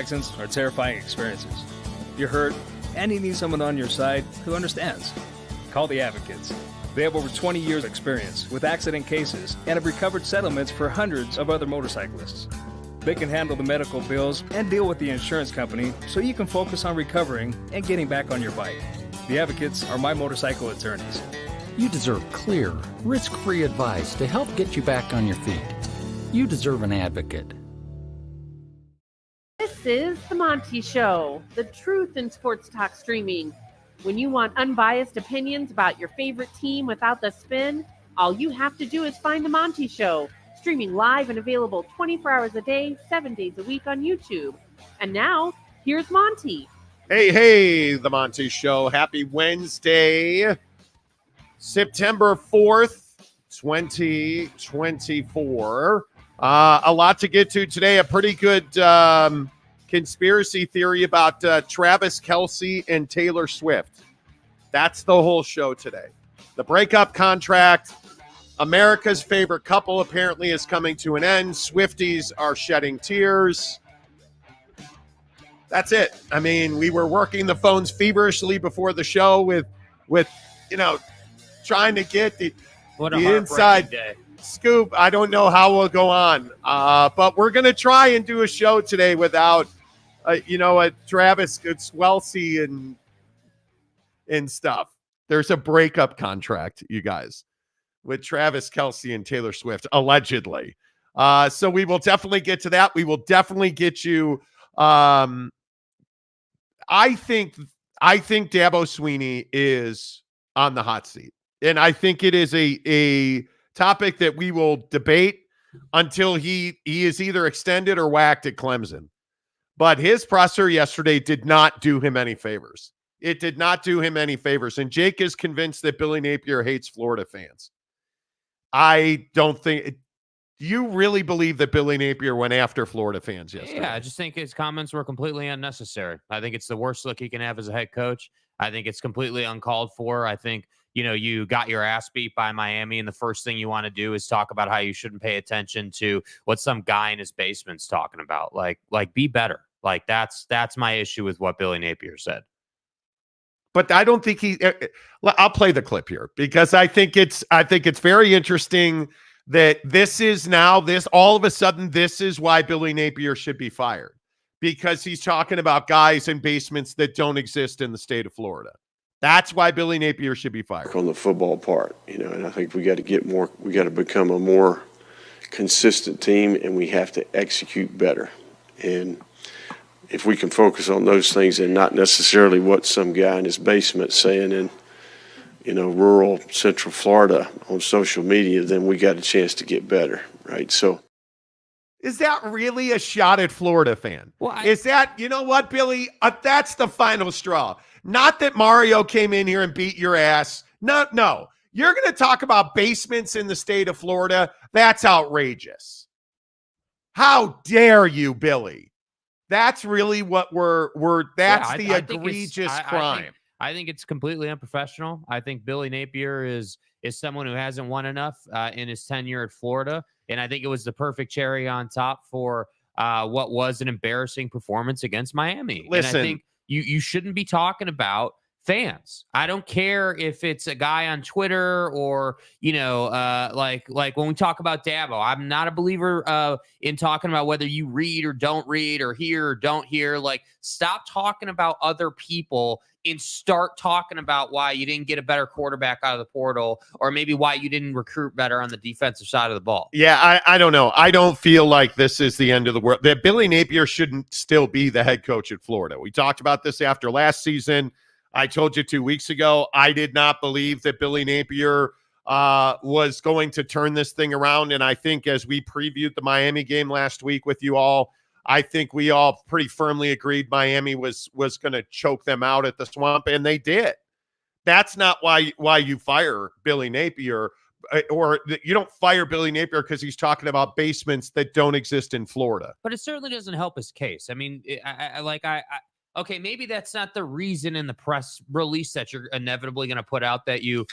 accidents are terrifying experiences. You're hurt, and you need someone on your side who understands. Call the Advocates. They have over 20 years of experience with accident cases and have recovered settlements for hundreds of other motorcyclists. They can handle the medical bills and deal with the insurance company so you can focus on recovering and getting back on your bike. The Advocates are my motorcycle attorneys. You deserve clear, risk-free advice to help get you back on your feet. You deserve an advocate. This is The Monty Show, the truth in sports talk streaming. When you want unbiased opinions about your favorite team without the spin, all you have to do is find The Monty Show, streaming live and available 24 hours a day, 7 days a week on YouTube. And now, here's Monty. Hey, The Monty Show. Happy Wednesday, September 4th, 2024. A lot to get to today. A pretty good conspiracy theory about Travis Kelce and Taylor Swift. That's the whole show today. The breakup contract, America's favorite couple apparently is coming to an end. Swifties are shedding tears. That's it. I mean, we were working the phones feverishly before the show with trying to get the inside day scoop. I don't know how we'll go on, but we're going to try and do a show today without, a Travis Kelce and stuff. There's a breakup contract, you guys, with Travis Kelce and Taylor Swift, allegedly. So we will definitely get to that. We will definitely get you. I think Dabo Swinney is on the hot seat, and I think it is a topic that we will debate until he is either extended or whacked at Clemson. But his presser yesterday did not do him any favors. It did not do him any favors. And Jake is convinced that Billy Napier hates Florida fans. I don't think. Do you really believe that Billy Napier went after Florida fans yesterday? Yeah, I just think his comments were completely unnecessary. I think it's the worst look he can have as a head coach. I think it's completely uncalled for. I think, you got your ass beat by Miami, and the first thing you want to do is talk about how you shouldn't pay attention to what some guy in his basement's talking about. Like be better. Like that's my issue with what Billy Napier said. But I don't think I'll play the clip here because I think it's very interesting that this all of a sudden, this is why Billy Napier should be fired, because he's talking about guys in basements that don't exist in the state of Florida. That's why Billy Napier should be fired. On the football part, and I think we got to become a more consistent team, and we have to execute better. And if we can focus on those things and not necessarily what some guy in his basement saying in, rural Central Florida on social media, then we got a chance to get better, right? So, is that really a shot at Florida fan? Well, is that, what, Billy? That's the final straw. Not that Mario came in here and beat your ass. No. You're going to talk about basements in the state of Florida? That's outrageous. How dare you, Billy? That's really what that's the egregious crime. I think it's completely unprofessional. I think Billy Napier is someone who hasn't won enough in his tenure at Florida. And I think it was the perfect cherry on top for what was an embarrassing performance against Miami. Listen, and I think you shouldn't be talking about fans. I don't care if it's a guy on Twitter or, like when we talk about Dabo, I'm not a believer in talking about whether you read or don't read or hear or don't hear. Like, stop talking about other people and start talking about why you didn't get a better quarterback out of the portal, or maybe why you didn't recruit better on the defensive side of the ball. Yeah, I don't know. I don't feel like this is the end of the world. That Billy Napier shouldn't still be the head coach at Florida. We talked about this after last season. I told you 2 weeks ago, I did not believe that Billy Napier was going to turn this thing around. And I think as we previewed the Miami game last week with you all, I think we all pretty firmly agreed Miami was going to choke them out at the Swamp, and they did. That's not why you fire Billy Napier, or you don't fire Billy Napier because he's talking about basements that don't exist in Florida. But it certainly doesn't help his case. I mean, okay, maybe that's not the reason in the press release that you're inevitably going to put out that you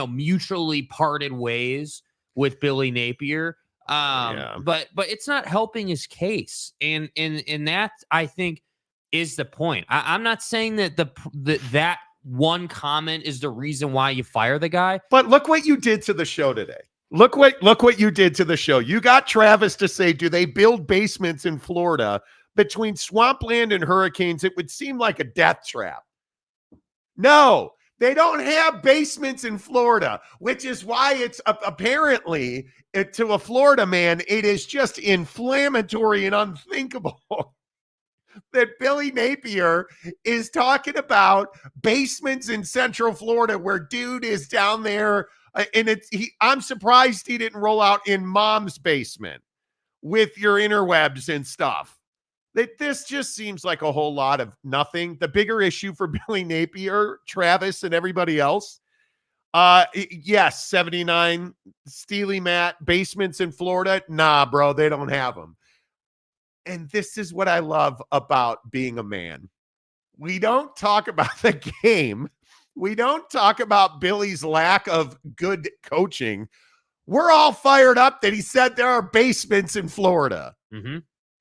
mutually parted ways with Billy Napier. But it's not helping his case. And that, I think, is the point. I'm not saying that that one comment is the reason why you fire the guy. But look what you did to the show today. Look what you did to the show. You got Travis to say, do they build basements in Florida? Between swampland and hurricanes, it would seem like a death trap. No, they don't have basements in Florida, which is why it's apparently, to a Florida man, it is just inflammatory and unthinkable that Billy Napier is talking about basements in Central Florida where dude is down there. And I'm surprised he didn't roll out in mom's basement with your interwebs and stuff. This just seems like a whole lot of nothing. The bigger issue for Billy Napier, Travis, and everybody else, yes, 79 Steely Matt basements in Florida. Nah, bro, they don't have them. And this is what I love about being a man. We don't talk about the game. We don't talk about Billy's lack of good coaching. We're all fired up that he said there are basements in Florida,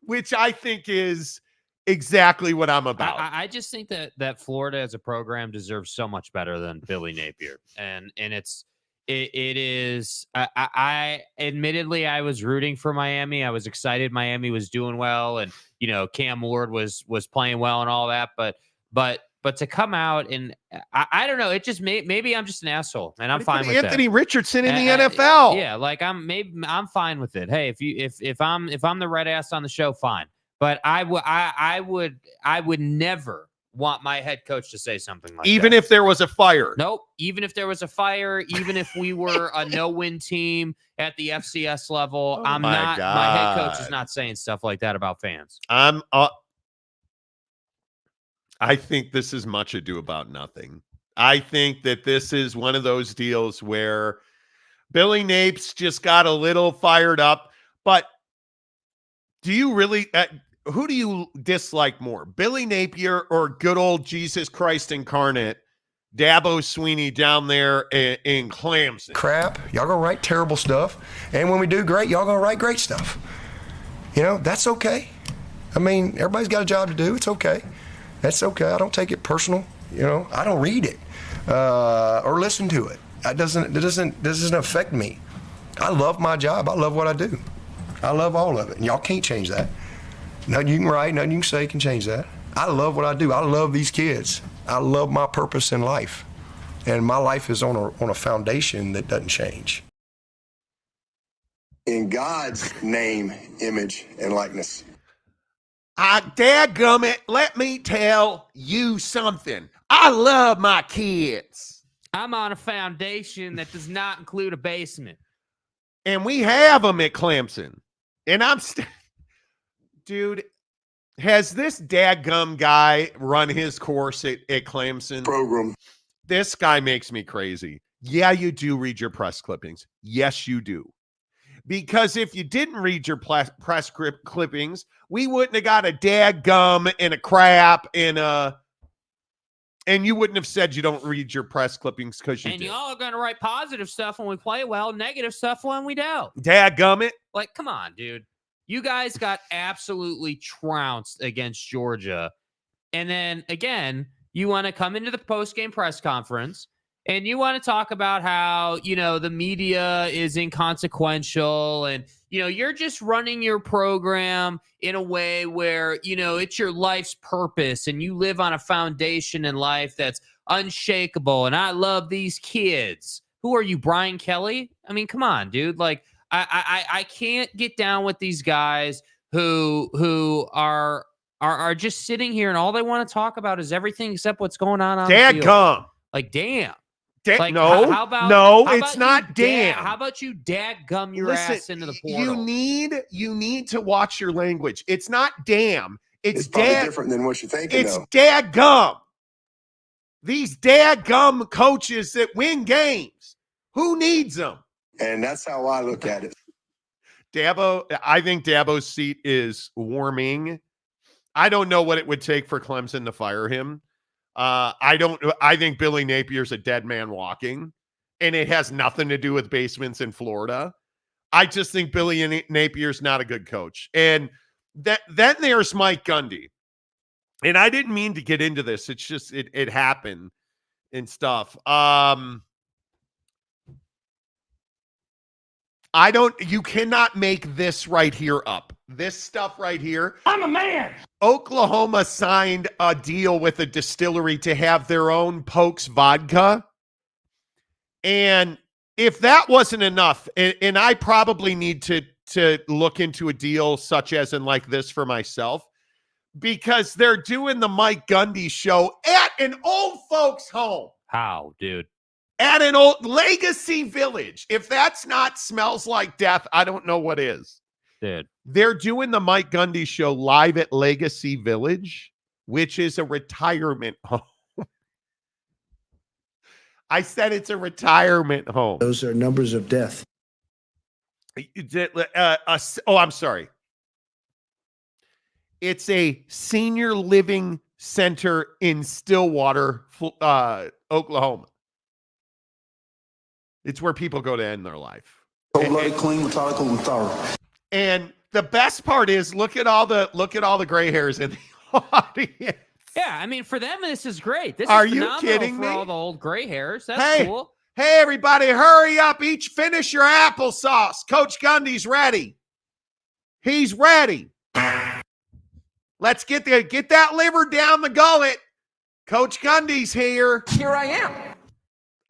which I think is exactly what I'm about. I just think that Florida as a program deserves so much better than Billy Napier. And it is, I admittedly, I was rooting for Miami. I was excited Miami was doing well. And, Cam Ward was playing well and all that, but to come out and I don't know, it just maybe I'm just an asshole and I'm fine with Anthony that. Richardson in the NFL. Yeah, like I'm fine with it. Hey, if I'm the red ass on the show, fine. But I would never want my head coach to say something like that. Even if there was a fire. Nope. Even if there was a fire, even if we were a no-win team at the FCS level, my head coach is not saying stuff like that about fans. I think this is much ado about nothing. I think that this is one of those deals where Billy Napes just got a little fired up. But do you really, who do you dislike more, Billy Napier or good old Jesus Christ incarnate, Dabo Sweeney down there in Clemson? Crap. Y'all gonna write terrible stuff. And when we do great, y'all gonna write great stuff. That's okay. I mean, everybody's got a job to do. It's okay. That's okay. I don't take it personal. I don't read it or listen to it. It doesn't affect me. I love my job. I love what I do. I love all of it. And y'all can't change that. Nothing you can write, nothing you can say can change that. I love what I do. I love these kids. I love my purpose in life. And my life is on a foundation that doesn't change. In God's name, image, and likeness. Dadgummit, let me tell you something. I love my kids. I'm on a foundation that does not include a basement. And we have them at Clemson. And dude, has this dadgum guy run his course at Clemson? Program. This guy makes me crazy. Yeah, you do read your press clippings. Yes, you do. Because if you didn't read your press clippings, we wouldn't have got a dadgum and a crap and you wouldn't have said you don't read your press clippings because you and do. Y'all are going to write positive stuff when we play well, negative stuff when we don't. Dadgummit. Like, come on, dude. You guys got absolutely trounced against Georgia. And then, again, you want to come into the post-game press conference and you want to talk about how, the media is inconsequential and, you're just running your program in a way where, it's your life's purpose and you live on a foundation in life that's unshakable. And I love these kids. Who are you, Brian Kelly? I mean, come on, dude. Like, I can't get down with these guys who are just sitting here and all they want to talk about is everything except what's going on the field. Dadgum. Like, damn. Like, how about it's not damn. How about you dadgum your ass into the portal? You need to watch your language. It's not damn. It's probably different than what you're thinking. It's dadgum. These dadgum coaches that win games. Who needs them? And that's how I look at it. I think Dabo's seat is warming. I don't know what it would take for Clemson to fire him. I think Billy Napier's a dead man walking, and it has nothing to do with basements in Florida. I just think Billy Napier's not a good coach. And then there's Mike Gundy. And I didn't mean to get into this. It's just it happened and stuff. You cannot make this right here up. This stuff right here. I'm a man. Oklahoma signed a deal with a distillery to have their own Pokes vodka. And if that wasn't enough, and I probably need to look into a deal such as in like this for myself, because they're doing the Mike Gundy show at an old folks home. How, dude? At an old Legacy Village. If that's not smells like death, I don't know what is. Dude. They're doing the Mike Gundy show live at Legacy Village, which is a retirement home. I said it's a retirement home. Those are numbers of death. I'm sorry. It's a senior living center in Stillwater, Oklahoma. It's where people go to end their life. Cold-blooded, clean, methodical, and thorough. And the best part is look at all the gray hairs in the audience. Yeah, I mean, for them, this is great. This Are is you phenomenal kidding for me? all the old gray hairs. That's cool. Hey, everybody, hurry up. Each finish your applesauce. Coach Gundy's ready. He's ready. Let's get that liver down the gullet. Coach Gundy's here. Here I am.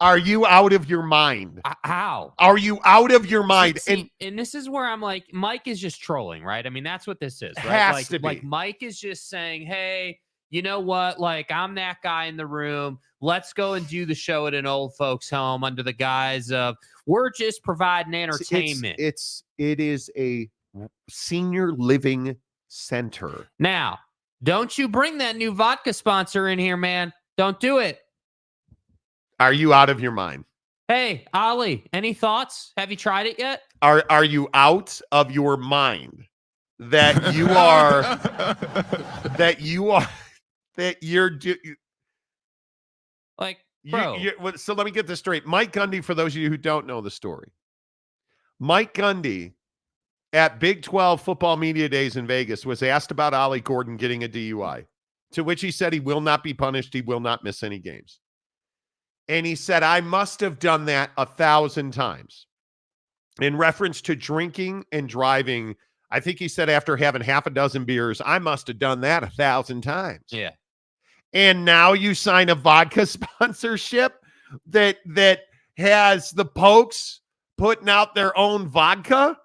Are you out of your mind? How? Are you out of your mind? And this is where I'm like, Mike is just trolling, right? I mean, that's what this is, right? Has to be. Like Mike is just saying, hey, you know what? Like, I'm that guy in the room. Let's go and do the show at an old folks home under the guise of we're just providing entertainment. It is a senior living center. Now, don't you bring that new vodka sponsor in here, man. Don't do it. Are you out of your mind? Hey, Ollie, any thoughts? Have you tried it yet? Are you out of your mind that you are like, bro. So let me get this straight. Mike Gundy, for those of you who don't know the story, Mike Gundy at Big 12 football media days in Vegas was asked about Ollie Gordon getting a DUI, to which he said he will not be punished. He will not miss any games. And he said, I must have done that 1,000 times. In reference to drinking and driving, I think he said after having half a dozen beers, I must have done that 1,000 times. Yeah. And now you sign a vodka sponsorship that has the Pokes putting out their own vodka?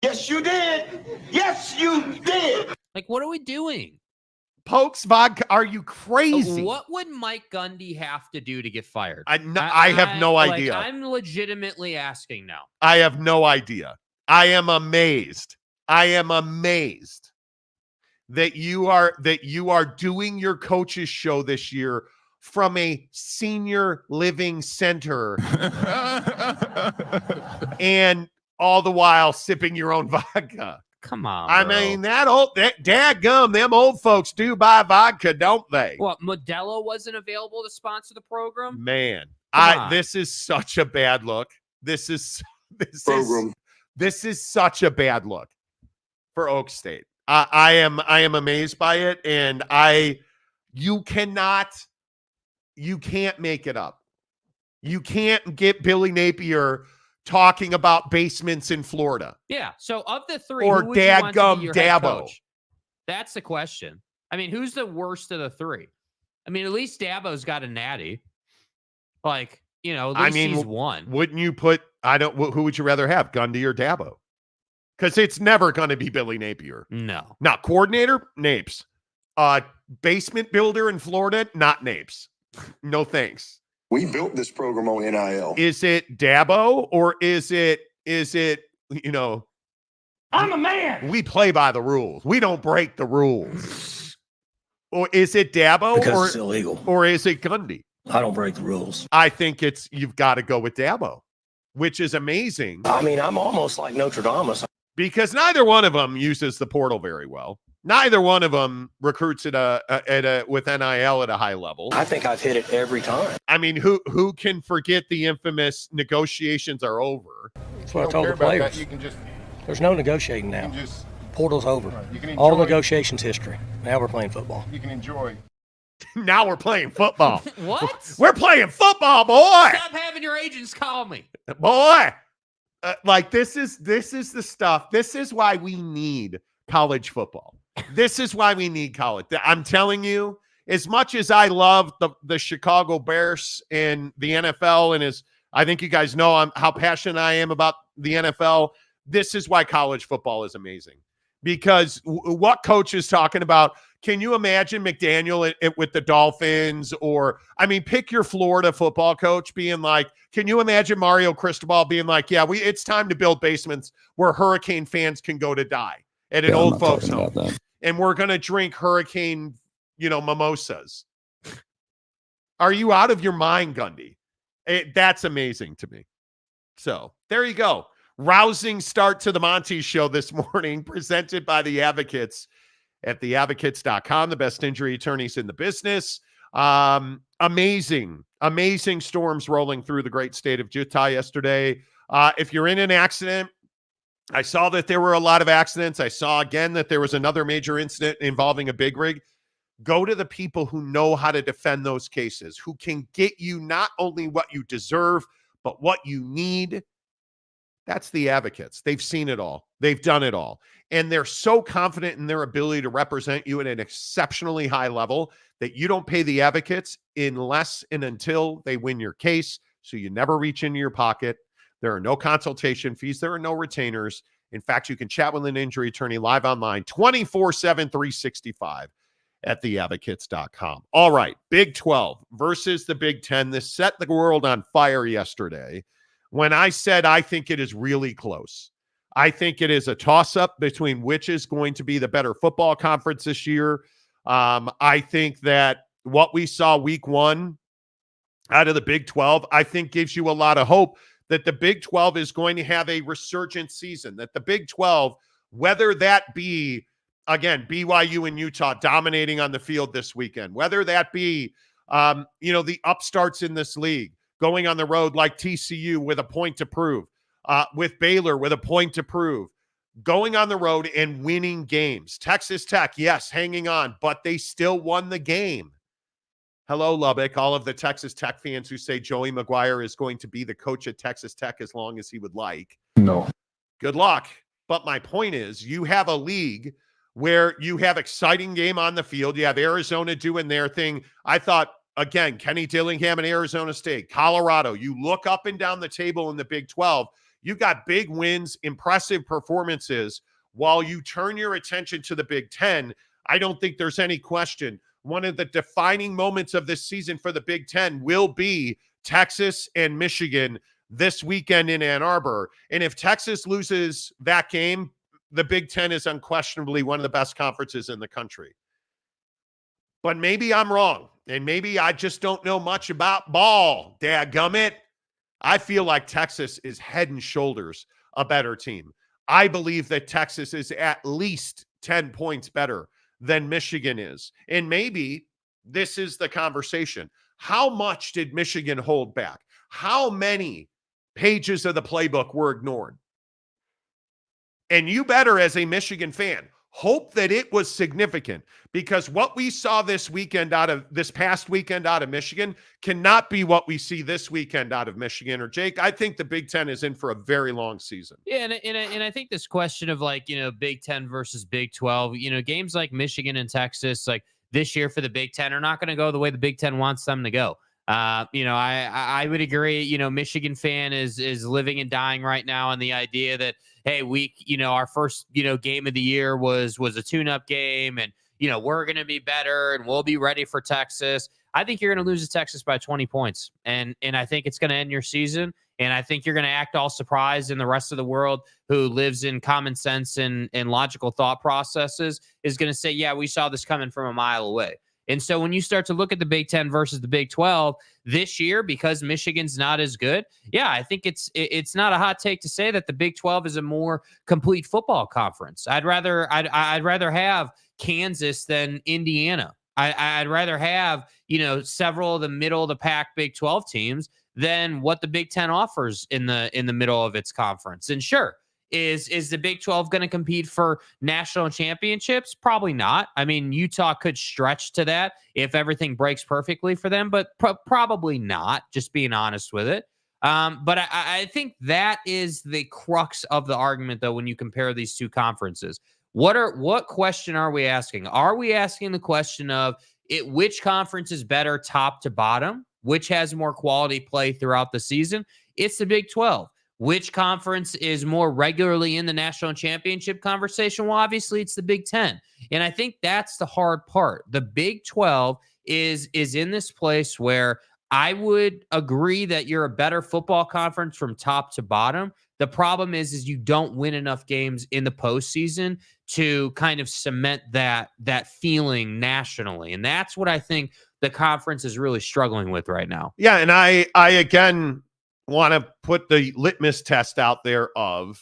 Yes, you did. Yes, you did. Like, what are we doing? Pokes vodka? Are you crazy? What would Mike Gundy have to do to get fired? I have no idea. I'm legitimately asking now. I have no idea. I am amazed. That you are doing your coach's show this year from a senior living center and all the while sipping your own vodka. Come on, I bro. mean, that dadgum, them old folks do buy vodka, don't they? What, Modelo wasn't available to sponsor the program? Man, this is such a bad look. This is such a bad look for Oak State. I am amazed by it, and you can't make it up. You can't get Billy Napier talking about basements in Florida. Yeah. So of the three, or who would you want to be your head Dabo. coach? That's the question. I mean, who's the worst of the three? I mean, at least Dabo's got a natty. Like, at least he's won. Wouldn't you put? Who would you rather have, Gundy or Dabo? Because it's never going to be Billy Napier. No. Not coordinator, Napes. Basement builder in Florida, not Napes. No thanks. We built this program on NIL. Is it Dabo or is it, I'm a man. We play by the rules. We don't break the rules. Or is it Dabo Because it's illegal. Or is it Gundy? I don't break the rules. I think you've got to go with Dabo, which is amazing. I mean, I'm almost like Notre Dame. Because neither one of them uses the portal very well. Neither one of them recruits with NIL at a high level. I think I've hit it every time. I mean, who can forget the infamous negotiations are over? That's what I told the players. There's no negotiating now. Portal's over. All negotiations history. Now we're playing football. You can enjoy. Now we're playing football. What? We're playing football, boy. Stop having your agents call me. Boy. This is the stuff. This is why we need college football. This is why we need college. I'm telling you, as much as I love the Chicago Bears and the NFL, and I think you guys know how passionate I am about the NFL, this is why college football is amazing. Because what coach is talking about, can you imagine McDaniel with the Dolphins? Or, pick your Florida football coach being like, can you imagine Mario Cristobal being like, yeah, it's time to build basements where Hurricane fans can go to die at an old folks home. And we're going to drink Hurricane, mimosas. Are you out of your mind, Gundy? That's amazing to me. So there you go. Rousing start to the Monty Show this morning, presented by the Advocates at theadvocates.com, the best injury attorneys in the business. Amazing storms rolling through the great state of Utah yesterday. If you're in an accident, I saw that there were a lot of accidents. I saw again that there was another major incident involving a big rig. Go to the people who know how to defend those cases, who can get you not only what you deserve, but what you need. That's the Advocates. They've seen it all. They've done it all. And they're so confident in their ability to represent you at an exceptionally high level that you don't pay the Advocates unless and until they win your case. So you never reach into your pocket. There are no consultation fees. There are no retainers. In fact, you can chat with an injury attorney live online 24/7, 365 at theadvocates.com. All right, Big 12 versus the Big 10. This set the world on fire yesterday when I said I think it is really close. I think it is a toss-up between which is going to be the better football conference this year. I think that what we saw week one out of the Big 12, I think gives you a lot of hope that the Big 12 is going to have a resurgent season, that the Big 12, whether that be, again, BYU and Utah dominating on the field this weekend, whether that be, the upstarts in this league going on the road like TCU with a point to prove, with Baylor with a point to prove, going on the road and winning games. Texas Tech, yes, hanging on, but they still won the game. Hello, Lubbock, all of the Texas Tech fans who say Joey McGuire is going to be the coach at Texas Tech as long as he would like. No. Good luck. But my point is, you have a league where you have exciting game on the field. You have Arizona doing their thing. I thought, again, Kenny Dillingham and Arizona State, Colorado, you look up and down the table in the Big 12, you've got big wins, impressive performances. While you turn your attention to the Big 10, I don't think there's any question. One of the defining moments of this season for the Big 10 will be Texas and Michigan this weekend in Ann Arbor. And if Texas loses that game, the Big 10 is unquestionably one of the best conferences in the country. But maybe I'm wrong, and maybe I just don't know much about ball, dadgummit. I feel like Texas is head and shoulders a better team. I believe that Texas is at least 10 points better than Michigan is. And maybe this is the conversation. How much did Michigan hold back? How many pages of the playbook were ignored? And you better, as a Michigan fan, hope that it was significant, because what we saw this past weekend out of Michigan cannot be what we see this weekend out of Michigan. Or Jake, I think the Big 10 is in for a very long season. Yeah, and I think this question of Big 10 versus Big 12, games like Michigan and Texas, like this year for the Big 10 are not going to go the way the Big 10 wants them to go. I would agree. Michigan fan is living and dying right now on the idea that, hey, our first, game of the year was a tune-up game, and, we're going to be better and we'll be ready for Texas. I think you're going to lose to Texas by 20 points. And I think it's going to end your season. And I think you're going to act all surprised, and the rest of the world who lives in common sense and logical thought processes is going to say, yeah, we saw this coming from a mile away. And so when you start to look at the Big 10 versus the Big 12 this year, because Michigan's not as good, yeah, I think it's not a hot take to say that the Big 12 is a more complete football conference. I'd rather have Kansas than Indiana. I'd rather have, several of the middle of the pack Big 12 teams than what the Big Ten offers in the middle of its conference. And sure, is the Big 12 going to compete for national championships? Probably not. I mean, Utah could stretch to that if everything breaks perfectly for them, but probably not, just being honest with it. But I think that is the crux of the argument, though, when you compare these two conferences. What question are we asking? Are we asking the question of which conference is better top to bottom? Which has more quality play throughout the season? It's the Big 12. Which conference is more regularly in the national championship conversation? Well, obviously, it's the Big 10. And I think that's the hard part. The Big 12 is in this place where I would agree that you're a better football conference from top to bottom. The problem is you don't win enough games in the postseason to kind of cement that feeling nationally. And that's what I think the conference is really struggling with right now. Yeah, and I again want to put the litmus test out there of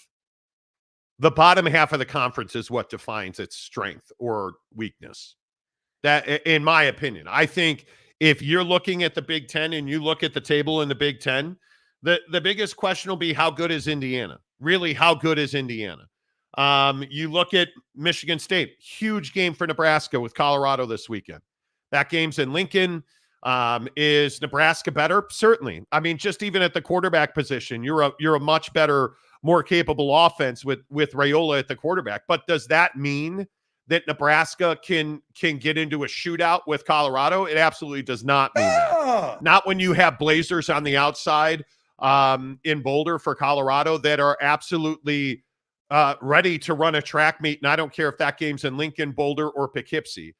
the bottom half of the conference is what defines its strength or weakness. That, in my opinion, I think if you're looking at the Big Ten and you look at the table in the Big Ten, the biggest question will be how good is Indiana? Really, how good is Indiana? You look at Michigan State, huge game for Nebraska with Colorado this weekend. That game's in Lincoln. Is Nebraska better? Certainly. I mean, just even at the quarterback position, you're a much better, more capable offense with Raiola at the quarterback. But does that mean that Nebraska can get into a shootout with Colorado? It absolutely does not mean that. Not when you have Blazers on the outside in Boulder for Colorado that are absolutely ready to run a track meet. And I don't care if that game's in Lincoln, Boulder, or Poughkeepsie.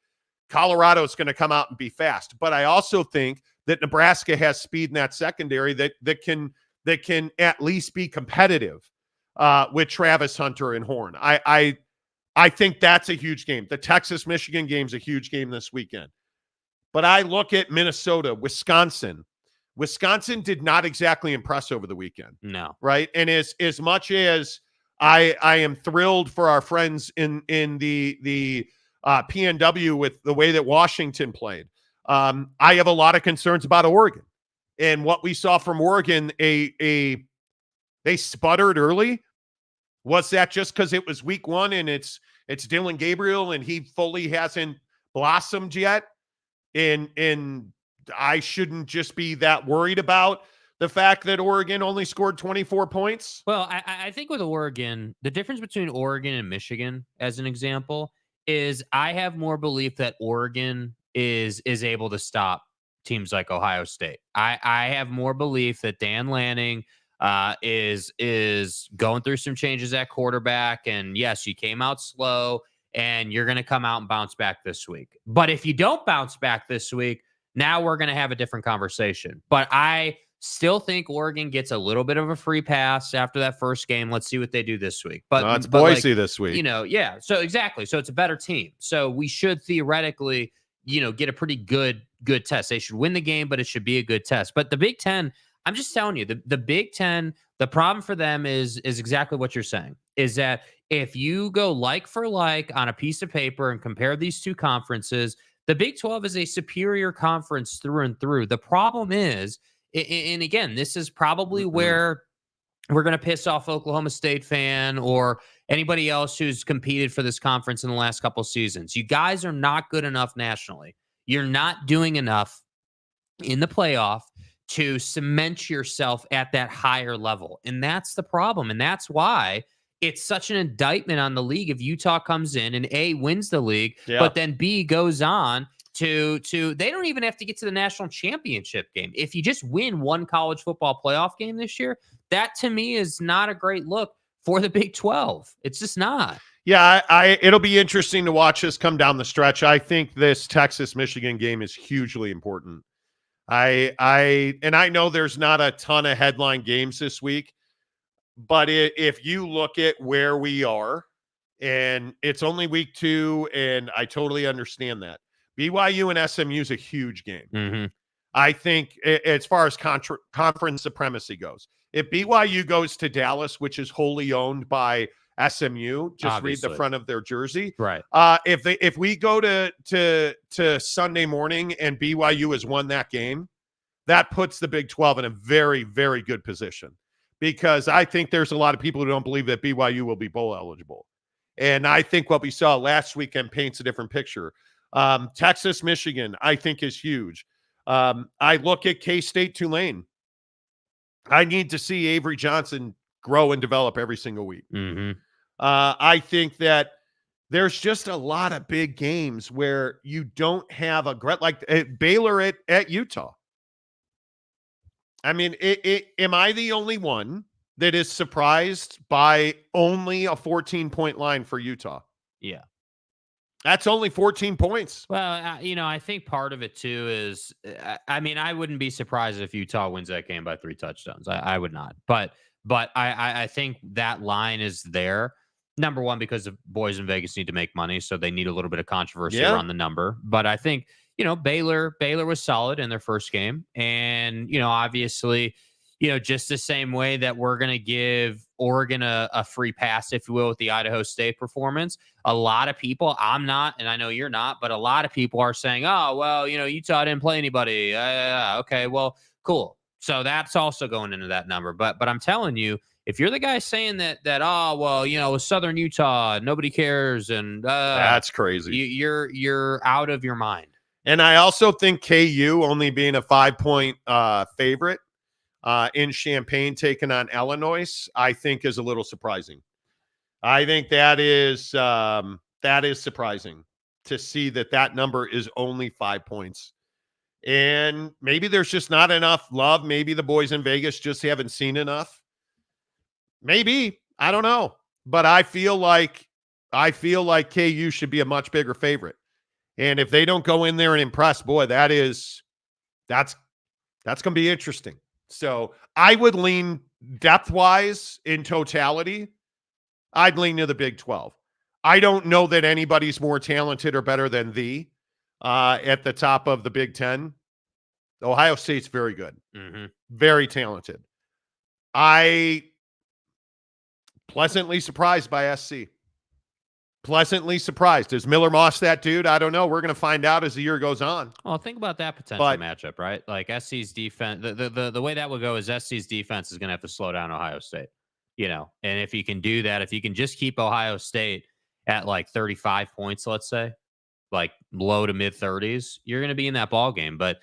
Colorado is going to come out and be fast. But I also think that Nebraska has speed in that secondary that can at least be competitive with Travis Hunter and Horn. I think that's a huge game. The Texas-Michigan game is a huge game this weekend. But I look at Minnesota, Wisconsin. Wisconsin did not exactly impress over the weekend. No. Right? And as much as I am thrilled for our friends in the PNW with the way that Washington played, I have a lot of concerns about Oregon. And what we saw from Oregon, they sputtered early. Was that just because it was week one and it's Dylan Gabriel and he fully hasn't blossomed yet? And I shouldn't just be that worried about the fact that Oregon only scored 24 points? Well, I think with Oregon, the difference between Oregon and Michigan, as an example, is I have more belief that Oregon is able to stop teams like Ohio State. I have more belief that Dan Lanning is going through some changes at quarterback. And yes, you came out slow and you're going to come out and bounce back this week. But if you don't bounce back this week, now we're going to have a different conversation. But I still think Oregon gets a little bit of a free pass after that first game. Let's see what they do this week. But it's Boise this week. Yeah. So exactly. So it's a better team. So we should theoretically, get a pretty good test. They should win the game, but it should be a good test. But the Big Ten, I'm just telling you, the Big Ten, the problem for them is exactly what you're saying, is that if you go like for like on a piece of paper and compare these two conferences, the Big 12 is a superior conference through and through. The problem is, and again, this is probably where we're going to piss off Oklahoma State fan or anybody else who's competed for this conference in the last couple seasons. You guys are not good enough nationally. You're not doing enough in the playoff to cement yourself at that higher level. And that's the problem. And that's why it's such an indictment on the league if Utah comes in and A, wins the league, but then B, goes on to they don't even have to get to the national championship game. If you just win one college football playoff game this year, that to me is not a great look for the Big 12. It's just not. Yeah, it'll be interesting to watch this come down the stretch. I think this Texas-Michigan game is hugely important. I know there's not a ton of headline games this week, but if you look at where we are, and it's only week 2, and I totally understand that. BYU and SMU is a huge game. Mm-hmm. I think as far as conference supremacy goes, if BYU goes to Dallas, which is wholly owned by SMU, just obviously read the front of their jersey. Right. If we go to Sunday morning and BYU has won that game, that puts the Big 12 in a very, very good position, because I think there's a lot of people who don't believe that BYU will be bowl eligible. And I think what we saw last weekend paints a different picture. Texas, Michigan, I think is huge. I look at K-State, Tulane. I need to see Avery Johnson grow and develop every single week. I think that there's just a lot of big games where you don't have like Baylor at Utah. I mean, am I the only one that is surprised by only a 14-point line for Utah? Yeah. That's only 14 points. Well, I think part of it too is, I mean, I wouldn't be surprised if Utah wins that game by 3 touchdowns. I would not. But I think that line is there. Number one, because the boys in Vegas need to make money, so they need a little bit of controversy around the number. But I think, Baylor was solid in their first game. And, obviously, just the same way that we're going to give Oregon a free pass, if you will, with the Idaho State performance. A lot of people, I'm not, and I know you're not, but a lot of people are saying, oh, well, Utah didn't play anybody. Okay, well, cool. So that's also going into that number. But I'm telling you, if you're the guy saying that oh, well, Southern Utah, nobody cares, and that's crazy. You're out of your mind. And I also think KU only being a 5-point favorite in Champaign taking on Illinois, I think is a little surprising. I think that is surprising to see that number is only 5 points. And maybe there's just not enough love. Maybe the boys in Vegas just haven't seen enough. Maybe. I don't know. But I feel like KU should be a much bigger favorite. And if they don't go in there and impress, boy, that's going to be interesting. So I would lean depth-wise in totality. I'd lean to the Big 12. I don't know that anybody's more talented or better than at the top of the Big 10. Ohio State's very good. Very talented. I pleasantly surprised by SC. Pleasantly surprised. Is Miller Moss that dude? I don't know. We're going to find out as the year goes on. Well, think about that potential matchup, right? Like SC's defense, the way that would go is SC's defense is going to have to slow down Ohio State, and if you can do that, if you can just keep Ohio State at like 35 points, let's say, like low to mid 30s, you're going to be in that ball game. But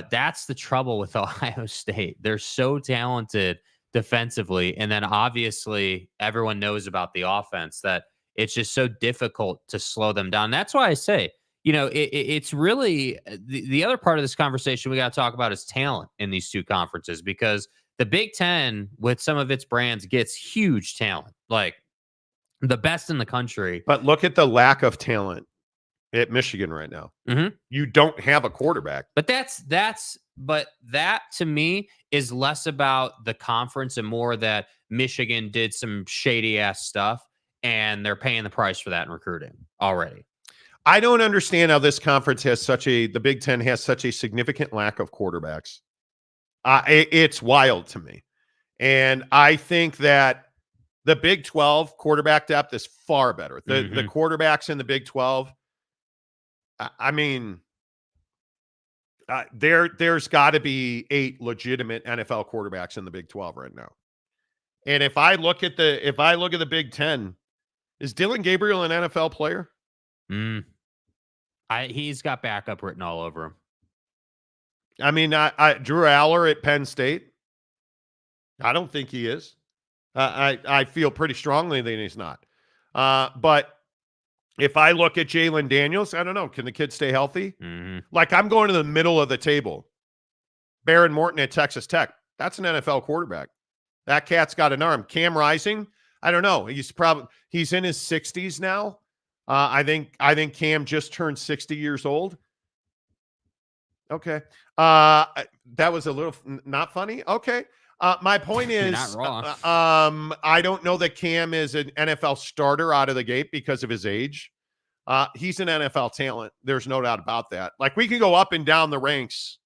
that's the trouble with Ohio State. They're so talented defensively. And then obviously everyone knows about the offense that it's just so difficult to slow them down. That's why I say, it's really the other part of this conversation we got to talk about is talent in these two conferences, because the Big Ten with some of its brands gets huge talent, like the best in the country. But look at the lack of talent at Michigan right now. You don't have a quarterback. But that to me is less about the conference and more that Michigan did some shady ass stuff and they're paying the price for that in recruiting already. I don't understand how this conference has the Big Ten has such a significant lack of quarterbacks. It's wild to me. And I think that the Big 12 quarterback depth is far better. The quarterbacks in the Big 12, I mean, there's got to be 8 legitimate NFL quarterbacks in the Big 12 right now. And if I look at the Big 10, is Dylan Gabriel an NFL player? He's got backup written all over him. I mean, Drew Aller at Penn State, I don't think he is. I feel pretty strongly that he's not. But if I look at Jalen Daniels, I don't know. Can the kid stay healthy? Like, I'm going to the middle of the table. Baron Morton at Texas Tech. That's an NFL quarterback. That cat's got an arm. Cam Rising, I don't know. He's in his 60s now. I think Cam just turned 60 years old. Okay. That was a little not funny. Okay. My point is, not wrong. I don't know that Cam is an NFL starter out of the gate because of his age. He's an NFL talent. There's no doubt about that. Like, we can go up and down the ranks.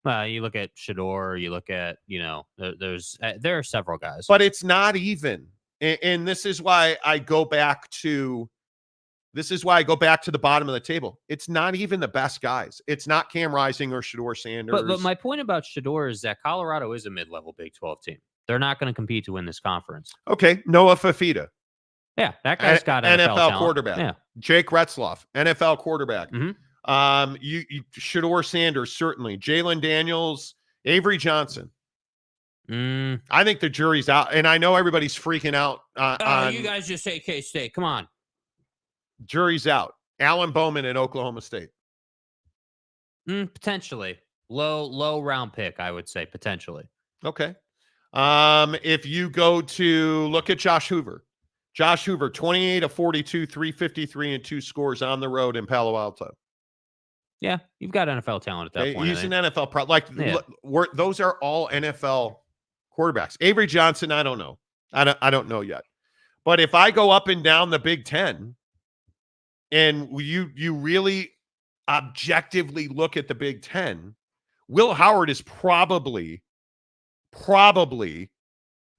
You look at Shador, you look at, there are several guys. But it's not even. And this is why I go back to This is why I go back to the bottom of the table. It's not even the best guys. It's not Cam Rising or Shedeur Sanders. But my point about Shedeur is that Colorado is a mid-level Big 12 team. They're not going to compete to win this conference. Okay, Noah Fafita. Yeah, that guy's got NFL talent. quarterback. Yeah. Jake Retzloff, NFL quarterback. Mm-hmm. You Shedeur Sanders, certainly. Jalen Daniels, Avery Johnson. I think the jury's out, and I know everybody's freaking out. You guys just say K-State. Come on. Jury's out. Alan Bowman at Oklahoma State. Potentially. Low round pick, I would say, potentially. Okay. If you go to look at Josh Hoover. Josh Hoover, 28 of 42, 353, and 2 scores on the road in Palo Alto. Yeah, you've got NFL talent at that point. He's an NFL pro. Those are all NFL quarterbacks. Avery Johnson, I don't know. I don't know yet. But if I go up and down the Big Ten, and you really objectively look at the Big Ten, Will Howard is probably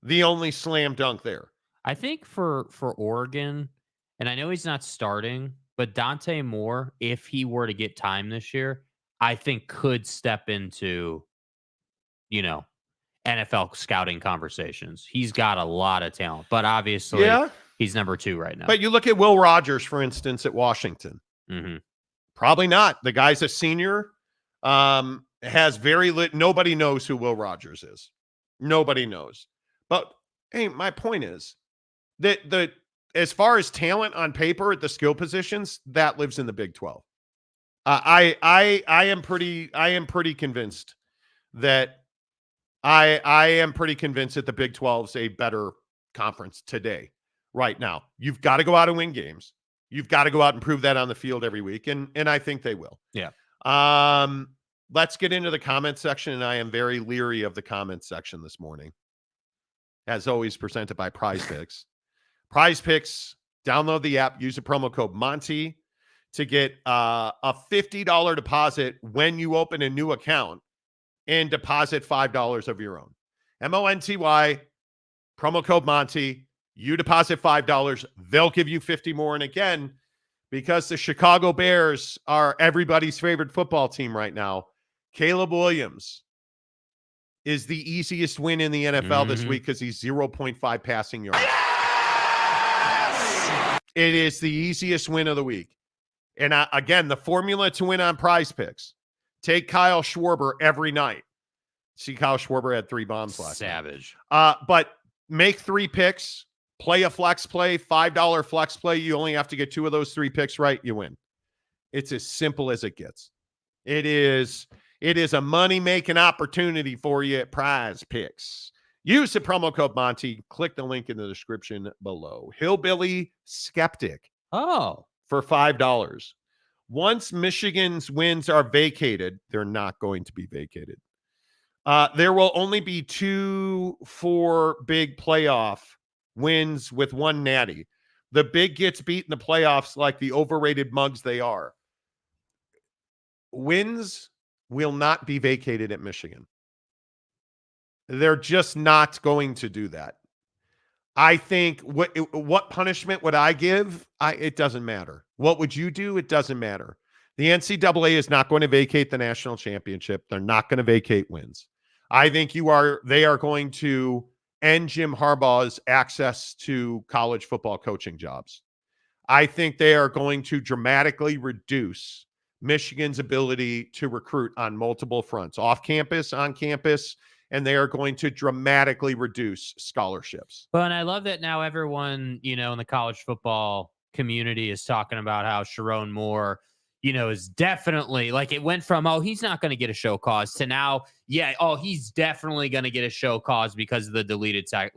the only slam dunk there. I think for Oregon, and I know he's not starting, but Dante Moore, if he were to get time this year, I think could step into, NFL scouting conversations. He's got a lot of talent, but obviously he's number 2 right now. But you look at Will Rogers, for instance, at Washington. Mm-hmm. Probably not. The guy's a senior, has nobody knows who Will Rogers is. Nobody knows. But hey, my point is that as far as talent on paper at the skill positions, that lives in the Big 12. I am pretty convinced that I am pretty convinced that the Big 12 is a better conference today, right now. You've got to go out and win games. You've got to go out and prove that on the field every week, and I think they will. Yeah. Let's get into the comment section, and I am very leery of the comment section this morning. As always, presented by Prize Picks. Prize Picks, download the app, use the promo code Monty to get a $50 deposit when you open a new account and deposit $5 of your own. Monty, promo code Monty. You deposit $5, they'll give you 50 more. And again, because the Chicago Bears are everybody's favorite football team right now, Caleb Williams is the easiest win in the NFL this week because he's 0.5 passing yards. Yes! It is the easiest win of the week. And again, the formula to win on Prize Picks. Take Kyle Schwarber every night. See, Kyle Schwarber had 3 bombs last Savage. night. But make 3 picks, play a flex play, $5 flex play. You only have to get 2 of those 3 picks right, you win. It's as simple as it gets. It is a money-making opportunity for you at Prize Picks. Use the promo code Monty. Click the link in the description below. Hillbilly Skeptic. Oh. For $5. Once Michigan's wins are vacated, they're not going to be vacated. There will only be 4 big playoff wins with 1 natty. The big gets beat in the playoffs like the overrated mugs they are. Wins will not be vacated at Michigan. They're just not going to do that. I think what punishment would I give? It doesn't matter. What would you do? It doesn't matter. The NCAA is not going to vacate the national championship. They're not going to vacate wins. I think they are going to end Jim Harbaugh's access to college football coaching jobs. I think they are going to dramatically reduce Michigan's ability to recruit on multiple fronts, off campus, on campus, and they are going to dramatically reduce scholarships. Well, and I love that now everyone, in the college football community is talking about how Sharon Moore, is definitely it went from, he's not going to get a show cause to now, he's definitely going to get a show cause because of the deleted tag.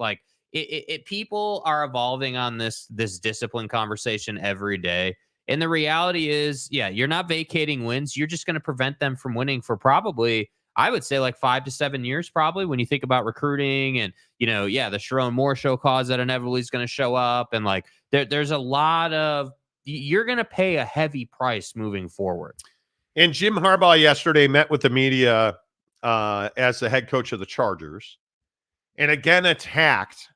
People are evolving on this discipline conversation every day. And the reality is, you're not vacating wins. You're just going to prevent them from winning for probably, I would say 5 to 7 years, probably, when you think about recruiting and, the Sharon Moore show cause that inevitably is going to show up. And there's a lot of, you're going to pay a heavy price moving forward. And Jim Harbaugh yesterday met with the media as the head coach of the Chargers and again attacked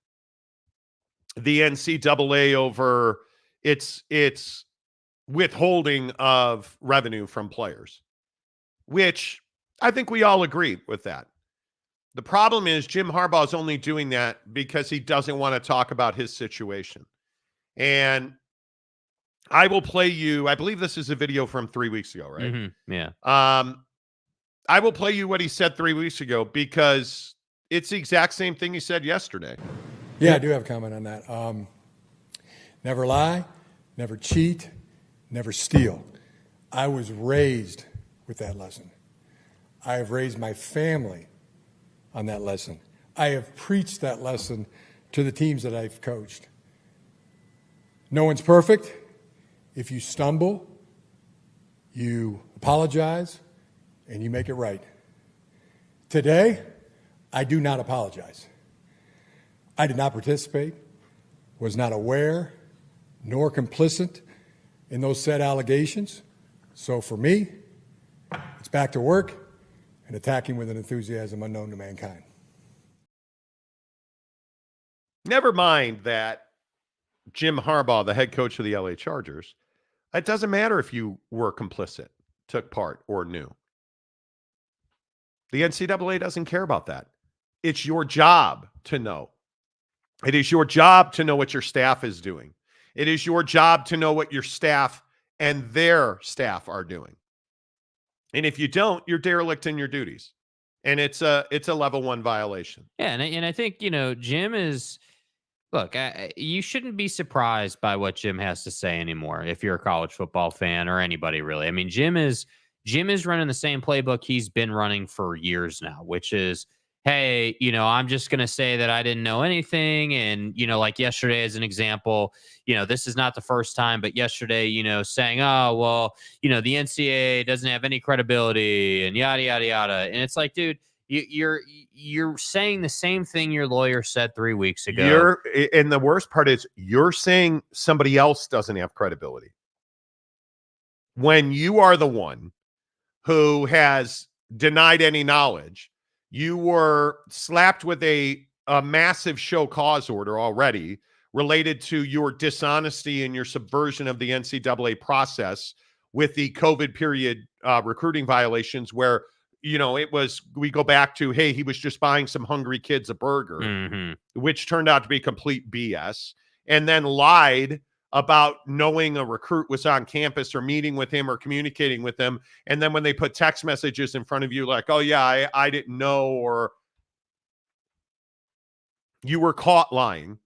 the NCAA over its withholding of revenue from players, which I think we all agree with that. The problem is Jim Harbaugh is only doing that because he doesn't want to talk about his situation. And I will play you, I believe this is a video from 3 weeks ago, right? Mm-hmm. Yeah. I will play you what he said 3 weeks ago because it's the exact same thing he said yesterday. Yeah, I do have a comment on that. Never lie, never cheat, never steal. I was raised with that lesson. I have raised my family on that lesson. I have preached that lesson to the teams that I've coached. No one's perfect. If you stumble, you apologize, and you make it right. Today, I do not apologize. I did not participate, was not aware, nor complicit in those said allegations. So for me, it's back to work and attacking with an enthusiasm unknown to mankind. Never mind that Jim Harbaugh, the head coach of the LA Chargers, it doesn't matter if you were complicit, took part, or knew. The NCAA doesn't care about that. It's your job to know. It is your job to know what your staff is doing. It is your job to know what your staff and their staff are doing. And if you don't, you're derelict in your duties. And it's a level 1 violation. Yeah, and I think, Jim is... Look, you shouldn't be surprised by what Jim has to say anymore if you're a college football fan or anybody really. I mean, Jim is running the same playbook he's been running for years now, which is, hey, I'm just going to say that I didn't know anything. And, like yesterday as an example, this is not the first time, but yesterday, saying, oh, well, the NCAA doesn't have any credibility and yada, yada, yada. And it's like, dude, you're saying the same thing your lawyer said 3 weeks ago. And the worst part is you're saying somebody else doesn't have credibility. When you are the one who has denied any knowledge, you were slapped with a massive show cause order already related to your dishonesty and your subversion of the NCAA process with the COVID period recruiting violations where we go back to, hey, he was just buying some hungry kids a burger, which turned out to be complete BS, and then lied about knowing a recruit was on campus or meeting with him or communicating with them. And then when they put text messages in front of you, like, oh yeah, I didn't know, or you were caught lying.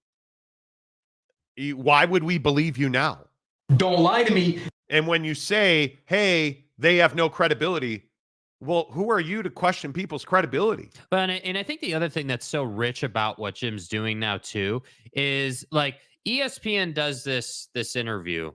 Why would we believe you now? Don't lie to me. And when you say, hey, they have no credibility, well, who are you to question people's credibility? But and I think the other thing that's so rich about what Jim's doing now too is like ESPN does this interview,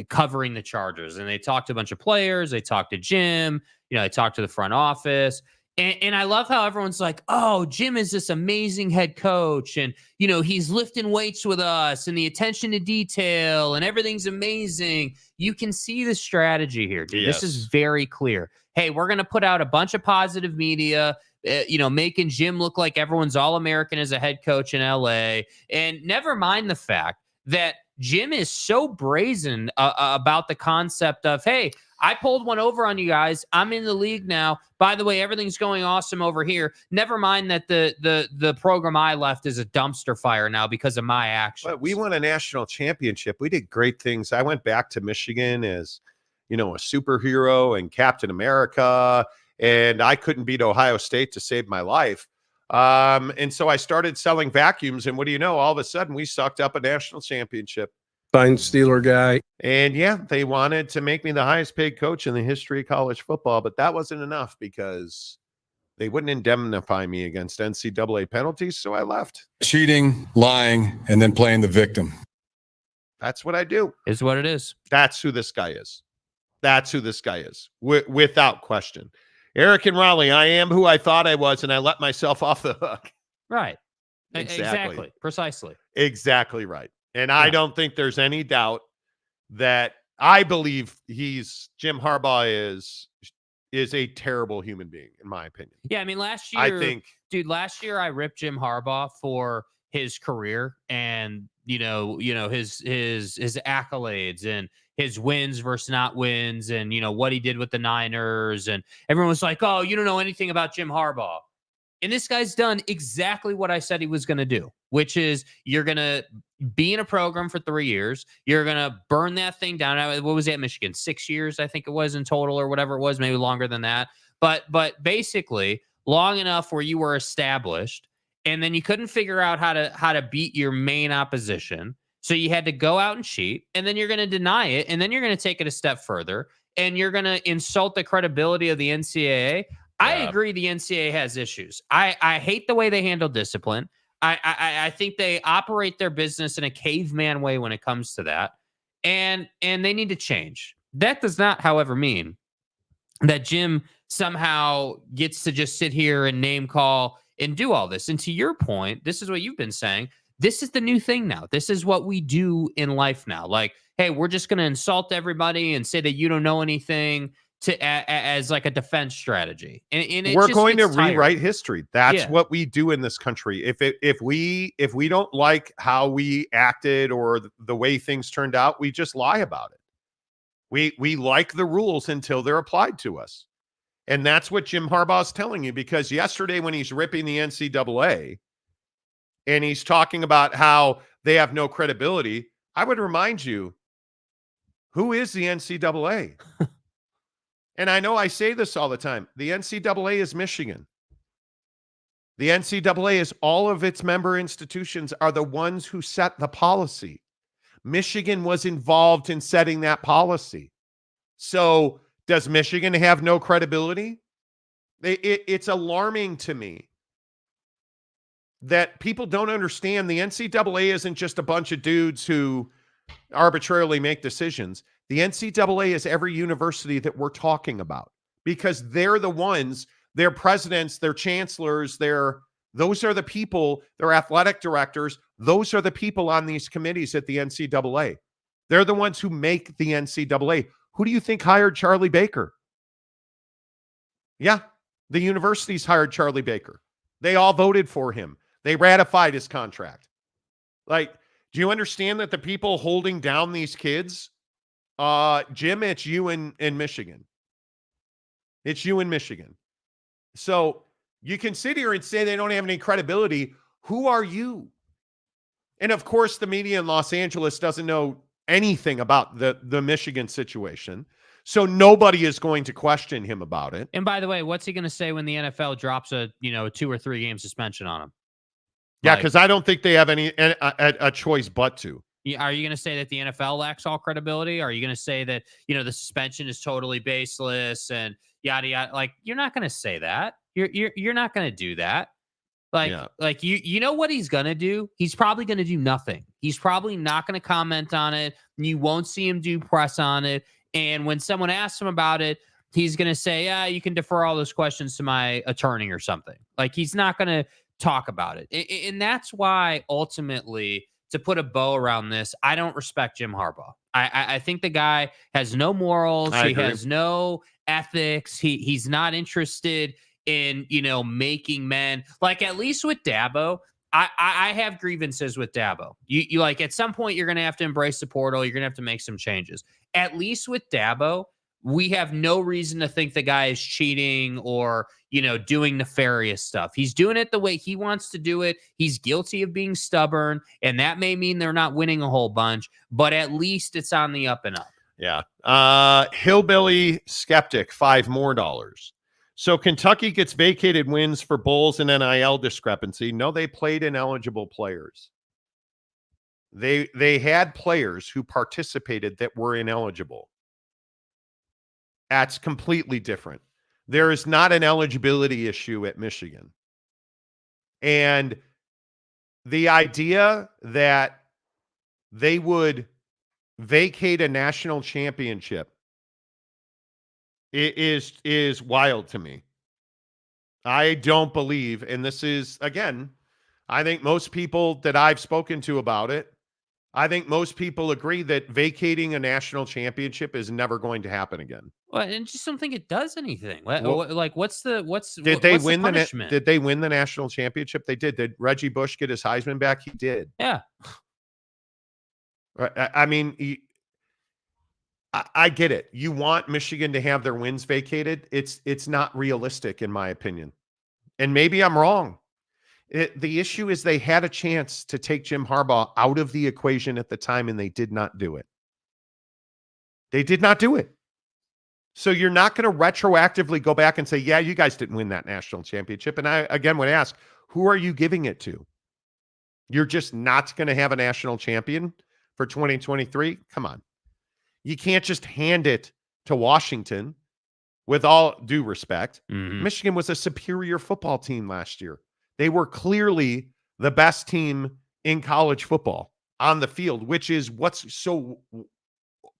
covering the Chargers, and they talk to a bunch of players, they talk to Jim, they talk to the front office. And I love how everyone's like, oh, Jim is this amazing head coach. And, he's lifting weights with us and the attention to detail and everything's amazing. You can see the strategy here, dude. Yes. This is very clear. Hey, we're going to put out a bunch of positive media, making Jim look like everyone's All-American as a head coach in LA. And never mind the fact that Jim is so brazen about the concept of, hey, I pulled one over on you guys. I'm in the league now. By the way, everything's going awesome over here. Never mind that the program I left is a dumpster fire now because of my actions. But we won a national championship. We did great things. I went back to Michigan as, a superhero and Captain America, and I couldn't beat Ohio State to save my life. And so I started selling vacuums, and what do you know? All of a sudden, we sucked up a national championship. Fine Steeler guy. And yeah, they wanted to make me the highest paid coach in the history of college football, but that wasn't enough because they wouldn't indemnify me against NCAA penalties, so I left. Cheating, lying, and then playing the victim. That's what I do. Is what it is. That's who this guy is. That's who this guy is, without question. Eric and Raleigh, I am who I thought I was, and I let myself off the hook. Right. Exactly. Precisely. Exactly right. And I don't think there's any doubt that I believe Jim Harbaugh is a terrible human being, in my opinion. Yeah, I mean, last year I ripped Jim Harbaugh for his career and his accolades and his wins versus not wins and, what he did with the Niners. And everyone was like, oh, you don't know anything about Jim Harbaugh. And this guy's done exactly what I said he was going to do, which is you're going to be in a program for 3 years. You're going to burn that thing down. What was he at Michigan? 6 years, I think it was in total, or whatever it was, maybe longer than that. But basically long enough where you were established, and then you couldn't figure out how to beat your main opposition. So you had to go out and cheat, and then you're going to deny it, and then you're going to take it a step further, and you're going to insult the credibility of the NCAA. I agree the NCAA has issues. I hate the way they handle discipline. I think they operate their business in a caveman way when it comes to that. And they need to change. That does not, however, mean that Jim somehow gets to just sit here and name call and do all this. And to your point, this is what you've been saying. This is the new thing now. This is what we do in life now. Like, hey, we're just going to insult everybody and say that you don't know anything as like a defense strategy. And we're going to rewrite history. That's what we do in this country. If we don't like how we acted or the way things turned out, we just lie about it. We like the rules until they're applied to us. And that's what Jim Harbaugh is telling you, because yesterday when he's ripping the NCAA and he's talking about how they have no credibility, I would remind you, who is the NCAA? And I know I say this all the time. The NCAA is Michigan. The NCAA is all of its member institutions are the ones who set the policy. Michigan was involved in setting that policy. So does Michigan have no credibility? It's alarming to me that people don't understand the NCAA isn't just a bunch of dudes who arbitrarily make decisions. The NCAA is every university that we're talking about, because they're the ones, their presidents, their chancellors, those are the people, their athletic directors. Those are the people on these committees at the NCAA. They're the ones who make the NCAA. Who do you think hired Charlie Baker? Yeah, the universities hired Charlie Baker. They all voted for him. They ratified his contract. Like, do you understand that the people holding down these kids, Jim, it's you in Michigan. It's you in Michigan. So you can sit here and say they don't have any credibility. Who are you? And of course, the media in Los Angeles doesn't know anything about the Michigan situation. So nobody is going to question him about it. And by the way, what's he going to say when the NFL drops a 2 or 3 game suspension on him? Yeah, because I don't think they have a choice but to. Are you going to say that the NFL lacks all credibility? Are you going to say that, the suspension is totally baseless and yada, yada? Like, you're not going to say that. You're not going to do that. Like you know what he's going to do? He's probably going to do nothing. He's probably not going to comment on it. You won't see him do press on it. And when someone asks him about it, he's going to say, yeah, you can defer all those questions to my attorney or something. Like, he's not going to talk about it. And that's why ultimately, to put a bow around this, I don't respect Jim Harbaugh. I think the guy has no morals. He has no ethics. He's not interested in, making men. Like, at least with Dabo, I have grievances with Dabo. You like, at some point, you're going to have to embrace the portal. You're going to have to make some changes. At least with Dabo, we have no reason to think the guy is cheating or, doing nefarious stuff. He's doing it the way he wants to do it. He's guilty of being stubborn, and that may mean they're not winning a whole bunch, but at least it's on the up and up. Yeah. Hillbilly Skeptic, $5 more. So Kentucky gets vacated wins for bowls and NIL discrepancy. No, they played ineligible players. They had players who participated that were ineligible. That's completely different. There is not an eligibility issue at Michigan. And the idea that they would vacate a national championship is wild to me. I don't believe, and this is, again, I think most people that I've spoken to about it, I think most people agree that vacating a national championship is never going to happen again. Well, and just don't think it does anything. Did they win the punishment? Did they win the national championship? They did. Did Reggie Bush get his Heisman back? He did. Yeah. I mean, I get it. You want Michigan to have their wins vacated. It's not realistic, in my opinion. And maybe I'm wrong. The issue is they had a chance to take Jim Harbaugh out of the equation at the time, and they did not do it. They did not do it. So you're not going to retroactively go back and say, yeah, you guys didn't win that national championship. And I, again, would ask, who are you giving it to? You're just not going to have a national champion for 2023? Come on. You can't just hand it to Washington. With all due respect, Michigan was a superior football team last year. They were clearly the best team in college football on the field, which is what's so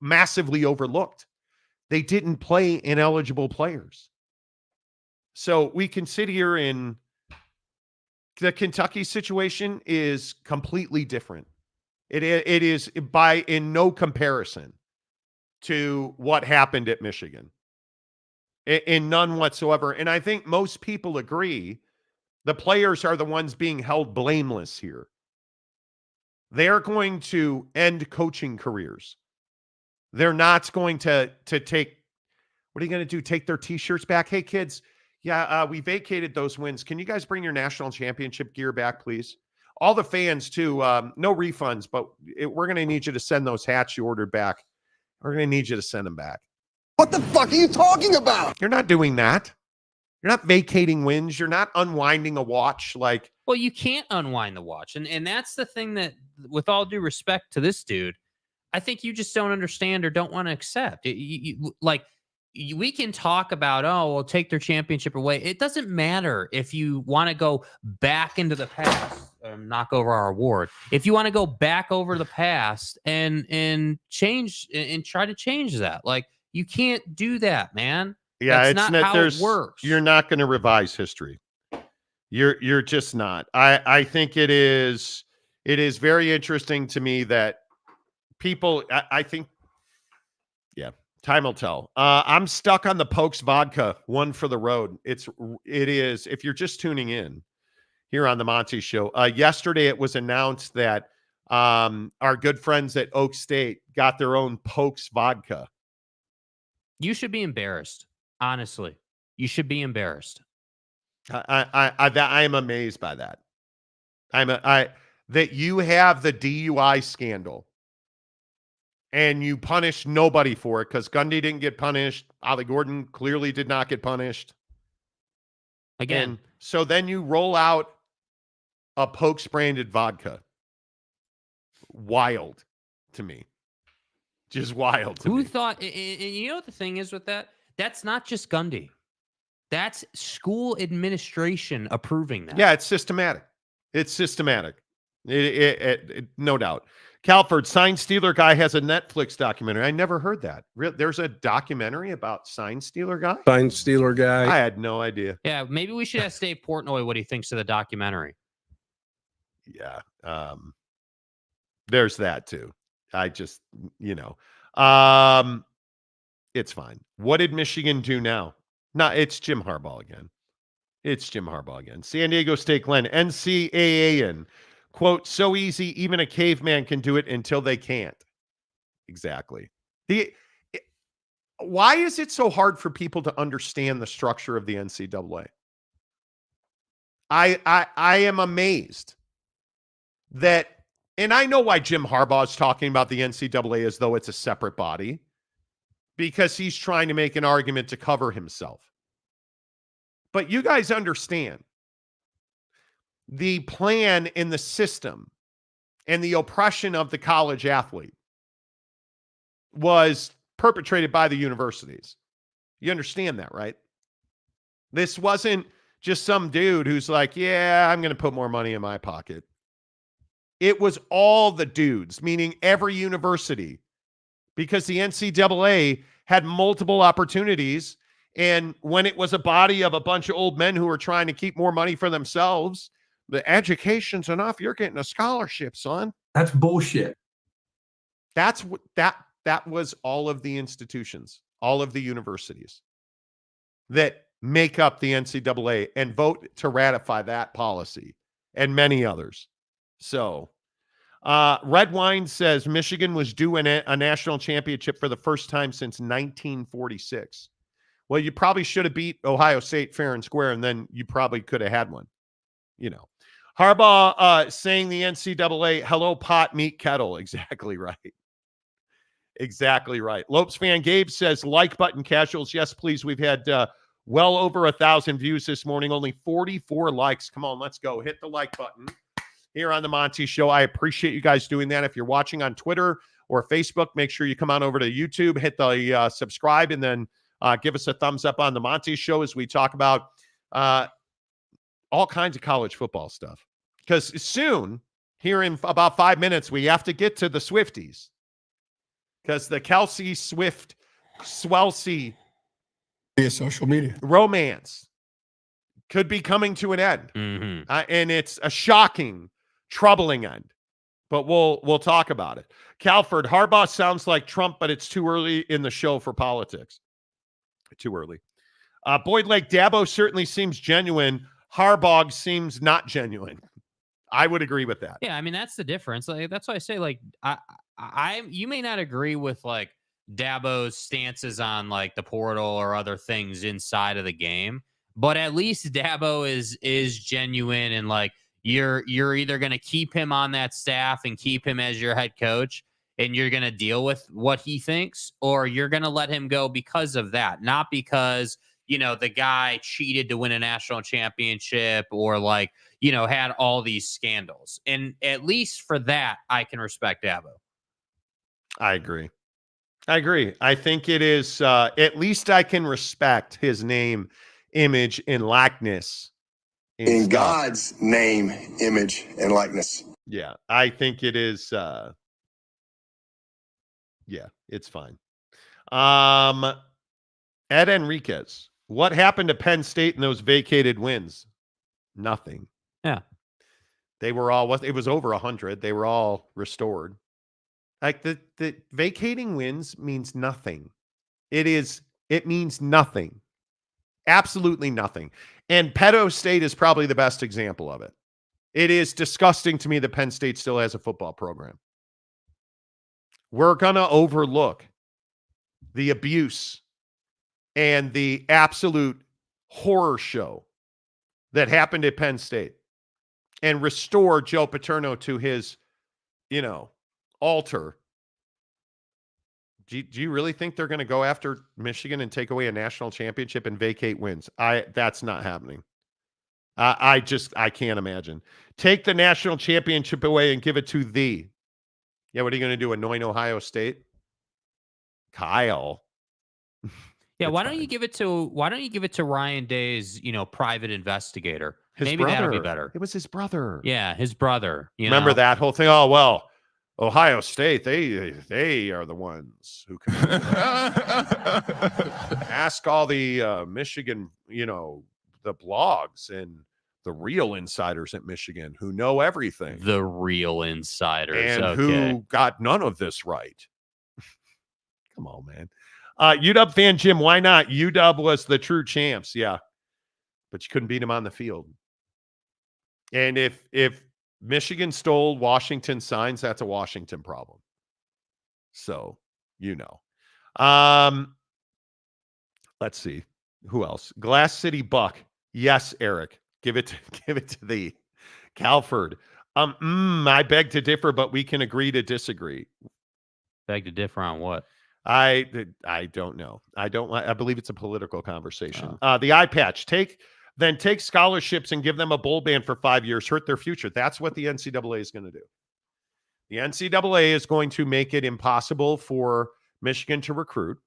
massively overlooked. They didn't play ineligible players. So we can sit here in the Kentucky situation is completely different. It is in no comparison to what happened at Michigan. In none whatsoever. And I think most people agree the players are the ones being held blameless here. They're going to end coaching careers. They're not going to take, what are you going to do? Take their T-shirts back? Hey, kids, we vacated those wins. Can you guys bring your national championship gear back, please? All the fans, too, no refunds, but we're going to need you to send those hats you ordered back. We're going to need you to send them back. What the fuck are you talking about? You're not doing that. You're not vacating wins. You're not unwinding a watch. Well, you can't unwind the watch. And that's the thing that, with all due respect to this dude, I think you just don't understand or don't want to accept. We can talk about, we'll take their championship away. It doesn't matter if you want to go back into the past, knock over our award. If you want to go back over the past and change and try to change that, you can't do that, man. Yeah, that's not how it works. You're not going to revise history. You're just not. I think it is very interesting to me that people, I think, yeah, time will tell. I'm stuck on the Pokes vodka, one for the road. It is, if you're just tuning in here on the Monty Show, yesterday it was announced that our good friends at Oak State got their own Pokes vodka. You should be embarrassed. Honestly, you should be embarrassed. I am amazed by that. That you have the DUI scandal and you punish nobody for it because Gundy didn't get punished. Ollie Gordon clearly did not get punished. Again. And so then you roll out a Pokes branded vodka. Wild to me. Just wild to me. Who thought, and you know what the thing is with that? That's not just Gundy. That's school administration approving that. Yeah, it's systematic. It's systematic. No doubt. Calford, Sign Stealer Guy has a Netflix documentary. I never heard that. There's a documentary about Sign Stealer Guy? Sign Stealer Guy. I had no idea. Yeah, maybe we should ask Dave Portnoy what he thinks of the documentary. Yeah. There's that too. I just, it's fine. What did Michigan do now? No, it's Jim Harbaugh again. It's Jim Harbaugh again. San Diego State Glen, NCAA, and quote, so easy, even a caveman can do it until they can't. Exactly. Why is it so hard for people to understand the structure of the NCAA? I am amazed that, and I know why Jim Harbaugh is talking about the NCAA as though it's a separate body, because he's trying to make an argument to cover himself. But you guys understand the plan in the system and the oppression of the college athlete was perpetrated by the universities. You understand that, right? This wasn't just some dude who's like, yeah, I'm going to put more money in my pocket. It was all the dudes, meaning every university, because the NCAA had multiple opportunities. And when it was a body of a bunch of old men who were trying to keep more money for themselves, the education's enough. You're getting a scholarship, son. That's bullshit. That's what that was all of the institutions, all of the universities that make up the NCAA and vote to ratify that policy and many others. So Red Wine says Michigan was due a national championship for the first time since 1946. Well, you probably should have beat Ohio State fair and square, and then you probably could have had one. You know, Harbaugh saying the NCAA, hello, pot, meet kettle. Exactly right. Exactly right. Lopes fan Gabe says, like button casuals. Yes, please. We've had well over 1,000 views this morning. Only 44 likes. Come on, let's go. Hit the like button here on the Monty Show. I appreciate you guys doing that. If you're watching on Twitter or Facebook, make sure you come on over to YouTube, hit the subscribe, and then give us a thumbs up on the Monty Show as we talk about all kinds of college football stuff. Because soon, here in about 5 minutes, we have to get to the Swifties. Because the Kelsey Swift Swelsey social media romance could be coming to an end. And it's a shocking, troubling end. But we'll talk about it. Calford, Harbaugh sounds like Trump, but it's too early in the show for politics. Too early. Boyd Lake, Dabo certainly seems genuine. Harbaugh seems not genuine. I would agree with that. Yeah, I mean, that's the difference. Like, that's why I say, like, you may not agree with like Dabo's stances on like the portal or other things inside of the game, but at least Dabo is genuine, and like you're either going to keep him on that staff and keep him as your head coach, and you're going to deal with what he thinks, or you're going to let him go because of that, not because, you know, the guy cheated to win a national championship or like, you know, had all these scandals. And at least for that, I can respect Dabo. I agree. I think it is, at least I can respect his name, image, and likeness. In God's name, image, and likeness. Yeah, I think it is, yeah, it's fine. Ed Enriquez, what happened to Penn State in those vacated wins? Nothing. Yeah. They were all, it was over 100. They were all restored. Like the vacating wins means nothing. It means nothing. Absolutely nothing. And Pedo State is probably the best example of it. It is disgusting to me that Penn State still has a football program. We're going to overlook the abuse and the absolute horror show that happened at Penn State and restore Joe Paterno to his, you know, altar. Do you really think they're going to go after Michigan and take away a national championship and vacate wins? That's not happening. I can't imagine. Take the national championship away and give it to thee. Yeah, what are you going to do? Anoint Ohio State? Kyle. Yeah, why don't you give it to Ryan Day's, you know, private investigator? Maybe brother. That'll be better. It was his brother. Yeah, his brother. Remember that whole thing? Oh, well, Ohio State, they are the ones who can ask all the Michigan, you know, the blogs and the real insiders at Michigan who know everything. The real insiders. And who got none of this right. Come on, man. UW fan Jim, why not? UW was the true champs, yeah. But you couldn't beat them on the field. And if Michigan stole Washington signs, that's a Washington problem. So, you know. Let's see. Who else? Glass City Buck. Yes, Eric. Give it to thee. Calford. I beg to differ, but we can agree to disagree. Beg to differ on what? I don't know. I believe it's a political conversation. The eye patch. Take scholarships and give them a bowl ban for 5 years, hurt their future. That's what the NCAA is going to do. The NCAA is going to make it impossible for Michigan to recruit.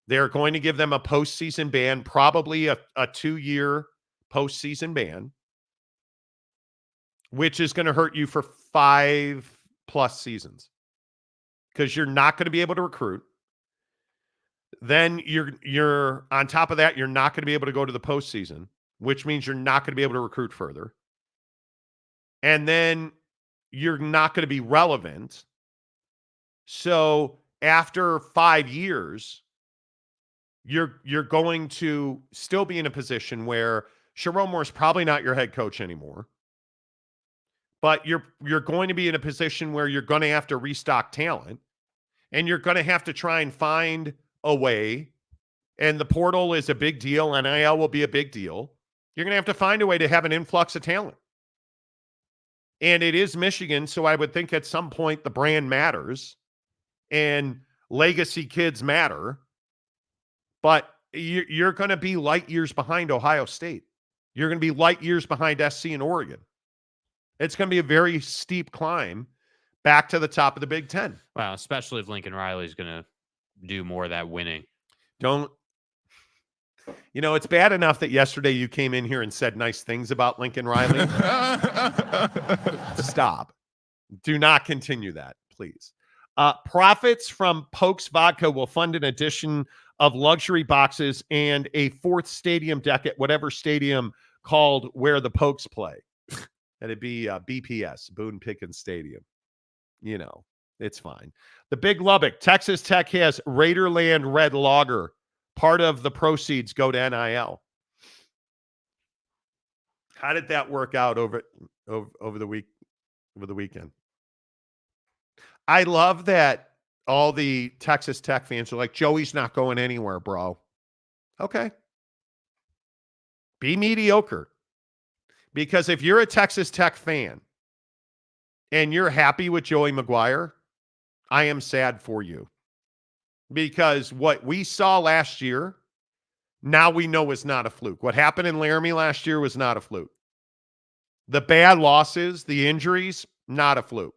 They're going to give them a postseason ban, probably a 2-year postseason ban, which is going to hurt you for 5+ seasons because you're not going to be able to recruit. Then you're on top of that, you're not going to be able to go to the postseason, which means you're not going to be able to recruit further. And then you're not going to be relevant. So after 5 years, you're going to still be in a position where Sharon Moore is probably not your head coach anymore. but you're going to be in a position where you're going to have to restock talent, and you're going to have to try and find a way. And the portal is a big deal. NIL will be a big deal. You're going to have to find a way to have an influx of talent. And it is Michigan, so I would think at some point the brand matters and legacy kids matter. But you're going to be light years behind Ohio State. You're going to be light years behind SC and Oregon. It's going to be a very steep climb back to the top of the Big Ten. Wow, especially if Lincoln Riley is going to do more of that winning. It's bad enough that yesterday you came in here and said nice things about Lincoln Riley. Stop. Do not continue that, please. Profits from Pokes Vodka will fund an addition of luxury boxes and a fourth stadium deck at whatever stadium called where the Pokes play. That'd be BPS, Boone Pickens Stadium. It's fine. The Big Lubbock, Texas Tech has Raiderland Red Lager. Part of the proceeds go to NIL. How did that work out over the weekend? I love that all the Texas Tech fans are like, Joey's not going anywhere, bro. Okay. Be mediocre. Because if you're a Texas Tech fan and you're happy with Joey McGuire, I am sad for you. Because what we saw last year, now we know is not a fluke. What happened in Laramie last year was not a fluke. The bad losses, the injuries, not a fluke.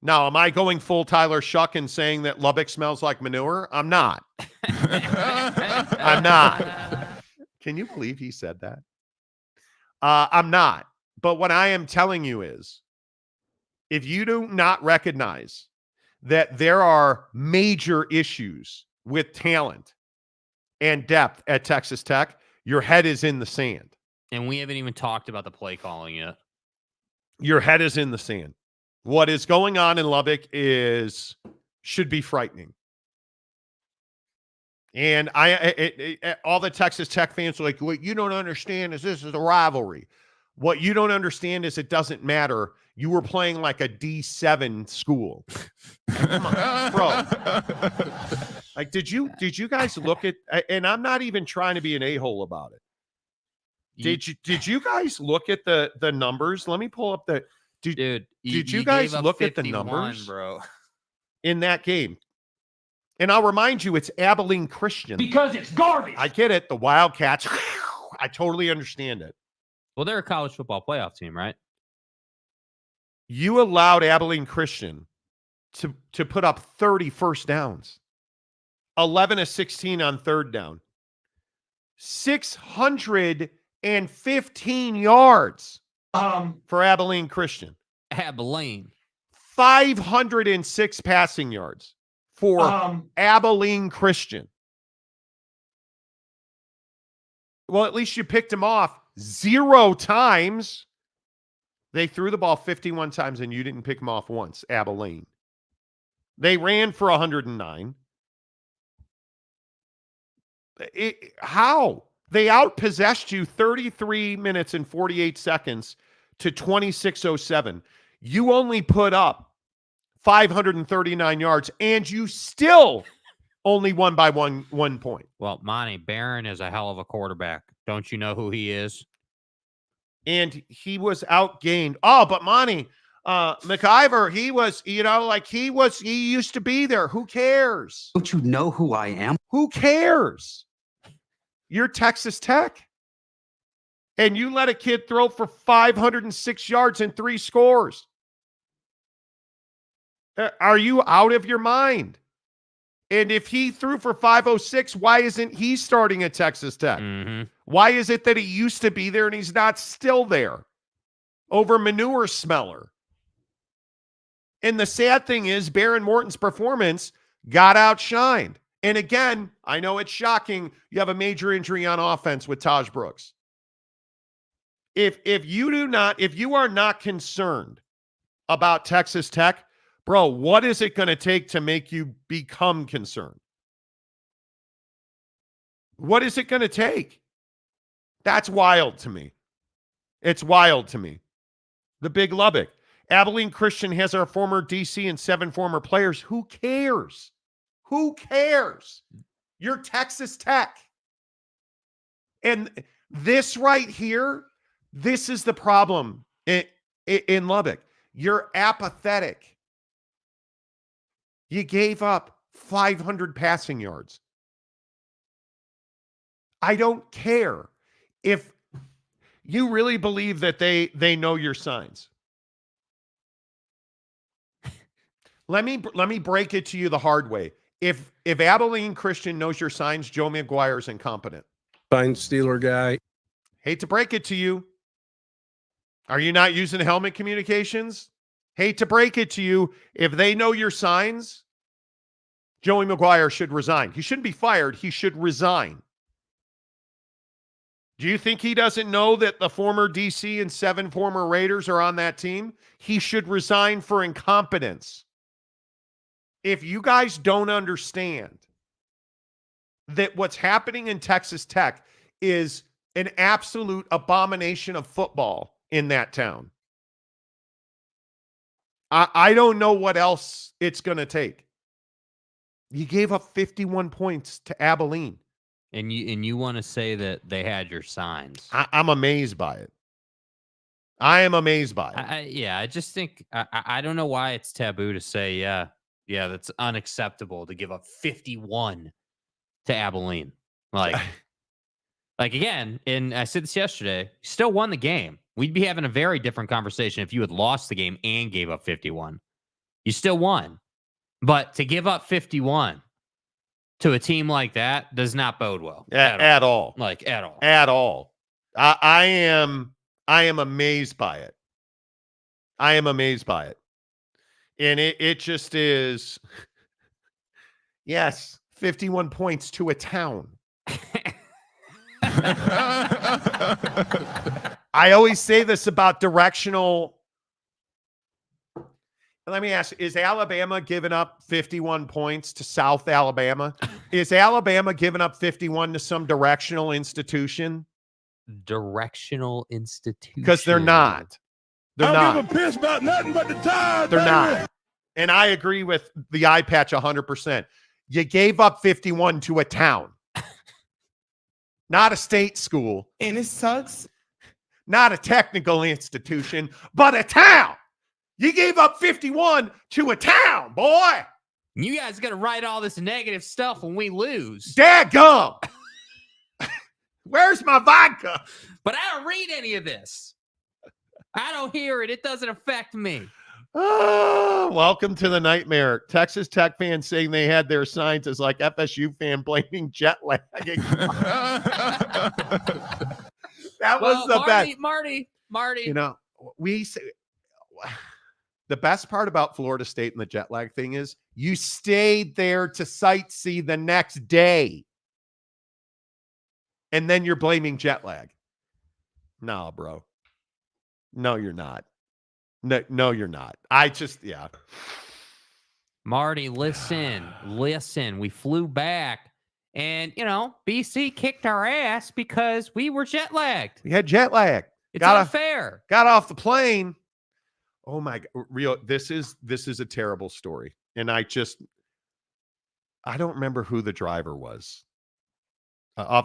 Now, am I going full Tyler Shuck and saying that Lubbock smells like manure? I'm not. I'm not. Can you believe he said that? I'm not. But what I am telling you is, if you do not recognize that there are major issues with talent and depth at Texas Tech, your head is in the sand. And we haven't even talked about the play calling yet. Your head is in the sand. What is going on in Lubbock should be frightening. And all the Texas Tech fans are like, what you don't understand is this is a rivalry. What you don't understand is it doesn't matter. You were playing like a D7 school. Come on, bro. Like, did you guys look at, and I'm not even trying to be an a-hole about it. Did you guys look at the numbers? Let me pull up the, did you guys look at the numbers, bro, in that game? And I'll remind you, it's Abilene Christian. Because it's garbage. I get it. The Wildcats. I totally understand it. Well, they're a college football playoff team, right? You allowed Abilene Christian to put up 30 first downs, 11 of 16 on third down, 615 yards for Abilene Christian. Abilene. 506 passing yards for Abilene Christian. Well, at least you picked him off 0 times. They threw the ball 51 times and you didn't pick them off once, Abilene. They ran for 109. How? They outpossessed you 33 minutes and 48 seconds to 26:07. You only put up 539 yards and you still only won by one point. Well, Monty, Barron is a hell of a quarterback. Don't you know who he is? And he was outgained. Oh, but Monty, McIver, he used to be there. Who cares? Don't you know who I am? Who cares? You're Texas Tech. And you let a kid throw for 506 yards and 3 scores. Are you out of your mind? And if he threw for 506, why isn't he starting at Texas Tech? Mm-hmm. Why is it that he used to be there and he's not still there over manure smeller? And the sad thing is Baron Morton's performance got outshined. And again, I know it's shocking. You have a major injury on offense with Taj Brooks. If you are not concerned about Texas Tech, bro, what is it going to take to make you become concerned? What is it going to take? That's wild to me. It's wild to me. The big Lubbock. Abilene Christian has our former DC and 7 former players. Who cares? Who cares? You're Texas Tech. And this right here, this is the problem in Lubbock. You're apathetic. You gave up 500 passing yards. I don't care if you really believe that they know your signs. Let me break it to you the hard way. If Abilene Christian knows your signs, Joe McGuire is incompetent. Fine Steeler guy. Hate to break it to you. Are you not using helmet communications? Hate to break it to you. If they know your signs, Joey McGuire should resign. He shouldn't be fired. He should resign. Do you think he doesn't know that the former DC and 7 former Raiders are on that team? He should resign for incompetence. If you guys don't understand that what's happening in Texas Tech is an absolute abomination of football in that town, I don't know what else it's going to take. You gave up 51 points to Abilene. And you want to say that they had your signs. I'm amazed by it. I am amazed by it. I just think, I don't know why it's taboo to say, yeah, that's unacceptable to give up 51 to Abilene. Like again, and I said this yesterday, you still won the game. We'd be having a very different conversation if you had lost the game and gave up 51. You still won. But to give up 51 to a team like that does not bode well. At all. Like, at all. At all. I am amazed by it. I am amazed by it. And it just is, yes, 51 points to a town. I always say this about directional. Let me ask, is Alabama giving up 51 points to South Alabama? Is Alabama giving up 51 to some directional institution? Directional institution. Because they're not. They're not. I don't give a piss about nothing but the Tide. They're not. And I agree with the eye patch 100%. You gave up 51 to a town. Not a state school. And it sucks. Not a technical institution, but a town. You gave up 51 to a town, boy. You guys got to write all this negative stuff when we lose. Dadgum. Where's my vodka? But I don't read any of this. I don't hear it. It doesn't affect me. Oh, welcome to the nightmare. Texas Tech fans saying they had their signs as like FSU fan blaming jet lag. That was the best. Marty. You know, we say the best part about Florida State and the jet lag thing is you stayed there to sightsee the next day. And then you're blaming jet lag. No, bro. No, you're not. No, you're not. Yeah. Marty, listen. We flew back and, BC kicked our ass because we were jet lagged. We had jet lag. It's unfair. Got off the plane. Oh my God. This is a terrible story. And I don't remember who the driver was.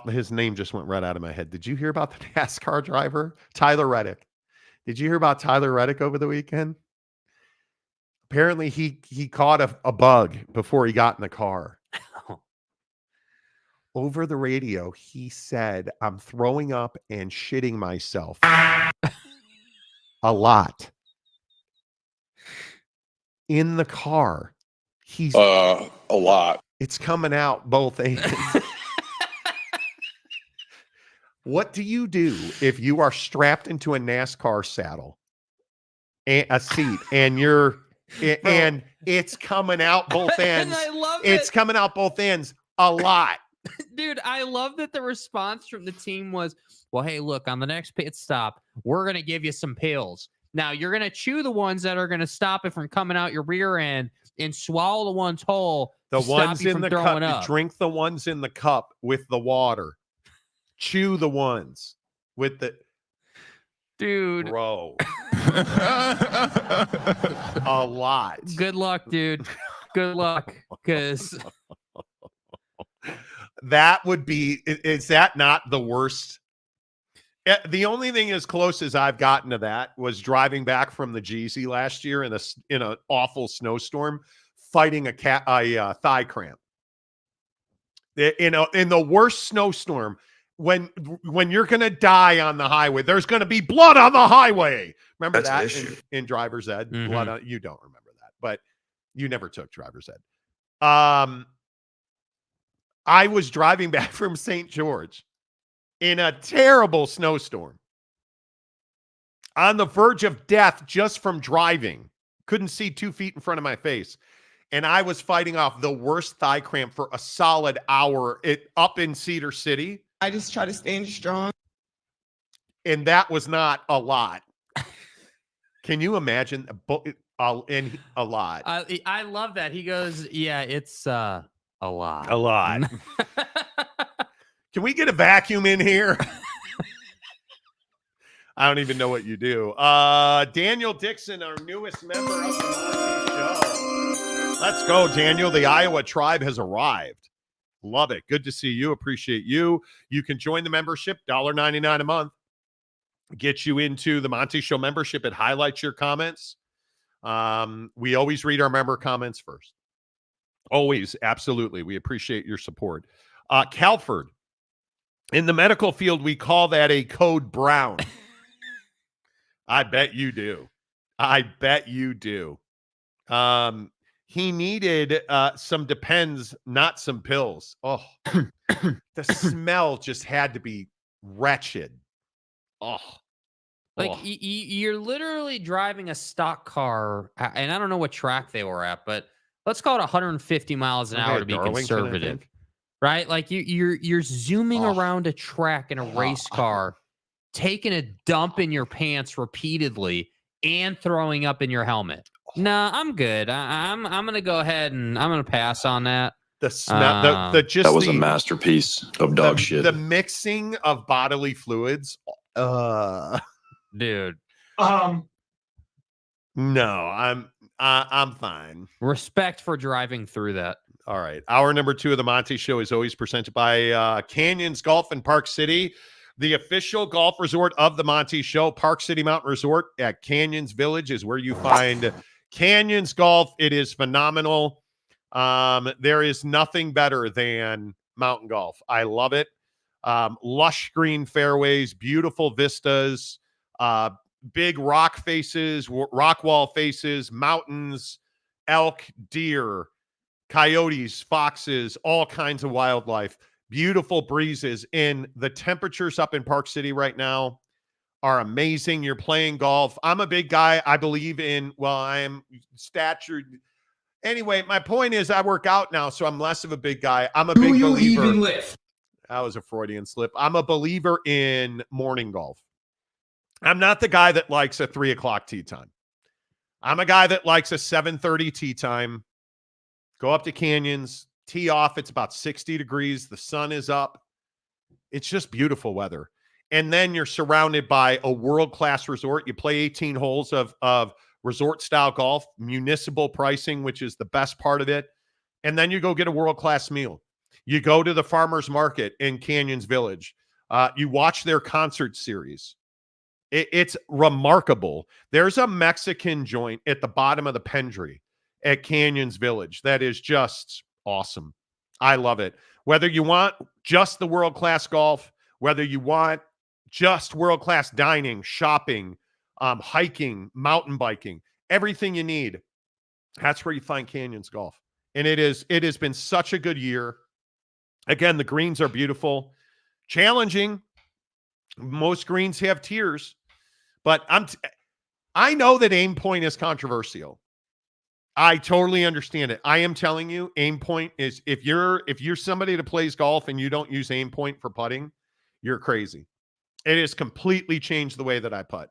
His name just went right out of my head. Did you hear about the NASCAR driver? Tyler Reddick. Did you hear about Tyler Reddick over the weekend? Apparently he caught a bug before he got in the car. Over the radio, he said, I'm throwing up and shitting myself a lot. In the car. He's a lot. It's coming out both ends. What do you do if you are strapped into a NASCAR saddle, and a seat, and and it's coming out both ends? I love it's coming out both ends a lot. Dude, I love that the response from the team was, well, hey, look, on the next pit stop, we're going to give you some pills. Now, you're going to chew the ones that are going to stop it from coming out your rear end and swallow the ones whole. The ones in the cup, up. Drink the ones in the cup with the water. Chew the ones with the dude, bro. A lot. Good luck, dude. Good luck, because that would be. Is that not the worst? The only thing as close as I've gotten to that was driving back from the Jeezy last year in an awful snowstorm, fighting a thigh cramp. In the worst snowstorm, when you're gonna die on the highway, there's gonna be blood on the highway. Remember That's that in driver's ed? Mhm. Blood on, you don't remember that, but you never took driver's ed. I was driving back from St. George in a terrible snowstorm, on the verge of death just from driving. Couldn't see 2 feet in front of my face. And I was fighting off the worst thigh cramp for a solid hour up in Cedar City. I just try to stand strong. And that was not a lot. Can you imagine? A lot. I love that. He goes, yeah, it's a lot. A lot. Can we get a vacuum in here? I don't even know what you do. Daniel Dixon, our newest member of the Monty Show. Let's go, Daniel. The Iowa tribe has arrived. Love it. Good to see you. Appreciate you. You can join the membership, $1.99 a month. Get you into the Monty Show membership. It highlights your comments. We always read our member comments first. Always. Absolutely. We appreciate your support. Calford. In the medical field, we call that a code brown. I bet you do. I bet you do. He needed some Depends, not some pills. Oh, the smell just had to be wretched. Oh. Like, you're literally driving a stock car, and I don't know what track they were at, but let's call it 150 miles an hour to be conservative. Right? Like, you're zooming around a track in a race car, taking a dump in your pants repeatedly, and throwing up in your helmet. Nah, I'm good. I'm going to go ahead and I'm going to pass on that. The smell, that was a masterpiece of dog shit. The mixing of bodily fluids. Dude. No, I'm fine. Respect for driving through that. All right. Hour number 2 of the Monty Show is always presented by Canyons Golf in Park City, the official golf resort of the Monty Show. Park City Mountain Resort at Canyons Village is where you find Canyons Golf. It is phenomenal. There is nothing better than mountain golf. I love it. Lush green fairways, beautiful vistas, big rock faces, rock wall faces, mountains, elk, deer, coyotes, foxes, all kinds of wildlife, beautiful breezes. And the temperatures up in Park City right now are amazing. You're playing golf. I'm a big guy. I believe in, I am statured. Anyway, my point is I work out now, so I'm less of a big guy. I'm a big believer. Even lift? That was a Freudian slip. I'm a believer in morning golf. I'm not the guy that likes a 3 o'clock tee time. I'm a guy that likes a 7:30 tee time. Go up to Canyons, tee off. It's about 60 degrees. The sun is up. It's just beautiful weather. And then you're surrounded by a world-class resort. You play 18 holes of resort-style golf, municipal pricing, which is the best part of it. And then you go get a world-class meal. You go to the farmer's market in Canyons Village. You watch their concert series. It's remarkable. There's a Mexican joint at the bottom of the Pendry at Canyons Village that is just awesome. I love it. Whether you want just the world-class golf, whether you want just world-class dining, shopping, hiking, mountain biking, everything you need, that's where you find Canyons Golf. And it has been such a good year. Again, the greens are beautiful, challenging. Most greens have tiers, but I know that aim point is controversial. I totally understand it. I am telling you, aim point is, if you're somebody that plays golf and you don't use aim point for putting, you're crazy. It has completely changed the way that I putt.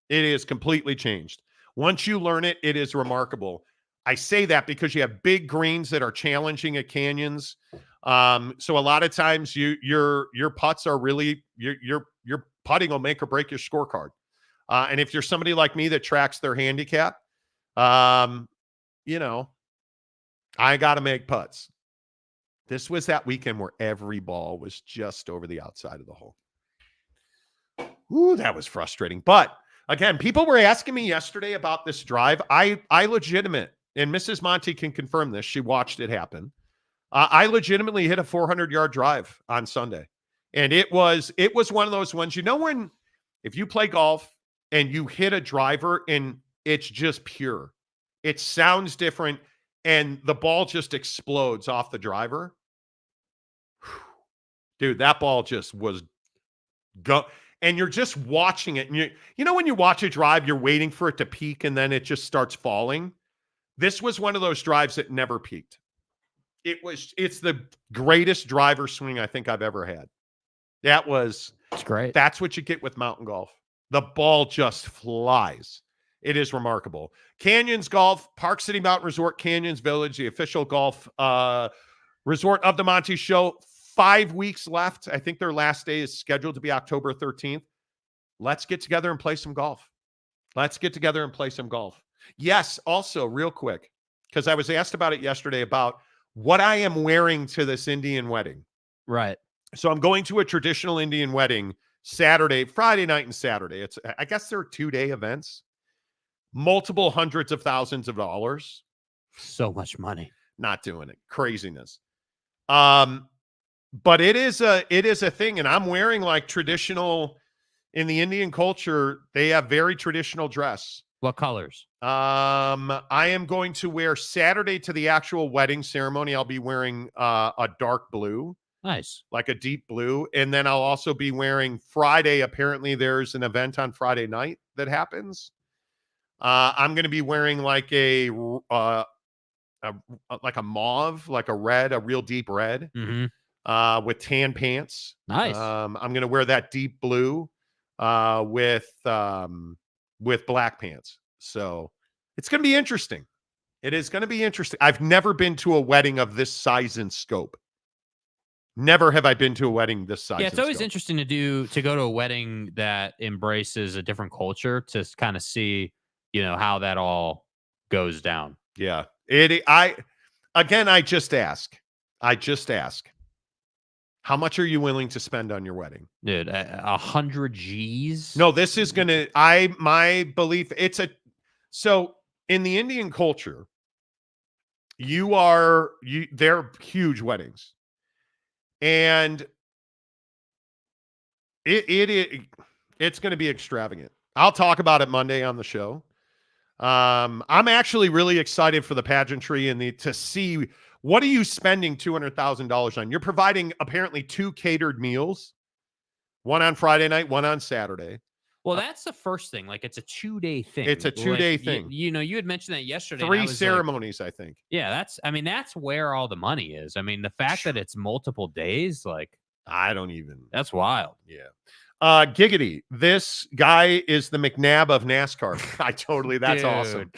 It is completely changed. Once you learn it, it is remarkable. I say that because you have big greens that are challenging at Canyons. So a lot of times your putts are really, your putting will make or break your scorecard. And if you're somebody like me that tracks their handicap, you know, I got to make putts. This was that weekend where every ball was just over the outside of the hole. Ooh, that was frustrating. But again, people were asking me yesterday about this drive. I legitimate, and Mrs. Monty can confirm this. She watched it happen. I legitimately hit a 400-yard drive on Sunday. And it was one of those ones, when if you play golf and you hit a driver and it's just pure, it sounds different and the ball just explodes off the driver. Dude, that ball just was and you're just watching it. And when you watch a drive, you're waiting for it to peak and then it just starts falling. This was one of those drives that never peaked. It's the greatest driver swing I think I've ever had. It's great. That's what you get with mountain golf. The ball just flies. It is remarkable. Canyons Golf, Park City Mountain Resort, Canyons Village, the official golf resort of the Monty Show. 5 weeks left. I think their last day is scheduled to be October 13th. Let's get together and play some golf. Yes, also, real quick, because I was asked about it yesterday about what I am wearing to this Indian wedding. Right. So I'm going to a traditional Indian wedding Friday night and Saturday. I guess they're 2-day events. Multiple hundreds of thousands of dollars. So much money. Not doing it. Craziness. But it is a thing. And I'm wearing like traditional in the Indian culture. They have very traditional dress. What colors? I am going to wear Saturday to the actual wedding ceremony. I'll be wearing a dark blue. Nice. Like a deep blue. And then I'll also be wearing Friday. Apparently there's an event on Friday night that happens. I'm going to be wearing like a mauve, like a real deep red, with tan pants. Nice. I'm going to wear that deep blue, with black pants. So it's going to be interesting. It is going to be interesting. I've never been to a wedding of this size and scope. Never have I been to a wedding this size. Yeah, it's always interesting to go to a wedding that embraces a different culture to kind of see, how that all goes down. Yeah. I just ask. How much are you willing to spend on your wedding? Dude, 100 G's? No, this is going to, my belief, so in the Indian culture, they're huge weddings. And it's going to be extravagant. I'll talk about it Monday on the show. I'm actually really excited for the pageantry and to see what are you spending $200,000 on. You're providing apparently 2 catered meals, one on Friday night, one on Saturday. Well, that's the first thing. Like, it's a 2-day thing. It's a 2-day thing. You had mentioned that yesterday. 3 ceremonies, I think. Yeah, that's where all the money is. I mean, the fact that it's multiple days, like, that's wild. Yeah. Giggity, this guy is the McNabb of NASCAR. That's awesome.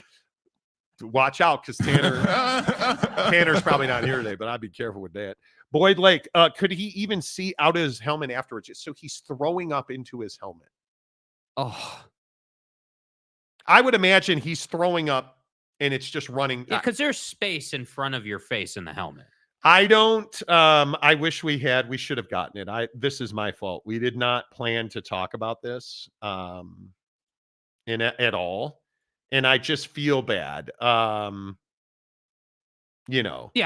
Watch out, because Tanner's probably not here today, but I'd be careful with that. Boyd Lake, could he even see out of his helmet afterwards? So he's throwing up into his helmet. Oh, I would imagine he's throwing up and it's just running. Yeah, because there's space in front of your face in the helmet. I wish we should have gotten it. This is my fault. We did not plan to talk about this at all. And I just feel bad. Yeah,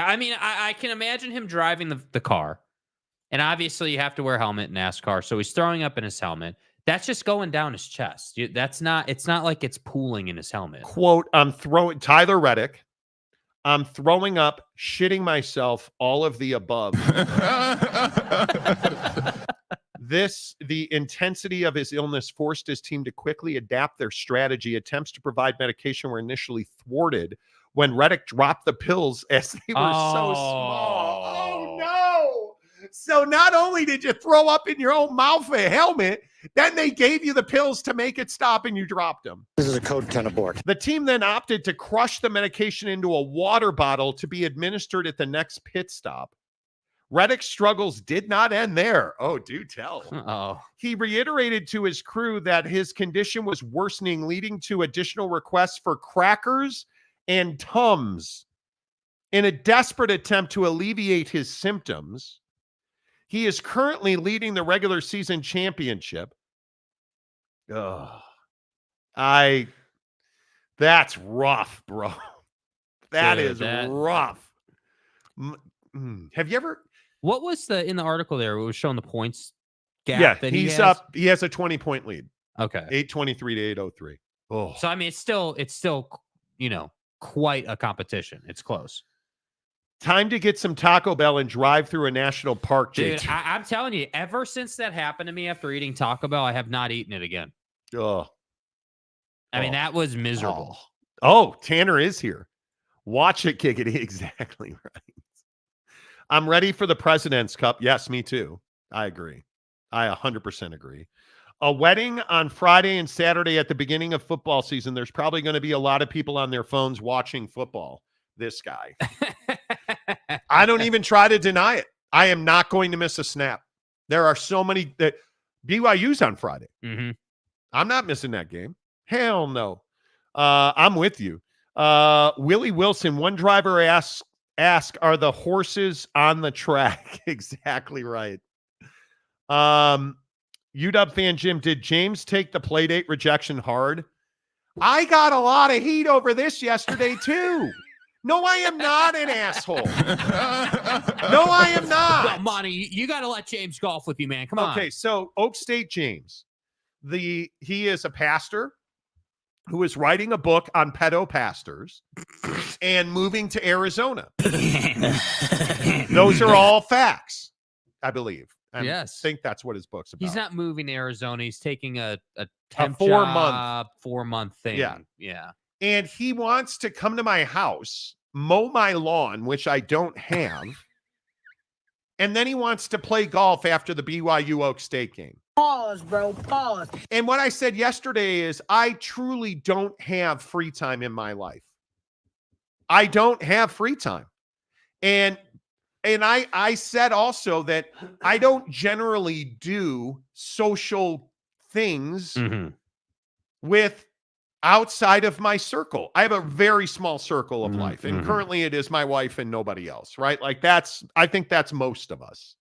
I mean, I can imagine him driving the car. And obviously you have to wear a helmet in NASCAR. So he's throwing up in his helmet. That's just going down his chest. It's not like it's pooling in his helmet. Quote, Tyler Reddick, I'm throwing up, shitting myself, all of the above. The intensity of his illness forced his team to quickly adapt their strategy. Attempts to provide medication were initially thwarted when Reddick dropped the pills as they were so small. Oh, no. So not only did you throw up in your own mouth a helmet, then they gave you the pills to make it stop and you dropped them. This is a code 10 abort. The team then opted to crush the medication into a water bottle to be administered at the next pit stop. Reddick's struggles did not end there. Oh, do tell. Oh, He reiterated to his crew that his condition was worsening, leading to additional requests for crackers and Tums. In a desperate attempt to alleviate his symptoms, he is currently leading the regular season championship. That's rough, bro. That is rough. Have you ever? What was in the article there? It was showing the points gap. Yeah, that he's has? up. He has a 20-point lead. Okay, 823 to 803. Oh, so I mean, it's still quite a competition. It's close. Time to get some Taco Bell and drive through a national park, Dude, JT. I'm telling you, ever since that happened to me after eating Taco Bell, I have not eaten it again. Oh, I mean, that was miserable. Oh, Tanner is here. Watch it, Kickity. Exactly right. I'm ready for the President's Cup. Yes, me too. I agree. I 100% agree. A wedding on Friday and Saturday at the beginning of football season. There's probably going to be a lot of people on their phones watching football. This guy. I don't even try to deny it. I am not going to miss a snap. There are so many that BYU's on Friday. Mm-hmm. I'm not missing that game. Hell no. I'm with you. Willie Wilson, one driver ask, are the horses on the track? Exactly right. UW fan Jim, did James take the playdate rejection hard? I got a lot of heat over this yesterday too. No, I am not an asshole. No, I am not. Well, Monty, you got to let James golf with you, man. Come on. Okay, so Oak State James, he is a pastor who is writing a book on pedo pastors and moving to Arizona. Those are all facts, I believe. I think that's what his book's about. He's not moving to Arizona. He's taking a temp 4-month thing. Yeah. And he wants to come to my house, mow my lawn, which I don't have. And then he wants to play golf after the BYU Oak State game. Pause, bro. Pause. And what I said yesterday is I truly don't have free time in my life. I don't have free time. And I said also that I don't generally do social things with outside of my circle. I have a very small circle of life. And currently it is my wife and nobody else, right? Like I think that's most of us.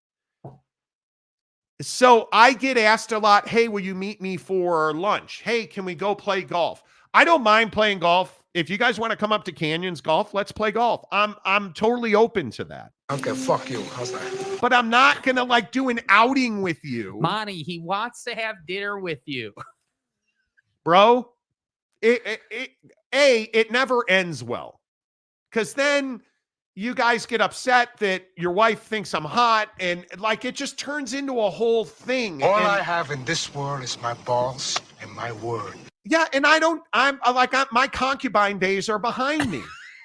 So I get asked a lot, hey, will you meet me for lunch? Hey, can we go play golf? I don't mind playing golf. If you guys want to come up to Canyons Golf, let's play golf. I'm totally open to that. Okay, fuck you. How's that? But I'm not going to do an outing with you. Monty, he wants to have dinner with you. Bro, it never ends well. Because then you guys get upset that your wife thinks I'm hot and it just turns into a whole thing. All I have in this world is my balls and my word. Yeah, and my concubine days are behind me.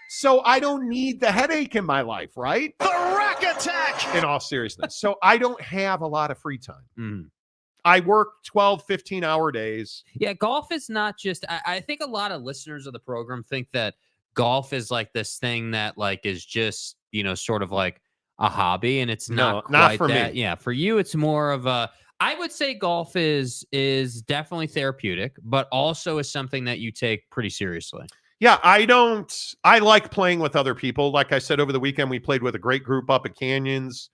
So I don't need the headache in my life, right? The rack attack! In all seriousness. So I don't have a lot of free time. I work 12, 15-hour days. Yeah, golf is not just... I think a lot of listeners of the program think that golf is this thing that is just, sort of like a hobby, and it's not quite not for that. me. Yeah, for you, it's more of a... I would say golf is definitely therapeutic, but also is something that you take pretty seriously. Yeah, I like playing with other people. Like I said, over the weekend, we played with a great group up at Canyons.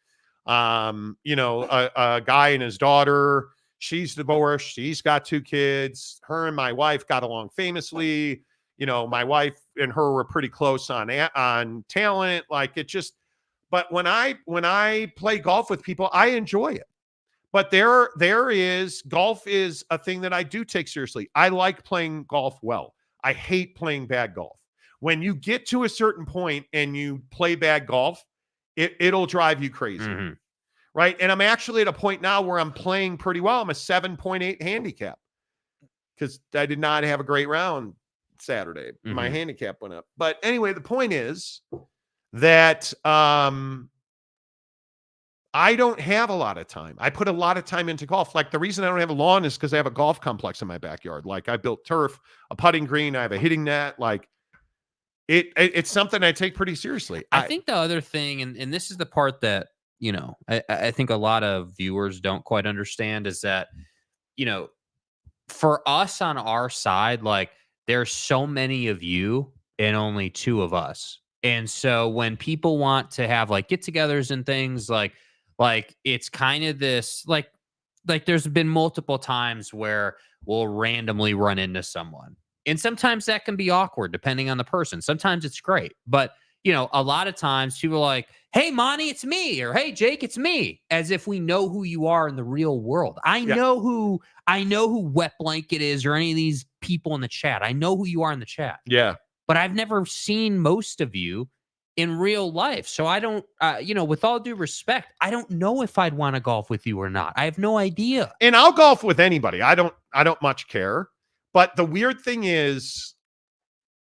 A guy and his daughter, she's divorced. She's got 2 kids. Her and my wife got along famously. My wife and her were pretty close on talent. But when I play golf with people, I enjoy it. But golf is a thing that I do take seriously. I like playing golf well. I hate playing bad golf. When you get to a certain point and you play bad golf, it'll drive you crazy. Right? And I'm actually at a point now where I'm playing pretty well. I'm a 7.8 handicap because I did not have a great round Saturday. My handicap went up. But anyway, the point is that I don't have a lot of time. I put a lot of time into golf. The reason I don't have a lawn is because I have a golf complex in my backyard. I built turf, a putting green, I have a hitting net. It's something I take pretty seriously. I think the other thing, and this is the part that, I think a lot of viewers don't quite understand is that, for us on our side, like there's so many of you and only 2 of us. And so when people want to have like get-togethers and things like it's kind of this like there's been multiple times where we'll randomly run into someone. And sometimes that can be awkward depending on the person. Sometimes it's great. But, a lot of times people are like, hey, Monty, it's me. Or hey, Jake, it's me. As if we know who you are in the real world. I know who Wet Blanket is or any of these people in the chat. I know who you are in the chat. Yeah. But I've never seen most of you in real life. So I don't, with all due respect, I don't know if I'd want to golf with you or not. I have no idea. And I'll golf with anybody. I don't much care. But the weird thing is,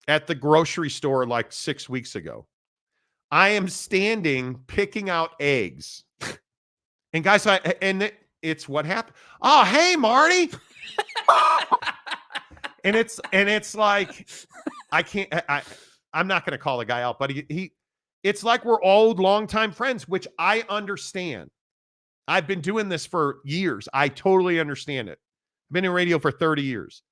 at the grocery store like 6 weeks ago, I am standing picking out eggs. And guys, it's what happened. Oh, hey, Marty. and it's like, I'm not going to call the guy out, but it's like we're old, longtime friends, which I understand. I've been doing this for years. I totally understand it. I've been in radio for 30 years.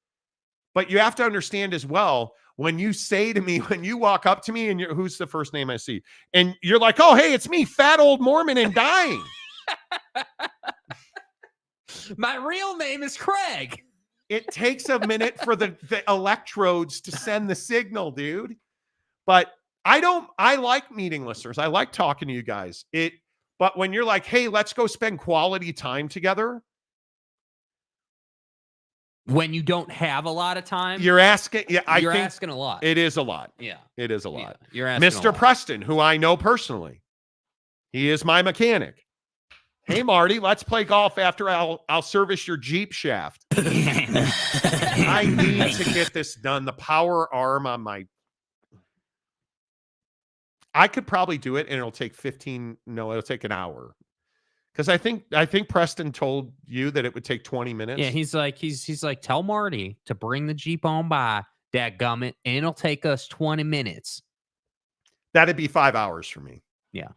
But you have to understand as well, when you say to me, when you walk up to me and who's the first name I see? And you're like, oh, hey, it's me, fat old Mormon and dying. My real name is Craig. It takes a minute for the electrodes to send the signal, dude. But I like meeting listeners. I like talking to you guys. But when you're like, hey, let's go spend quality time together. When you don't have a lot of time, you're asking. Yeah, I think asking a lot. It is a lot. Yeah, it is a lot. Yeah, you're asking Mr. Preston, who I know personally, he is my mechanic. Hey, Marty, let's play golf after I'll service your Jeep shaft. I need to get this done. The power arm on I could probably do it, and it'll take it'll take an hour. Because I think Preston told you that it would take 20 minutes. Yeah, he's like, tell Marty to bring the Jeep on by, dadgummit, and it'll take us 20 minutes. That'd be 5 hours for me. Yeah.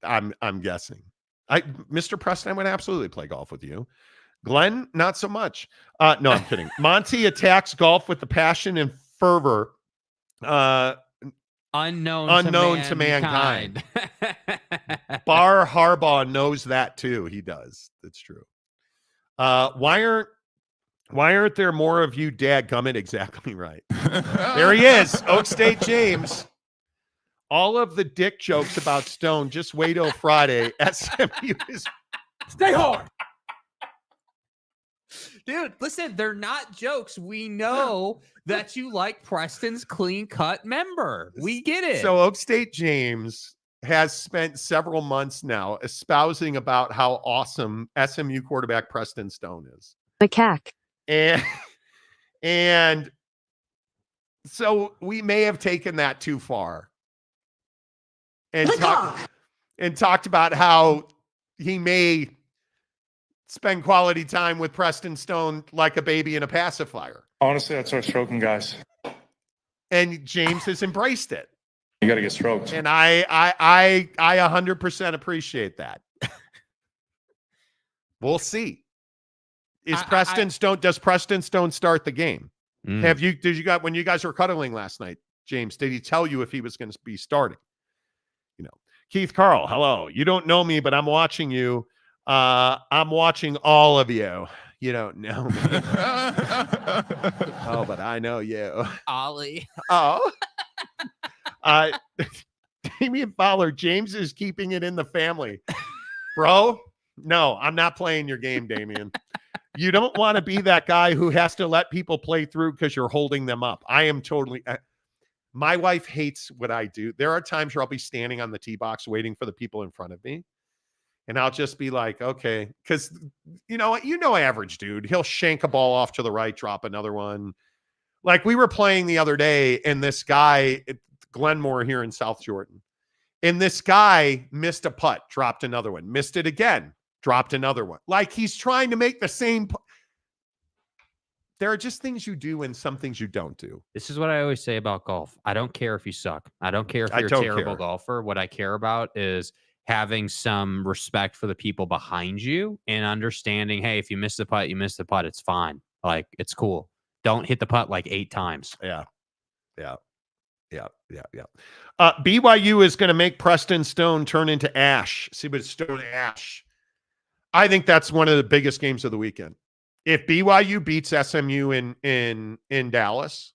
I'm guessing. Mr. Preston, I would absolutely play golf with you. Glenn, not so much. No, I'm kidding. Monty attacks golf with the passion and fervor. Unknown to mankind. Bar Harbaugh knows that too. He does. That's true. Why aren't there more of you, dadgummit? Exactly right. There he is, Oak State James. All of the dick jokes about Stone, just wait till Friday. SMU is stay hard. Dude, listen, they're not jokes. We know that you like Preston's clean-cut member. We get it. So Oak State James has spent several months now espousing about how awesome SMU quarterback Preston Stone is. Macaque. And so we may have taken that too far. And talked about how he may spend quality time with Preston Stone like a baby in a pacifier. Honestly, I'd start stroking guys. And James has embraced it. You got to get stroked. And I 100% appreciate that. We'll see. Does Preston Stone start the game? When you guys were cuddling last night, James, did he tell you if he was going to be starting? Keith Carl, hello. You don't know me, but I'm watching you. I'm watching all of you. You don't know me. Oh, but I know you. Ollie. Oh. Damian Fowler, James is keeping it in the family. Bro, no, I'm not playing your game, Damian. You don't want to be that guy who has to let people play through because you're holding them up. I am totally... my wife hates what I do. There are times where I'll be standing on the tee box waiting for the people in front of me. And I'll just be like, okay, because average dude, he'll shank a ball off to the right, drop another one. Like we were playing the other day, and this guy, Glenmore here in South Jordan, and this guy missed a putt, dropped another one, missed it again, dropped another one. Like he's trying to make the same. There are just things you do and some things you don't do. This is what I always say about golf. I don't care if you suck. I don't care if you're a terrible golfer. What I care about is, having some respect for the people behind you and understanding, hey, if you miss the putt, you miss the putt. It's fine. Like, it's cool. Don't hit the putt like 8 times. Yeah. BYU is going to make Preston Stone turn into ash. See, but Stone ash. I think that's one of the biggest games of the weekend. If BYU beats SMU in Dallas,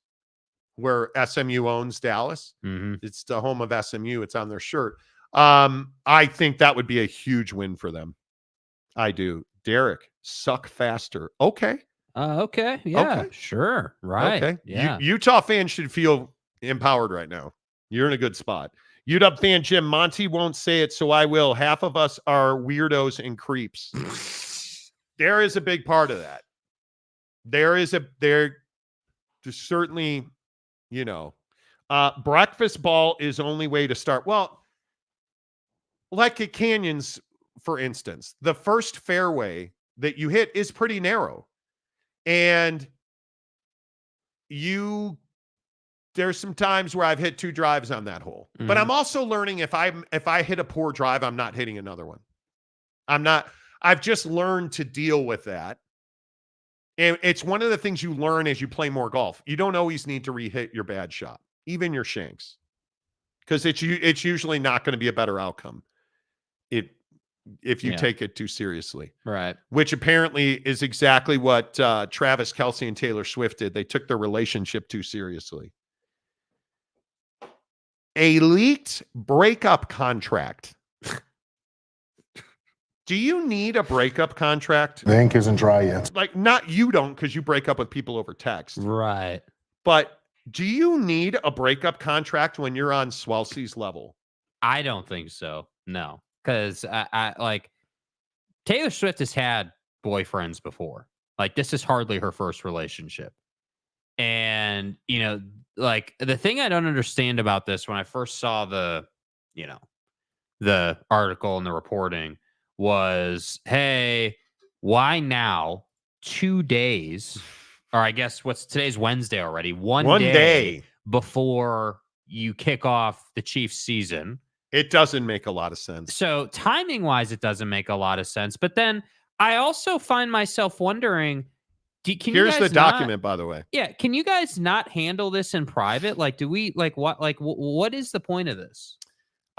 where SMU owns Dallas, it's the home of SMU. It's on their shirt. I think that would be a huge win for them. I do. Derek, suck faster. Okay. Okay. Yeah. Okay. Sure. Right. Okay. Yeah. Utah fans should feel empowered right now. You're in a good spot. UW fan Jim, Monty won't say it, so I will. Half of us are weirdos and creeps. There is a big part of that. There's certainly, breakfast ball is only way to start. Well, like at Canyons, for instance, the first fairway that you hit is pretty narrow. And there's some times where I've hit 2 drives on that hole. But I'm also learning if I hit a poor drive, I'm not hitting another one. I've just learned to deal with that. And it's one of the things you learn as you play more golf. You don't always need to re-hit your bad shot, even your shanks, because it's usually not going to be a better outcome if you take it too seriously. Right. Which apparently is exactly what Travis Kelce and Taylor Swift did. They took their relationship too seriously. A leaked breakup contract. Do you need a breakup contract? The ink isn't dry yet. Like, not you don't, because you break up with people over text. Right. But do you need a breakup contract when you're on Swelsey's level? I don't think so. No. Because I like Taylor Swift has had boyfriends before. Like, this is hardly her first relationship. And, like, the thing I don't understand about this when I first saw the article and the reporting was, hey, why now? 2 days, or I guess today's Wednesday already. One day before you kick off the Chiefs season. It doesn't make a lot of sense. So timing wise, it doesn't make a lot of sense. But then I also find myself wondering, here's the document, by the way. Yeah. Can you guys not handle this in private? Like, do we what is the point of this?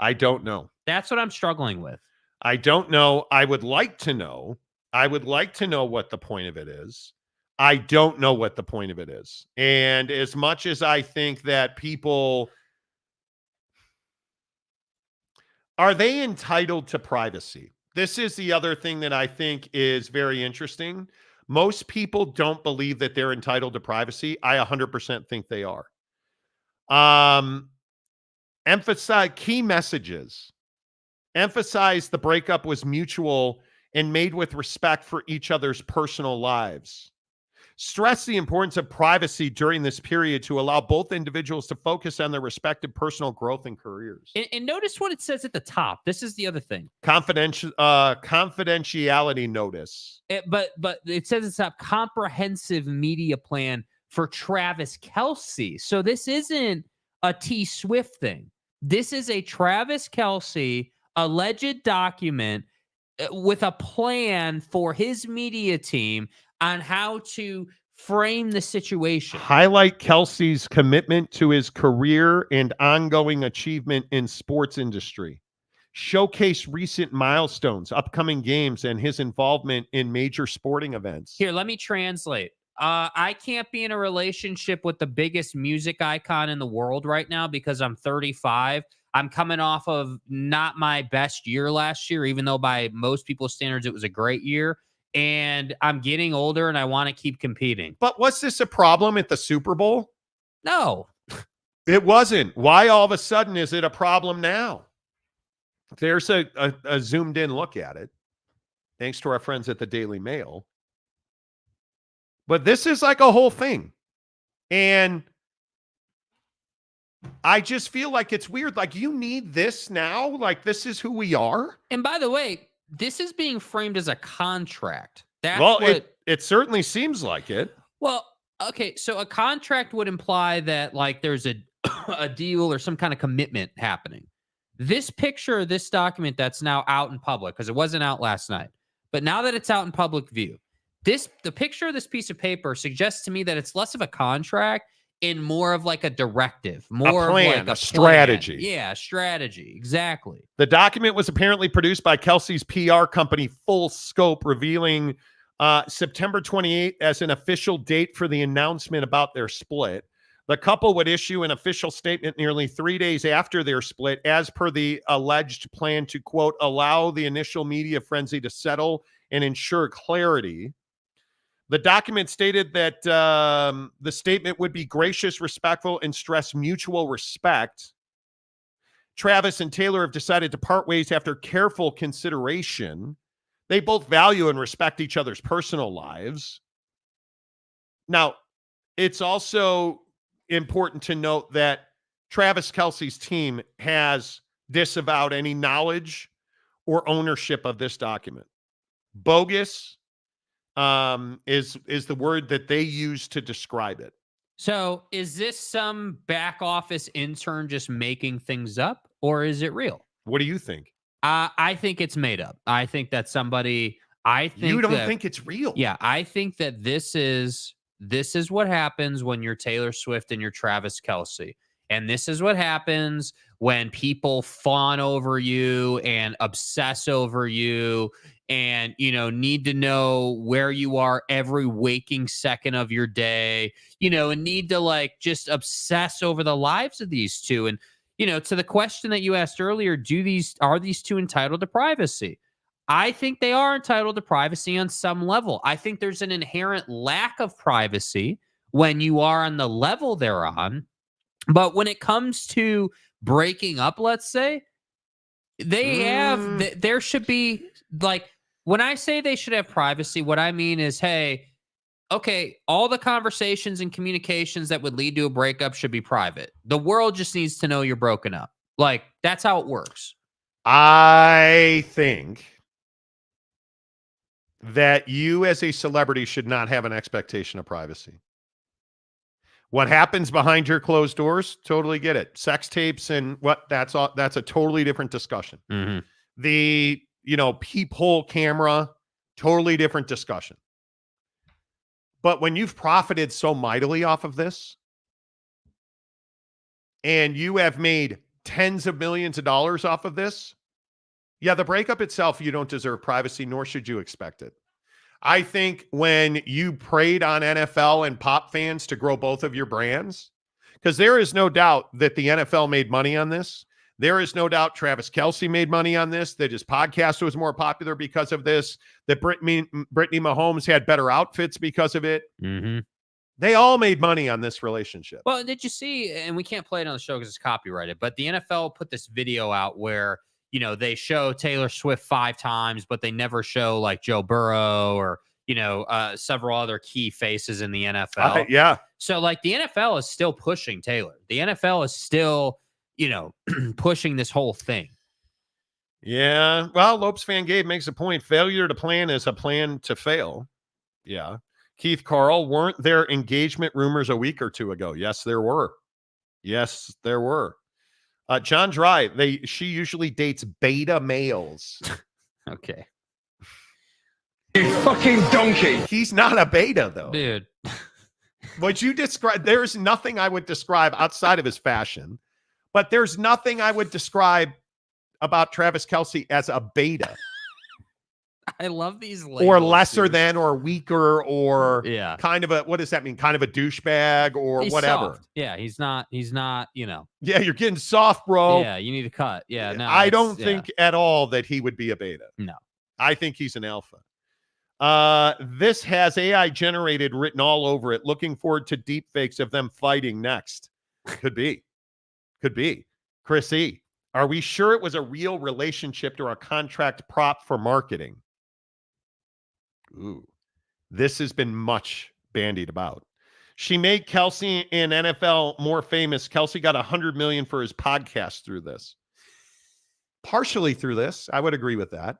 I don't know. That's what I'm struggling with. I don't know. I would like to know. I would like to know what the point of it is. I don't know what the point of it is. And as much as I think that people, are they entitled to privacy? This is the other thing that I think is very interesting. Most people don't believe that they're entitled to privacy. I 100% think they are. Emphasize key messages. Emphasize the breakup was mutual and made with respect for each other's personal lives. Stress the importance of privacy during this period to allow both individuals to focus on their respective personal growth and careers. And notice what it says at the top. This is the other thing. Confidentiality notice. But it says it's a comprehensive media plan for Travis Kelce. So this isn't a T Swift thing. This is a Travis Kelce alleged document with a plan for his media team on how to frame the situation. Highlight Kelce's commitment to his career and ongoing achievement in sports industry. Showcase recent milestones, upcoming games, and his involvement in major sporting events. Here, let me translate. I can't be in a relationship with the biggest music icon in the world right now because I'm 35. I'm coming off of not my best year last year, even though by most people's standards, it was a great year. And I'm getting older and I want to keep competing. But was this a problem at the Super Bowl? No. It wasn't. Why all of a sudden is it a problem now? There's a zoomed in look at it. Thanks to our friends at the Daily Mail. But this is like a whole thing. And I just feel like it's weird. Like, you need this now? Like, this is who we are? And by the way, this is being framed as a contract. It certainly seems like it. Well, okay, so a contract would imply that, like, there's a deal or some kind of commitment happening. This picture, this document that's now out in public, because it wasn't out last night, but now that it's out in public view, the picture of this piece of paper suggests to me that it's less of a contract and more of like a directive, more a plan, of like a strategy. Yeah, strategy. Exactly. The document was apparently produced by Kelsey's PR company, Full Scope, revealing September 28th as an official date for the announcement about their split. The couple would issue an official statement nearly 3 days after their split, as per the alleged plan to, quote, allow the initial media frenzy to settle and ensure clarity. The document stated that the statement would be gracious, respectful, and stress mutual respect. Travis and Taylor have decided to part ways after careful consideration. They both value and respect each other's personal lives. Now, it's also important to note that Travis Kelce's team has disavowed any knowledge or ownership of this document. Bogus is the word that they use to describe it. So is this some back office intern just making things up, or is it real? What do you think? I think it's made up. I think that somebody. You don't think it's real? Yeah, I think that this is what happens when you're Taylor Swift and you're Travis Kelce. And this is what happens when people fawn over you and obsess over you and, need to know where you are every waking second of your day, and need to just obsess over the lives of these two. And, to the question that you asked earlier, are these two entitled to privacy? I think they are entitled to privacy on some level. I think there's an inherent lack of privacy when you are on the level they're on. But when it comes to breaking up, let's say, there should be, when I say they should have privacy, what I mean is, hey, okay, all the conversations and communications that would lead to a breakup should be private. The world just needs to know you're broken up. That's how it works. I think that you as a celebrity should not have an expectation of privacy. What happens behind your closed doors, totally get it. Sex tapes and that's a totally different discussion. Mm-hmm. The, peephole camera, totally different discussion. But when you've profited so mightily off of this and you have made tens of millions of dollars off of this, yeah, the breakup itself, you don't deserve privacy, nor should you expect it. I think when you preyed on NFL and pop fans to grow both of your brands, because there is no doubt that the NFL made money on this. There is no doubt Travis Kelce made money on this, that his podcast was more popular because of this, that Brittany Mahomes had better outfits because of it. Mm-hmm. They all made money on this relationship. Well, did you see, and we can't play it on the show because it's copyrighted, but the NFL put this video out where they show Taylor Swift 5 times, but they never show Joe Burrow or, several other key faces in the NFL. Yeah. So the NFL is still pushing Taylor. The NFL is still, pushing this whole thing. Yeah. Well, Lopes fan Gabe makes a point. Failure to plan is a plan to fail. Yeah. Keith Carl, weren't there engagement rumors a week or two ago? Yes, there were. Yes, there were. John Dry, she usually dates beta males. Okay. You fucking donkey. He's not a beta, though. Dude. What you describe, there's nothing I would describe outside of his fashion, but there's nothing I would describe about Travis Kelce as a beta. I love these labels, or lesser dude. than, or weaker, or yeah, kind of a, what does that mean? Kind of a douchebag or he's whatever. Soft. Yeah, he's not, Yeah, you're getting soft, bro. Yeah, you need to cut. Yeah, no. I don't think at all that he would be a beta. No. I think he's an alpha. This has AI generated written all over it. Looking forward to deep fakes of them fighting next. Could be. Chris E., are we sure it was a real relationship or a contract prop for marketing? Ooh, this has been much bandied about. She made Kelce in NFL more famous. Kelce got $100 million for his podcast through this. Partially through this, I would agree with that.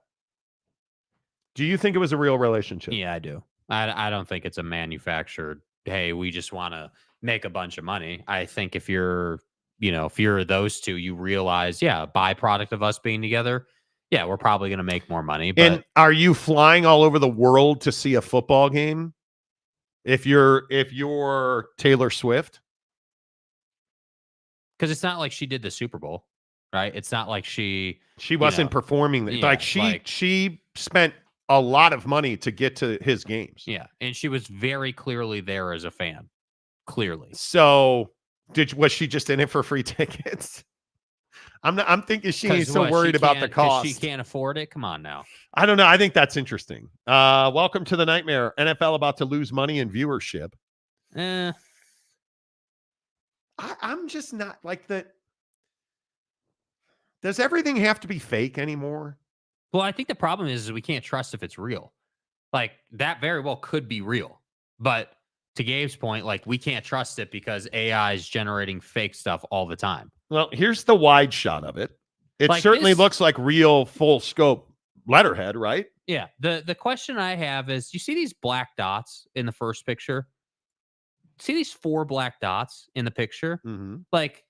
Do you think it was a real relationship? Yeah, I do. I don't think it's a manufactured, hey, we just want to make a bunch of money. I think if you're if you're those two, you realize, a byproduct of us being together, we're probably going to make more money. But And are you flying all over the world to see a football game? If you're Taylor Swift? Because it's not like she did the Super Bowl, right? It's not like she wasn't performing. She spent a lot of money to get to his games. Yeah, and she was very clearly there as a fan. Clearly. So was she just in it for free tickets? I'm thinking she's so worried about the cost. She can't afford it. Come on now. I don't know. I think that's interesting. Welcome to the nightmare. NFL about to lose money in viewership. I'm just not like that. Does everything have to be fake anymore? Well, I think the problem is we can't trust if it's real. Like, that very well could be real. But to Gabe's point, like, we can't trust it because AI is generating fake stuff all the time. Well, here's the wide shot of it. It Like certainly looks like real full scope letterhead, right? Yeah. The question I have is, you see these black dots in the first picture? See these 4 black dots in the picture? Mm-hmm. Like,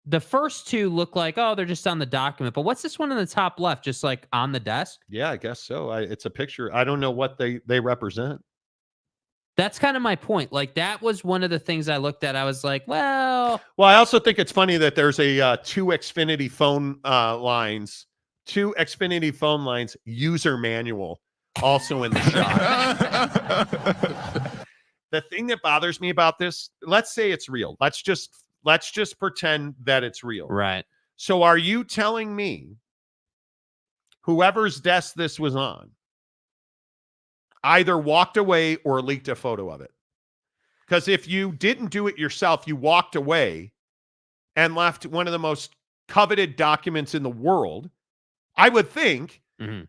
the first 2 look like, oh, they're just on the document. But what's this one in the top left? Just like on the desk? Yeah, I guess so. It's a picture. I don't know what they represent. That's kind of my point. Like, that was one of the things I looked at. I was like, well, I also think it's funny that there's a 2 Xfinity phone lines user manual also in the shot. The thing that bothers me about this, let's say it's real. Let's just pretend that it's real. Right. So are you telling me whoever's desk this was on either walked away or leaked a photo of it? Because if you didn't do it yourself, you walked away and left one of the most coveted documents in the world, I would think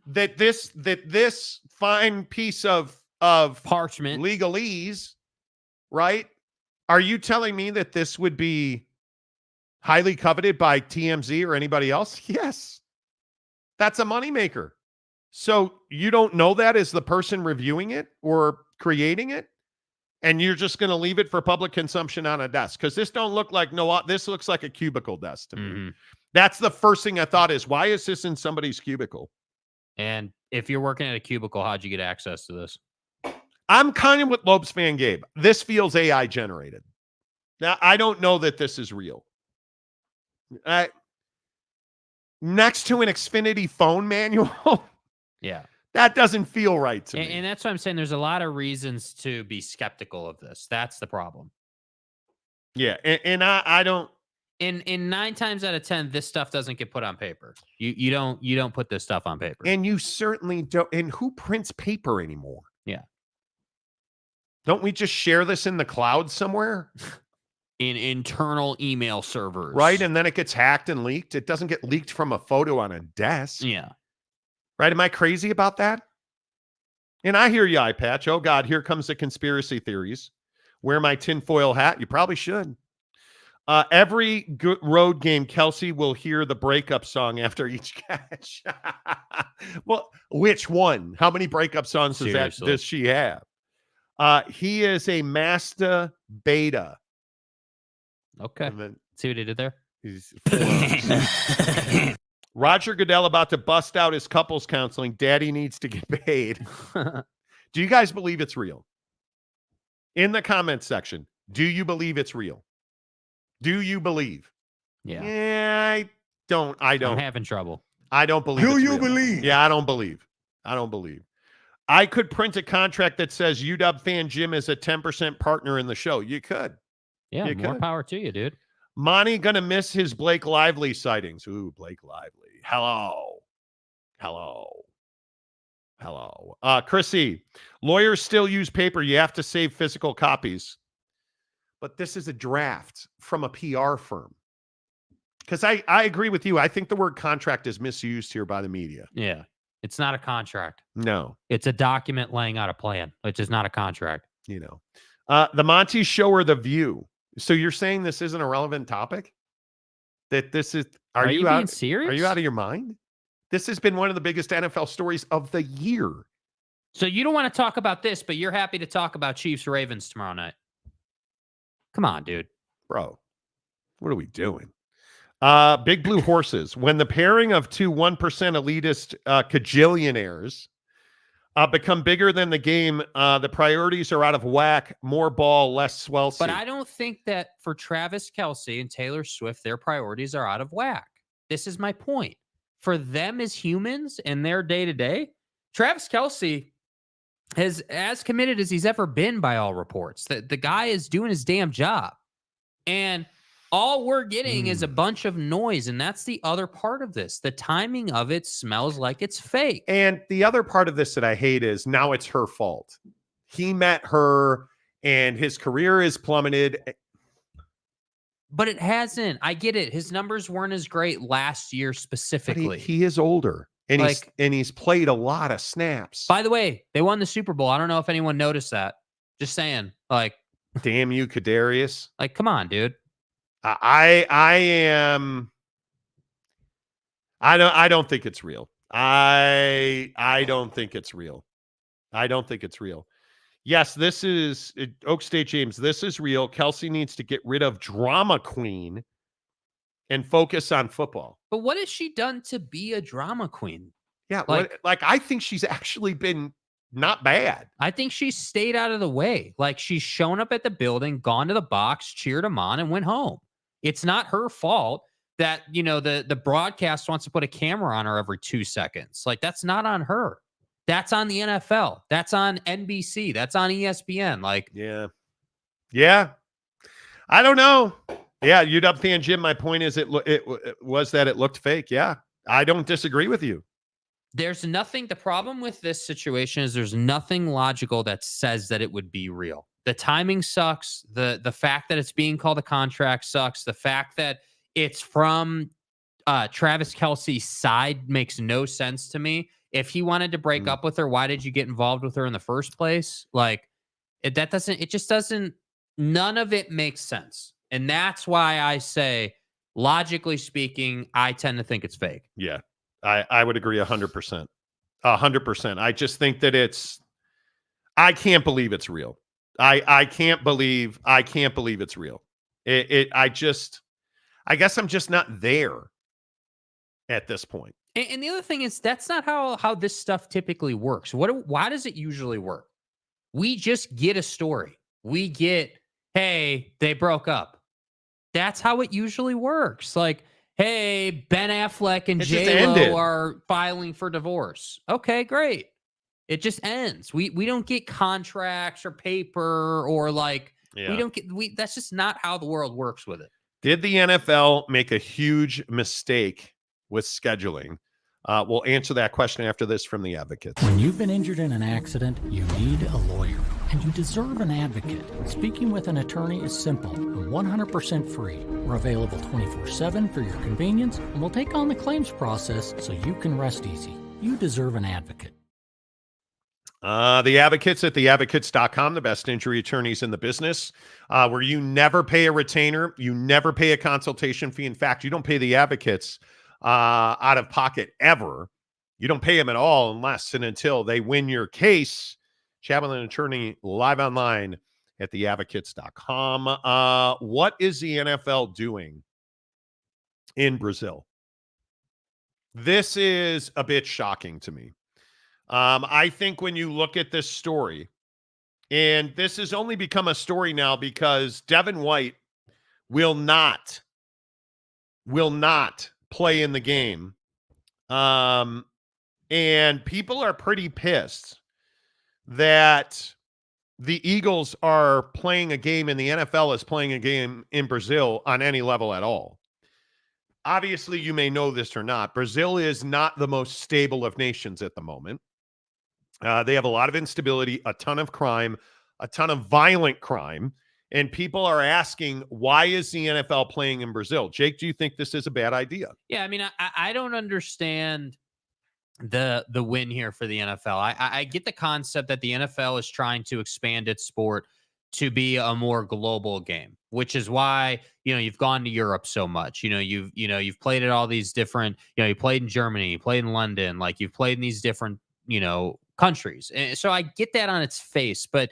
that this fine piece of parchment legalese, right? Are you telling me that this would be highly coveted by TMZ or anybody else? Yes. That's a moneymaker. So you don't know that as the person reviewing it or creating it, and you're just going to leave it for public consumption on a desk? Because this don't look like this looks like a cubicle desk to me. That's the first thing I thought is, why is this in somebody's cubicle? And if you're working at a cubicle, how'd you get access to this? I'm kind of with Lopes fan Gabe. This feels AI generated. Now, I don't know that this is real. Next to an Xfinity phone manual. Yeah. That doesn't feel right to me. And that's why I'm saying there's a lot of reasons to be skeptical of this. That's the problem. Yeah. And I don't. In 9 times out of 10, this stuff doesn't get put on paper. You don't put this stuff on paper. And you certainly don't. And who prints paper anymore? Yeah. Don't we just share this in the cloud somewhere? In internal email servers. Right. And then it gets hacked and leaked. It doesn't get leaked from a photo on a desk. Yeah. Right. Am I crazy about that? And I hear you, Eye Patch. Oh, God, here comes the conspiracy theories. Wear my tinfoil hat. You probably should. Every road game, Kelsey will hear the breakup song after each catch. Well, which one? How many breakup songs does she have? He is a master beta. Okay. See what he did there? He's Roger Goodell about to bust out his couples counseling. Daddy needs to get paid. Do you guys believe it's real? In the comments section, do you believe it's real? Do you believe? Yeah. I don't. I'm having trouble. I don't believe. Do it's you real. believe? Yeah, I don't believe. I could print a contract that says UW fan Jim is a 10% partner in the show. You could. Yeah, you more could. power to you, dude. Monty gonna miss his Blake Lively sightings. Ooh, Blake Lively. Hello. Chrissy, lawyers still use paper. You have to save physical copies. But this is a draft from a PR firm. Because I agree with you. I think the word contract is misused here by the media. Yeah. It's not a contract. No. It's a document laying out a plan, which is not a contract. You know. The Monty Show or The View. So you're saying this isn't a relevant topic? That this is... Are you being serious? Are you out of your mind? This has been one of the biggest NFL stories of the year. So you don't want to talk about this, but you're happy to talk about Chiefs Ravens tomorrow night. Come on, dude. Bro, what are we doing? Big Blue Horses. When the pairing of two 1% elitist cajillionaires become bigger than the game, the priorities are out of whack. More ball, less swelcy. But I don't think that for Travis Kelce and Taylor Swift, their priorities are out of whack. This is my point. For them as humans and their day-to-day, Travis Kelce is as committed as he's ever been by all reports. The guy is doing his damn job. And all we're getting is a bunch of noise, and that's the other part of this. The timing of it smells like it's fake. And the other part of this that I hate is now it's her fault. He met her, and his career is plummeted. But it hasn't. I get it. His numbers weren't as great last year specifically. He is older, and he's played a lot of snaps. By the way, they won the Super Bowl. I don't know if anyone noticed that. Just saying. Like, damn you, Kadarius. Like, come on, dude. I don't think it's real. I don't think it's real. I don't think it's real. Yes, this is Oak State James. This is real. Kelce needs to get rid of drama queen and focus on football. But what has she done to be a drama queen? Yeah, I think she's actually been not bad. I think she stayed out of the way. Like, she's shown up at the building, gone to the box, cheered him on, and went home. It's not her fault that, the broadcast wants to put a camera on her every 2 seconds. Like, that's not on her. That's on the NFL. That's on NBC. That's on ESPN. Like, yeah. I don't know. Yeah, UW fan Jim. My point is, it was that it looked fake. Yeah, I don't disagree with you. There's nothing. The problem with this situation is there's nothing logical that says that it would be real. The timing sucks. The fact that it's being called a contract sucks. The fact that it's from Travis Kelce's side makes no sense to me. If he wanted to break up with her, why did you get involved with her in the first place? Like, it just doesn't, none of it makes sense. And that's why I say, logically speaking, I tend to think it's fake. Yeah, I would agree 100%. 100%. I just think that I can't believe it's real. I can't believe it's real. I guess I'm just not there at this point. And the other thing is, that's not how this stuff typically works. Why does it usually work? We just get a story. We get, hey, they broke up. That's how it usually works. Like, hey, Ben Affleck and J-Lo are filing for divorce. Okay, great. It just ends. We don't get contracts or paper or that's just not how the world works with it. Did the NFL make a huge mistake with scheduling? We'll answer that question after this from the Advocates. When you've been injured in an accident, you need a lawyer, and you deserve an advocate. Speaking with an attorney is simple and 100% free. We're available 24/7 for your convenience, and we'll take on the claims process so you can rest easy. You deserve an advocate. The Advocates at theadvocates.com, the best injury attorneys in the business, where you never pay a retainer, you never pay a consultation fee. In fact, you don't pay the Advocates out of pocket ever. You don't pay them at all unless and until they win your case. Chat with an attorney live online at theadvocates.com. What is the NFL doing in Brazil? This is a bit shocking to me. I think when you look at this story, and this has only become a story now because Devin White will not play in the game. And people are pretty pissed that the Eagles are playing a game and the NFL is playing a game in Brazil on any level at all. Obviously, you may know this or not. Brazil is not the most stable of nations at the moment. They have a lot of instability, a ton of crime, a ton of violent crime. And people are asking, why is the NFL playing in Brazil? Jake, do you think this is a bad idea? Yeah, I mean, I don't understand the win here for the NFL. I get the concept that the NFL is trying to expand its sport to be a more global game, which is why, you've gone to Europe so much. You've played at all these different, you played in Germany, you played in London, like you've played in these different, countries. And so I get that on its face, but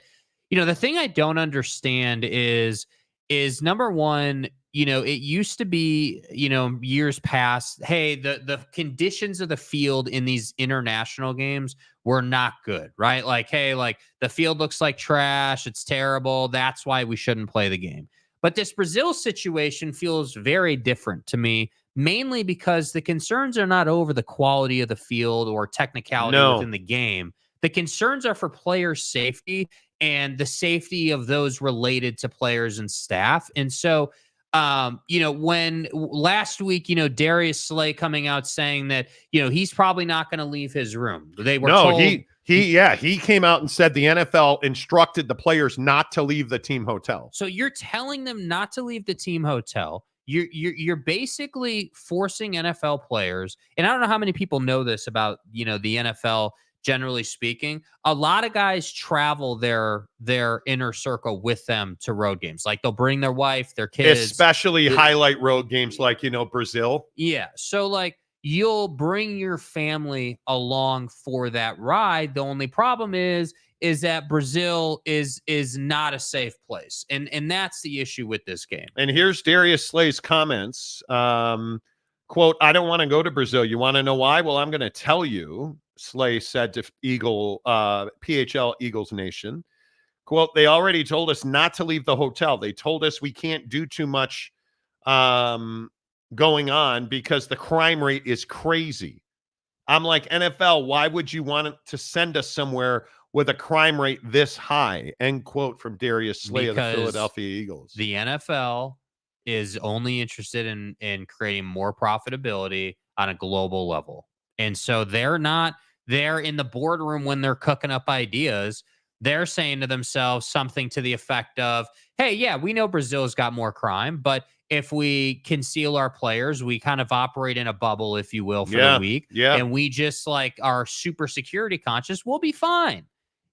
the thing I don't understand is number one, it used to be, years past, hey, the conditions of the field in these international games were not good, right? Like, hey, like the field looks like trash. It's terrible. That's why we shouldn't play the game. But this Brazil situation feels very different to me, mainly because the concerns are not over the quality of the field or technicality within the game. The concerns are for player safety and the safety of those related to players and staff. And so, when last week, Darius Slay coming out saying that, he's probably not going to leave his room. They were told. He came out and said the NFL instructed the players not to leave the team hotel. So you're telling them not to leave the team hotel. You're basically forcing NFL players, and I don't know how many people know this about, the NFL. Generally speaking, a lot of guys travel their inner circle with them to road games. Like they'll bring their wife, their kids, especially highlight road games like, Brazil. Yeah. So like you'll bring your family along for that ride. The only problem is that Brazil is not a safe place. And that's the issue with this game. And here's Darius Slay's comments. Quote, I don't want to go to Brazil. You want to know why? Well, I'm going to tell you. Slay said to PHL Eagles Nation, quote, they already told us not to leave the hotel. They told us we can't do too much going on because the crime rate is crazy. I'm like, NFL, why would you want to send us somewhere with a crime rate this high? End quote from Darius Slay of the Philadelphia Eagles. The NFL is only interested in creating more profitability on a global level. And so they're not there in the boardroom when they're cooking up ideas. They're saying to themselves something to the effect of, hey, yeah, we know Brazil's got more crime, but if we conceal our players, we kind of operate in a bubble, if you will, for the week. Yeah. And we just like are super security conscious, we'll be fine.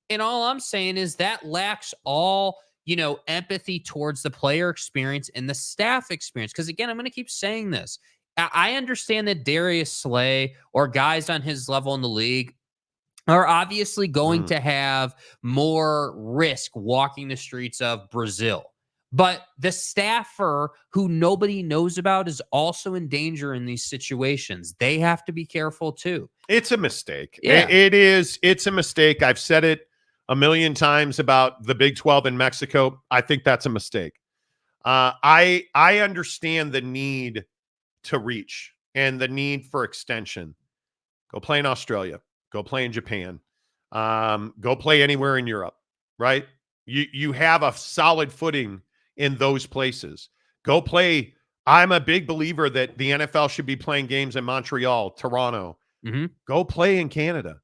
And all I'm saying is that lacks all, empathy towards the player experience and the staff experience. Because again, I'm going to keep saying this. I understand that Darius Slay or guys on his level in the league are obviously going to have more risk walking the streets of Brazil. But the staffer who nobody knows about is also in danger in these situations. They have to be careful too. It's a mistake. Yeah. It is. It's a mistake. I've said it a million times about the Big 12 in Mexico. I think that's a mistake. I understand the need to reach and the need for extension. Go play in Australia. Go play in Japan. Go play anywhere in Europe, right? You have a solid footing in those places. Go play. I'm a big believer that the NFL should be playing games in Montreal, Toronto. Go play in Canada.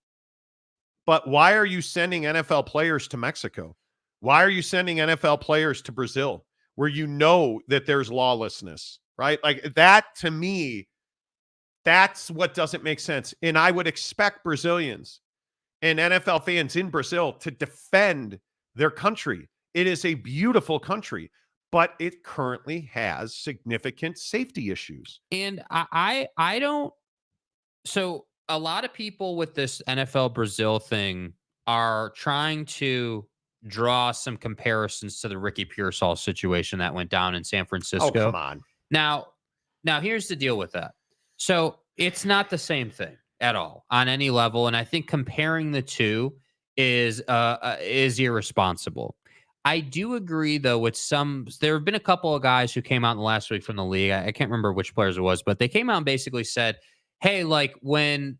But why are you sending NFL players to Mexico? Why are you sending NFL players to Brazil where you know that there's lawlessness, right? Like that, to me, that's what doesn't make sense. And I would expect Brazilians and NFL fans in Brazil to defend their country. It is a beautiful country, but it currently has significant safety issues. And I don't. So a lot of people with this NFL Brazil thing are trying to draw some comparisons to the Ricky Pearsall situation that went down in San Francisco. Oh, come on. Now here's the deal with that. So it's not the same thing at all on any level. And I think comparing the two is irresponsible. I do agree, though, with there have been a couple of guys who came out in the last week from the league. I can't remember which players it was, but they came out and basically said, hey, like when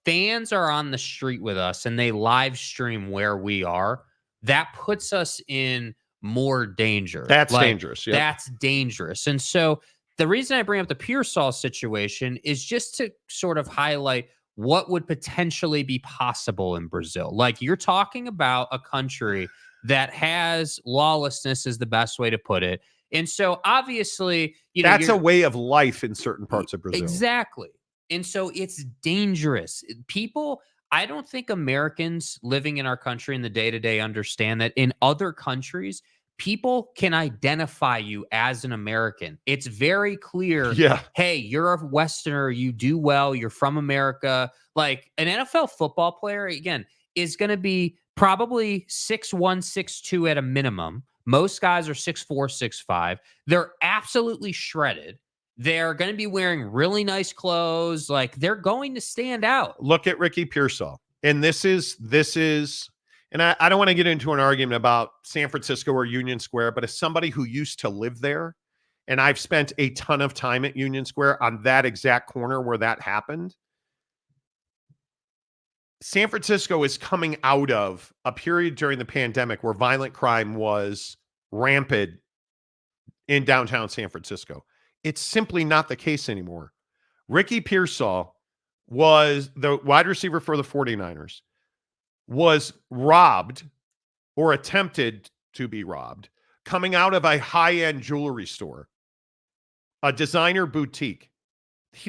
fans are on the street with us and they live stream where we are, that puts us in more danger. That's dangerous. Yep. That's dangerous. And so the reason I bring up the Pearsall situation is just to sort of highlight what would potentially be possible in Brazil. Like you're talking about a country that has lawlessness is the best way to put it. And so obviously, that's a way of life in certain parts of Brazil. Exactly. And so it's dangerous. People, I don't think Americans living in our country in the day-to-day understand that in other countries, people can identify you as an American. It's very clear. Yeah. Hey, you're a Westerner. You do well. You're from America. Like an NFL football player, again, is going to be probably 6'1", 6'2" at a minimum, Most guys are 6'4", 6'5". They're absolutely shredded. They're going to be wearing really nice clothes. Like, they're going to stand out. Look at Ricky Pearsall. And this is, and I don't want to get into an argument about San Francisco or Union Square, but as somebody who used to live there, and I've spent a ton of time at Union Square on that exact corner where that happened, San Francisco is coming out of a period during the pandemic where violent crime was rampant in downtown San Francisco. It's simply not the case anymore. Ricky Pearsall was the wide receiver for the 49ers, was robbed or attempted to be robbed coming out of a high-end jewelry store, a designer boutique.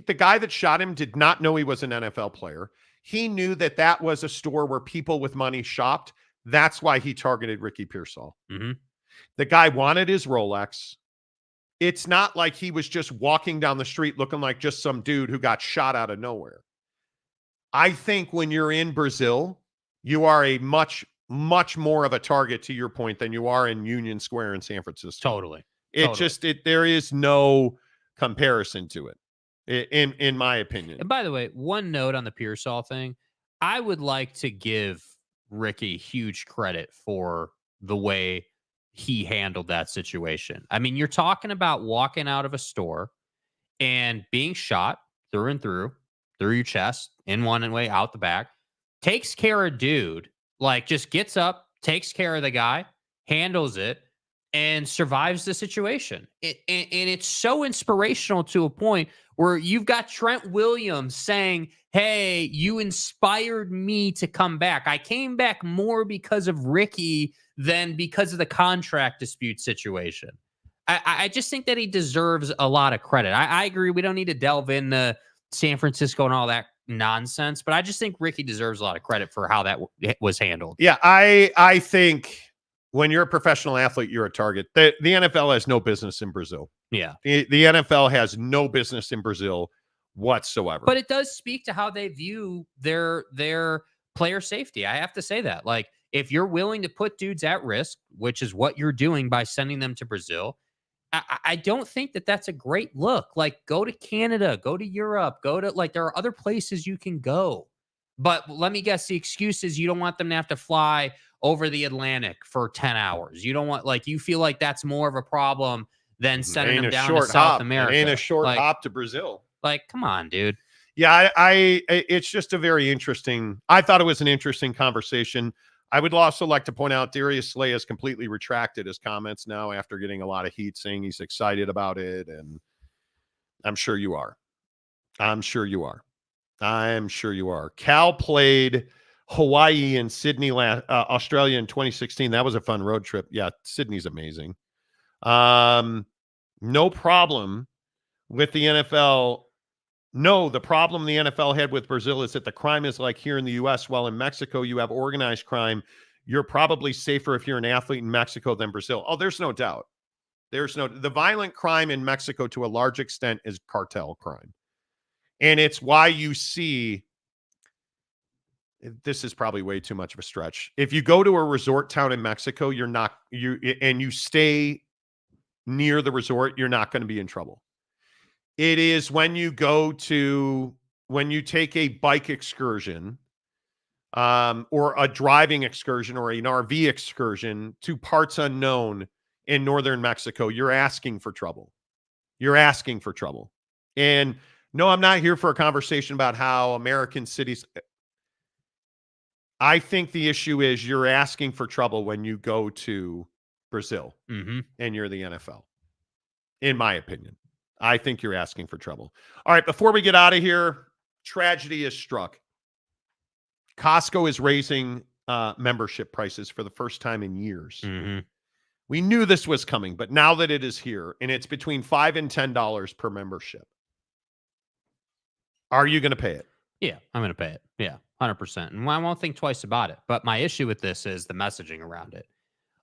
The guy that shot him did not know he was an NFL player. He knew that that was a store where people with money shopped. That's why he targeted Ricky Pearsall. Mm-hmm. The guy wanted his Rolex. It's not like he was just walking down the street looking like just some dude who got shot out of nowhere. I think when you're in Brazil, you are a much, much more of a target, to your point, than you are in Union Square in San Francisco. Totally. There is no comparison to it, in my opinion. And by the way, one note on the Pearsall thing, I would like to give Ricky huge credit for the way he handled that situation. I mean, you're talking about walking out of a store and being shot through and through your chest, in one way, out the back, takes care of dude, like just gets up, takes care of the guy, handles it, and survives the situation. And it's so inspirational to a point where you've got Trent Williams saying, hey, you inspired me to come back. I came back more because of Ricky than because of the contract dispute situation. I just think that he deserves a lot of credit. I agree. We don't need to delve into San Francisco and all that nonsense, but I just think Ricky deserves a lot of credit for how that was handled. Yeah, I think when you're a professional athlete, you're a target. The NFL has no business in Brazil. Yeah. The NFL has no business in Brazil whatsoever. But it does speak to how they view their player safety. I have to say that. Like, if you're willing to put dudes at risk, which is what you're doing by sending them to Brazil, I don't think that that's a great look. Like, go to Canada, go to Europe, there are other places you can go. But let me guess, the excuse is you don't want them to have to fly over the Atlantic for 10 hours. You don't want, you feel like that's more of a problem than sending them down to South America. It ain't a short hop to Brazil. Like, come on, dude. Yeah, it's just a very interesting, I thought it was an interesting conversation. I would also like to point out Darius Slay has completely retracted his comments now after getting a lot of heat, saying he's excited about it. And I'm sure you are. Cal played Hawaii and Sydney, Australia in 2016. That was a fun road trip. Yeah, Sydney's amazing. No problem with the NFL. No, the problem the NFL had with Brazil is that the crime is like here in the U.S. While in Mexico, you have organized crime. You're probably safer if you're an athlete in Mexico than Brazil. Oh, there's no doubt. The violent crime in Mexico to a large extent is cartel crime. And it's why you see, this is probably way too much of a stretch. If you go to a resort town in Mexico, and you stay near the resort, you're not going to be in trouble. It is when you take a bike excursion, or a driving excursion or an RV excursion to parts unknown in northern Mexico, you're asking for trouble. And no, I'm not here for a conversation about how American cities. I think the issue is you're asking for trouble when you go to Brazil and you're the NFL, in my opinion. I think you're asking for trouble. All right, before we get out of here, tragedy has struck. Costco is raising membership prices for the first time in years. We knew this was coming, but now that it is here, and it's between $5 and $10 per membership, are you going to pay it? Yeah, I'm going to pay it. Yeah, 100%. And I won't think twice about it. But my issue with this is the messaging around it.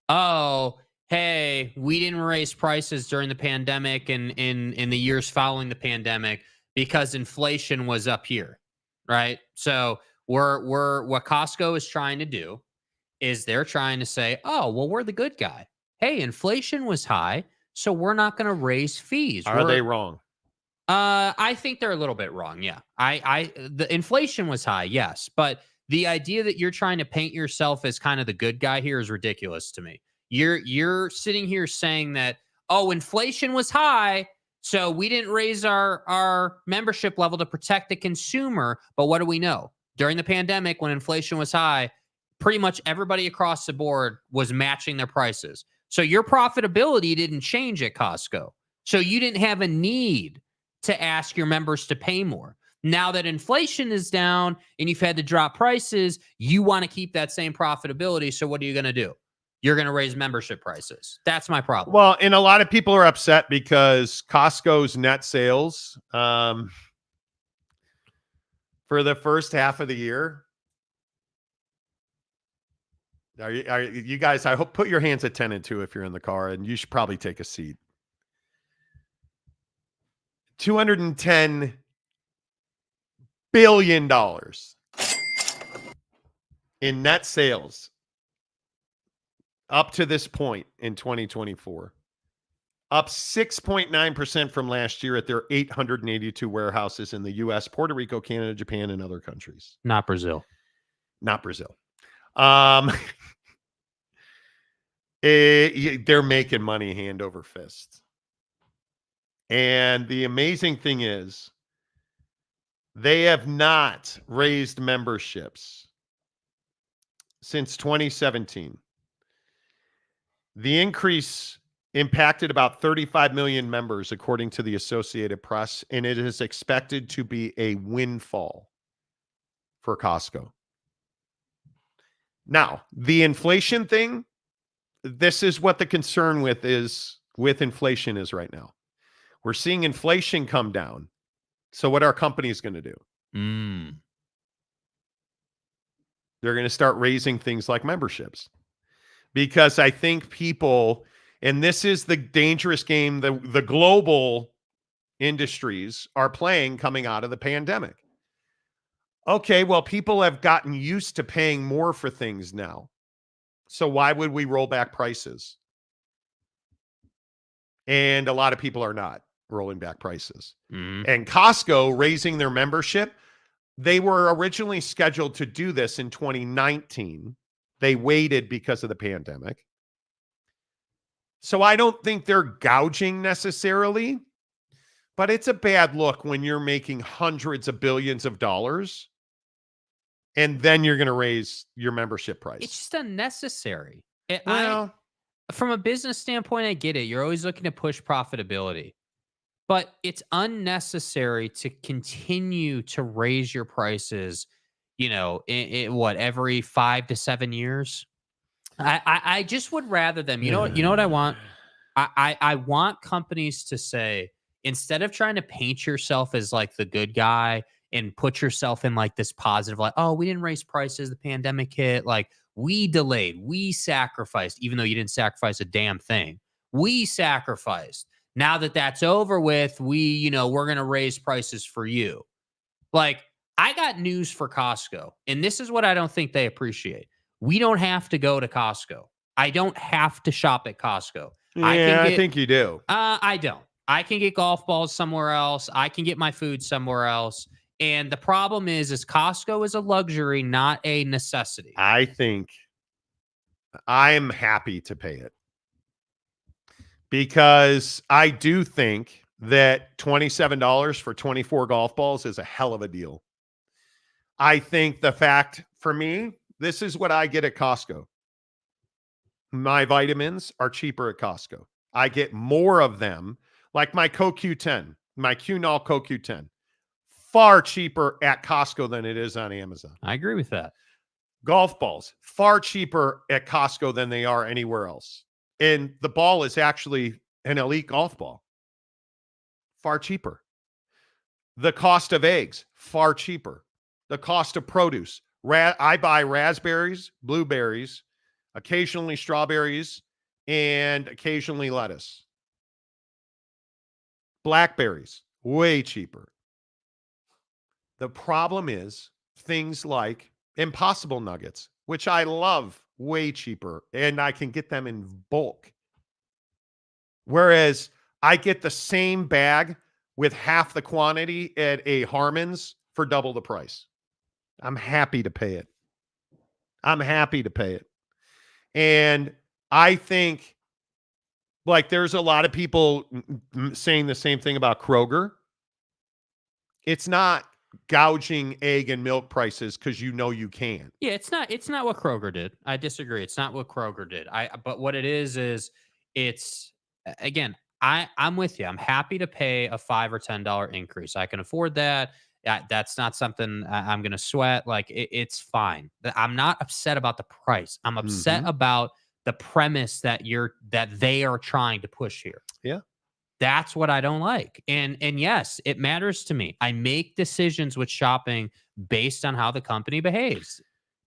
Oh, hey, we didn't raise prices during the pandemic and in the years following the pandemic because inflation was up here, right? So we're what Costco is trying to do is they're trying to say, oh, well, we're the good guy. hey, inflation was high, so we're not going to raise fees. Are they wrong? I think they're a little bit wrong. Yeah. The inflation was high. Yes. But the idea that you're trying to paint yourself as kind of the good guy here is ridiculous to me. You're sitting here saying that, oh, inflation was high, so we didn't raise our membership level to protect the consumer. But what do we know? During the pandemic, when inflation was high, pretty much everybody across the board was matching their prices. So your profitability didn't change at Costco. So you didn't have a need to ask your members to pay more. Now that inflation is down and you've had to drop prices, you want to keep that same profitability. So what are you going to do? You're going to raise membership prices. That's my problem. Well, and a lot of people are upset because Costco's net sales for the first half of the year. Are you guys, I hope, put your hands at 10 and 2 if you're in the car, and you should probably take a seat. $210 billion in net sales up to this point in 2024. Up 6.9% from last year at their 882 warehouses in the U.S., Puerto Rico, Canada, Japan, and other countries. Not Brazil. Not Brazil. They're making money hand over fist. And the amazing thing is, they have not raised memberships since 2017. The increase impacted about 35 million members, according to the Associated Press, and it is expected to be a windfall for Costco. Now, the inflation thing, this is what the concern with inflation is right now. We're seeing inflation come down. So what are companies going to do? They're going to start raising things like memberships. Because I think people, and this is the dangerous game the global industries are playing coming out of the pandemic. Okay, well, people have gotten used to paying more for things now. So why would we roll back prices? And a lot of people are not rolling back prices. And Costco raising their membership, they were originally scheduled to do this in 2019. They waited because of the pandemic. So I don't think they're gouging necessarily, but it's a bad look when you're making hundreds of billions of dollars and then you're going to raise your membership price. It's just unnecessary. Well, from a business standpoint, I get it. You're always looking to push profitability, but it's unnecessary to continue to raise your prices, every 5 to 7 years. I just would rather them, you know what I want? I want companies to say, instead of trying to paint yourself as like the good guy and put yourself in like this positive, like, oh, we didn't raise prices, the pandemic hit, like we delayed, we sacrificed, even though you didn't sacrifice a damn thing. We sacrificed. Now that that's over with, we're going to raise prices for you. Like, I got news for Costco, and this is what I don't think they appreciate. We don't have to go to Costco. I don't have to shop at Costco. I think you do. I don't. I can get golf balls somewhere else. I can get my food somewhere else. And the problem is Costco is a luxury, not a necessity. I think I'm happy to pay it because I do think that $27 for 24 golf balls is a hell of a deal. I think the fact, for me, this is what I get at Costco. My vitamins are cheaper at Costco. I get more of them, like my CoQ10, my Qnol CoQ10. Far cheaper at Costco than it is on Amazon. I agree with that. Golf balls, far cheaper at Costco than they are anywhere else. And the ball is actually an elite golf ball. Far cheaper. The cost of eggs, far cheaper. The cost of produce. I buy raspberries, blueberries, occasionally strawberries, and occasionally lettuce. Blackberries, way cheaper. The problem is things like Impossible Nuggets, which I love, way cheaper, and I can get them in bulk Whereas I get the same bag with half the quantity at a Harmon's for double the price. I'm happy to pay it. And I think, like, there's a lot of people saying the same thing about Kroger. It's not gouging egg and milk prices because you can. Yeah, it's not what Kroger did. I disagree. It's not what Kroger did. But what it is it's, again, I'm with you. I'm happy to pay a $5 or $10 increase. I can afford that. That's not something I'm going to sweat. Like, it's fine. I'm not upset about the price. I'm upset about the premise that they are trying to push here. Yeah. That's what I don't like. And yes, it matters to me. I make decisions with shopping based on how the company behaves.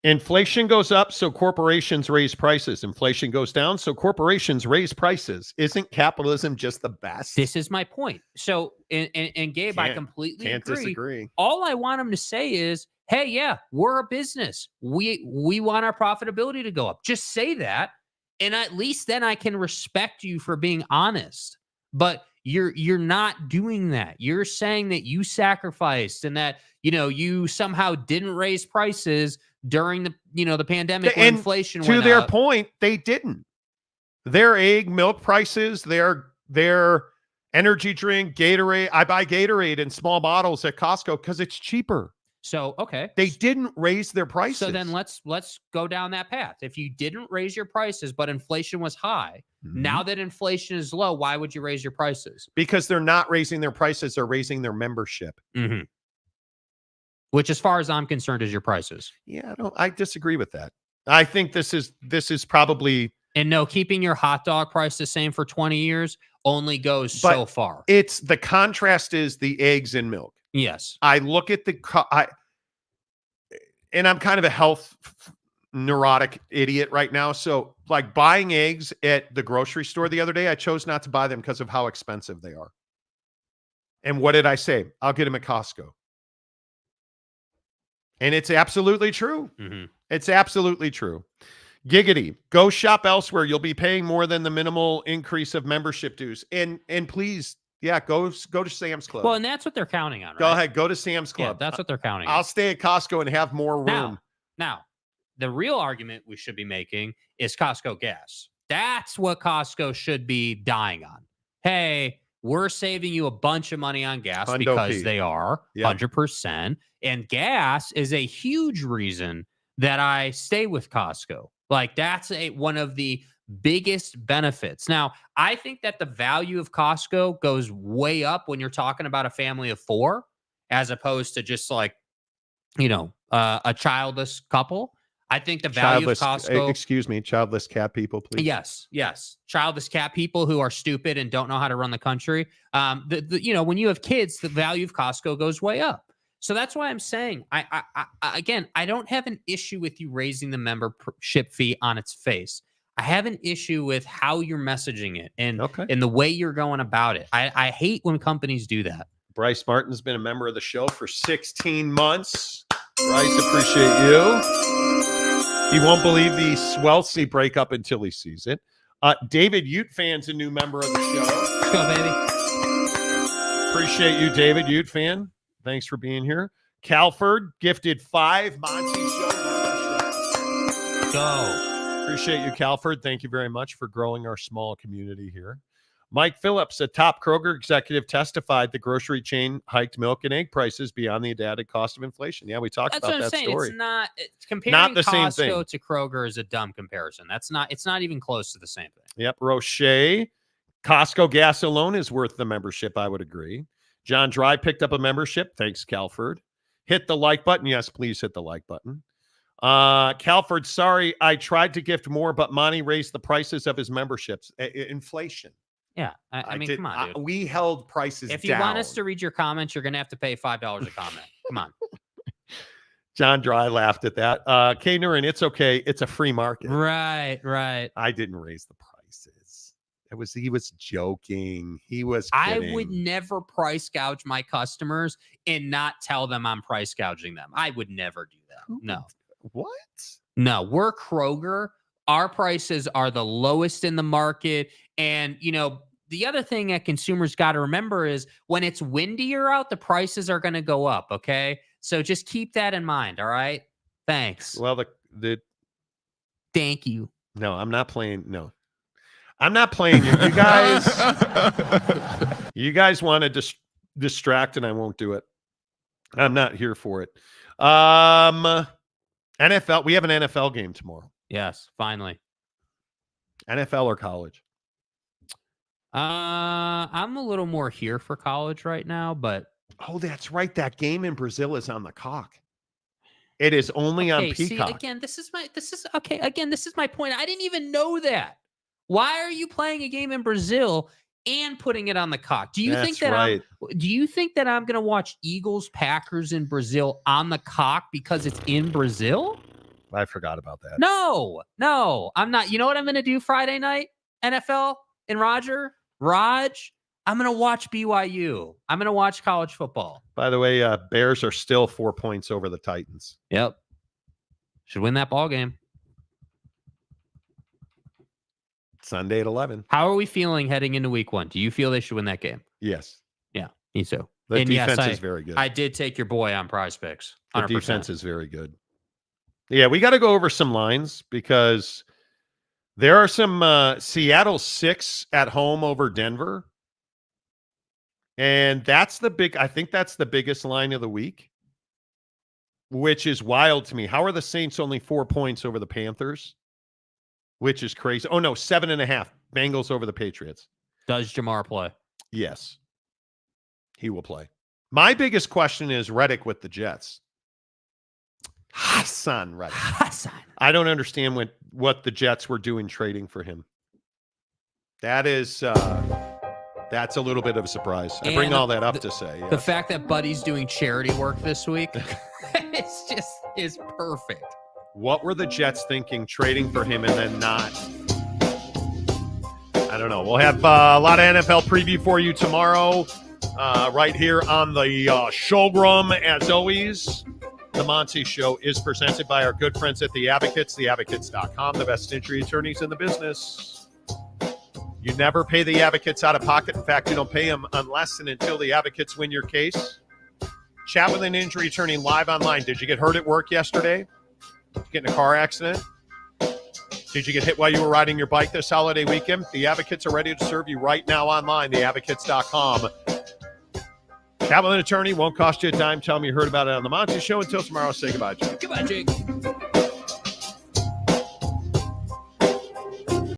Inflation goes up, so corporations raise prices. Inflation goes down, so corporations raise prices. Isn't capitalism just the best? This is my point. So, and Gabe, I completely disagree. All I want them to say is, hey, yeah, we're a business. We want our profitability to go up. Just say that, and at least then I can respect you for being honest. But you're not doing that. You're saying that you sacrificed and that, you somehow didn't raise prices during the pandemic when inflation went up. To their point, they didn't. Their egg, milk prices, their energy drink, Gatorade. I buy Gatorade in small bottles at Costco because it's cheaper. So, okay. They didn't raise their prices. So then let's go down that path. If you didn't raise your prices, but inflation was high, now that inflation is low, why would you raise your prices? Because they're not raising their prices, they're raising their membership. Which, as far as I'm concerned, is your prices. Yeah, I disagree with that. I think this is probably... And no, keeping your hot dog price the same for 20 years only goes so far. It's the contrast is the eggs and milk. Yes. I look at and I'm kind of a health neurotic idiot right now. So, like, buying eggs at the grocery store the other day, I chose not to buy them because of how expensive they are. And what did I say? I'll get them at Costco. And it's absolutely true. It's absolutely true. Giggity, go shop elsewhere. You'll be paying more than the minimal increase of membership dues. And please, yeah, go to Sam's Club. Well, and that's what they're counting on, right? Go ahead, go to Sam's Club. Yeah, that's what they're counting on. I'll stay at Costco and have more room. Now, the real argument we should be making is Costco gas. That's what Costco should be dying on. Hey, we're saving you a bunch of money on gas because they are 100%. And gas is a huge reason that I stay with Costco. Like, that's one of the biggest benefits. Now, I think that the value of Costco goes way up when you're talking about a family of 4, as opposed to just like, a childless couple. I think the value of Costco... Excuse me, childless cat people, please. Yes. Childless cat people who are stupid and don't know how to run the country. When you have kids, the value of Costco goes way up. So that's why I'm saying, I don't have an issue with you raising the membership fee on its face. I have an issue with how you're messaging it and the way you're going about it. I hate when companies do that. Bryce Martin's been a member of the show for 16 months. Bryce, appreciate you. He won't believe the Swelsey breakup until he sees it. David Ute fan's a new member of the show. Let's go, baby. Appreciate you, David Ute fan. Thanks for being here. Calford gifted 5 Monty Show memberships. Go. Appreciate you, Calford. Thank you very much for growing our small community here. Mike Phillips, a top Kroger executive, testified the grocery chain hiked milk and egg prices beyond the added cost of inflation. Yeah, we talked about that story. It's comparing not the Costco same thing to Kroger is a dumb comparison. It's not even close to the same thing. Yep. Roche, Costco gas alone is worth the membership, I would agree. John Dry picked up a membership. Thanks, Calford. Hit the like button. Yes, please hit the like button. Calford, sorry, I tried to gift more, but Monty raised the prices of his memberships. Inflation. Yeah, I mean, come on, dude. We held prices down. If you want us to read your comments, you're going to have to pay $5 a comment. Come on. John Dry laughed at that. K. Nurin, it's okay. It's a free market. Right. I didn't raise the prices. He was joking. He was kidding. I would never price gouge my customers and not tell them I'm price gouging them. I would never do that. No. What? No, we're Kroger. Our prices are the lowest in the market. And, the other thing that consumers got to remember is when it's windier out, the prices are going to go up. Okay. So just keep that in mind. All right. Thanks. Well, thank you. No, I'm not playing. No, I'm not playing. You guys, you guys want to distract, and I won't do it. I'm not here for it. NFL. We have an NFL game tomorrow. Yes, finally. NFL or college? I'm a little more here for college right now, but that's right. That game in Brazil is on the cock. It is only on Peacock. See, again, this is my point. I didn't even know that. Why are you playing a game in Brazil and putting it on the cock? Do you think that I'm going to watch Eagles Packers in Brazil on the cock because it's in Brazil? I forgot about that. No, I'm not. You know what I'm going to do Friday night? NFL and Raj, I'm going to watch BYU. I'm going to watch college football. By the way, Bears are still 4 points over the Titans. Yep. Should win that ball game. Sunday at 11. How are we feeling heading into week 1? Do you feel they should win that game? Yes. Yeah, me too. The defense is very good. I did take your boy on Prize Picks. 100%. The defense is very good. Yeah, we got to go over some lines because there are some Seattle 6 at home over Denver. And I think that's the biggest line of the week, which is wild to me. How are the Saints only 4 points over the Panthers? Which is crazy. Oh, no, 7.5. Bengals over the Patriots. Does Jamar play? Yes. He will play. My biggest question is Reddick with the Jets. Hassan Reddick. I don't understand what the Jets were doing trading for him. That's a little bit of a surprise. I bring all that up to say. Yes. The fact that Buddy's doing charity work this week is perfect. What were the Jets thinking trading for him and then not? I don't know. We'll have a lot of NFL preview for you tomorrow right here on the showroom. As always, the Monty Show is presented by our good friends at The Advocates, theadvocates.com, the best injury attorneys in the business. You never pay The Advocates out of pocket. In fact, you don't pay them unless and until The Advocates win your case. Chat with an injury attorney live online. Did you get hurt at work yesterday? Get in a car accident? Did you get hit while you were riding your bike this holiday weekend? The Advocates are ready to serve you right now online, theadvocates.com. Chat with an attorney won't cost you a dime. Tell them you heard about it on the Monty Show. Until tomorrow, say goodbye, Jake. Goodbye, Jake.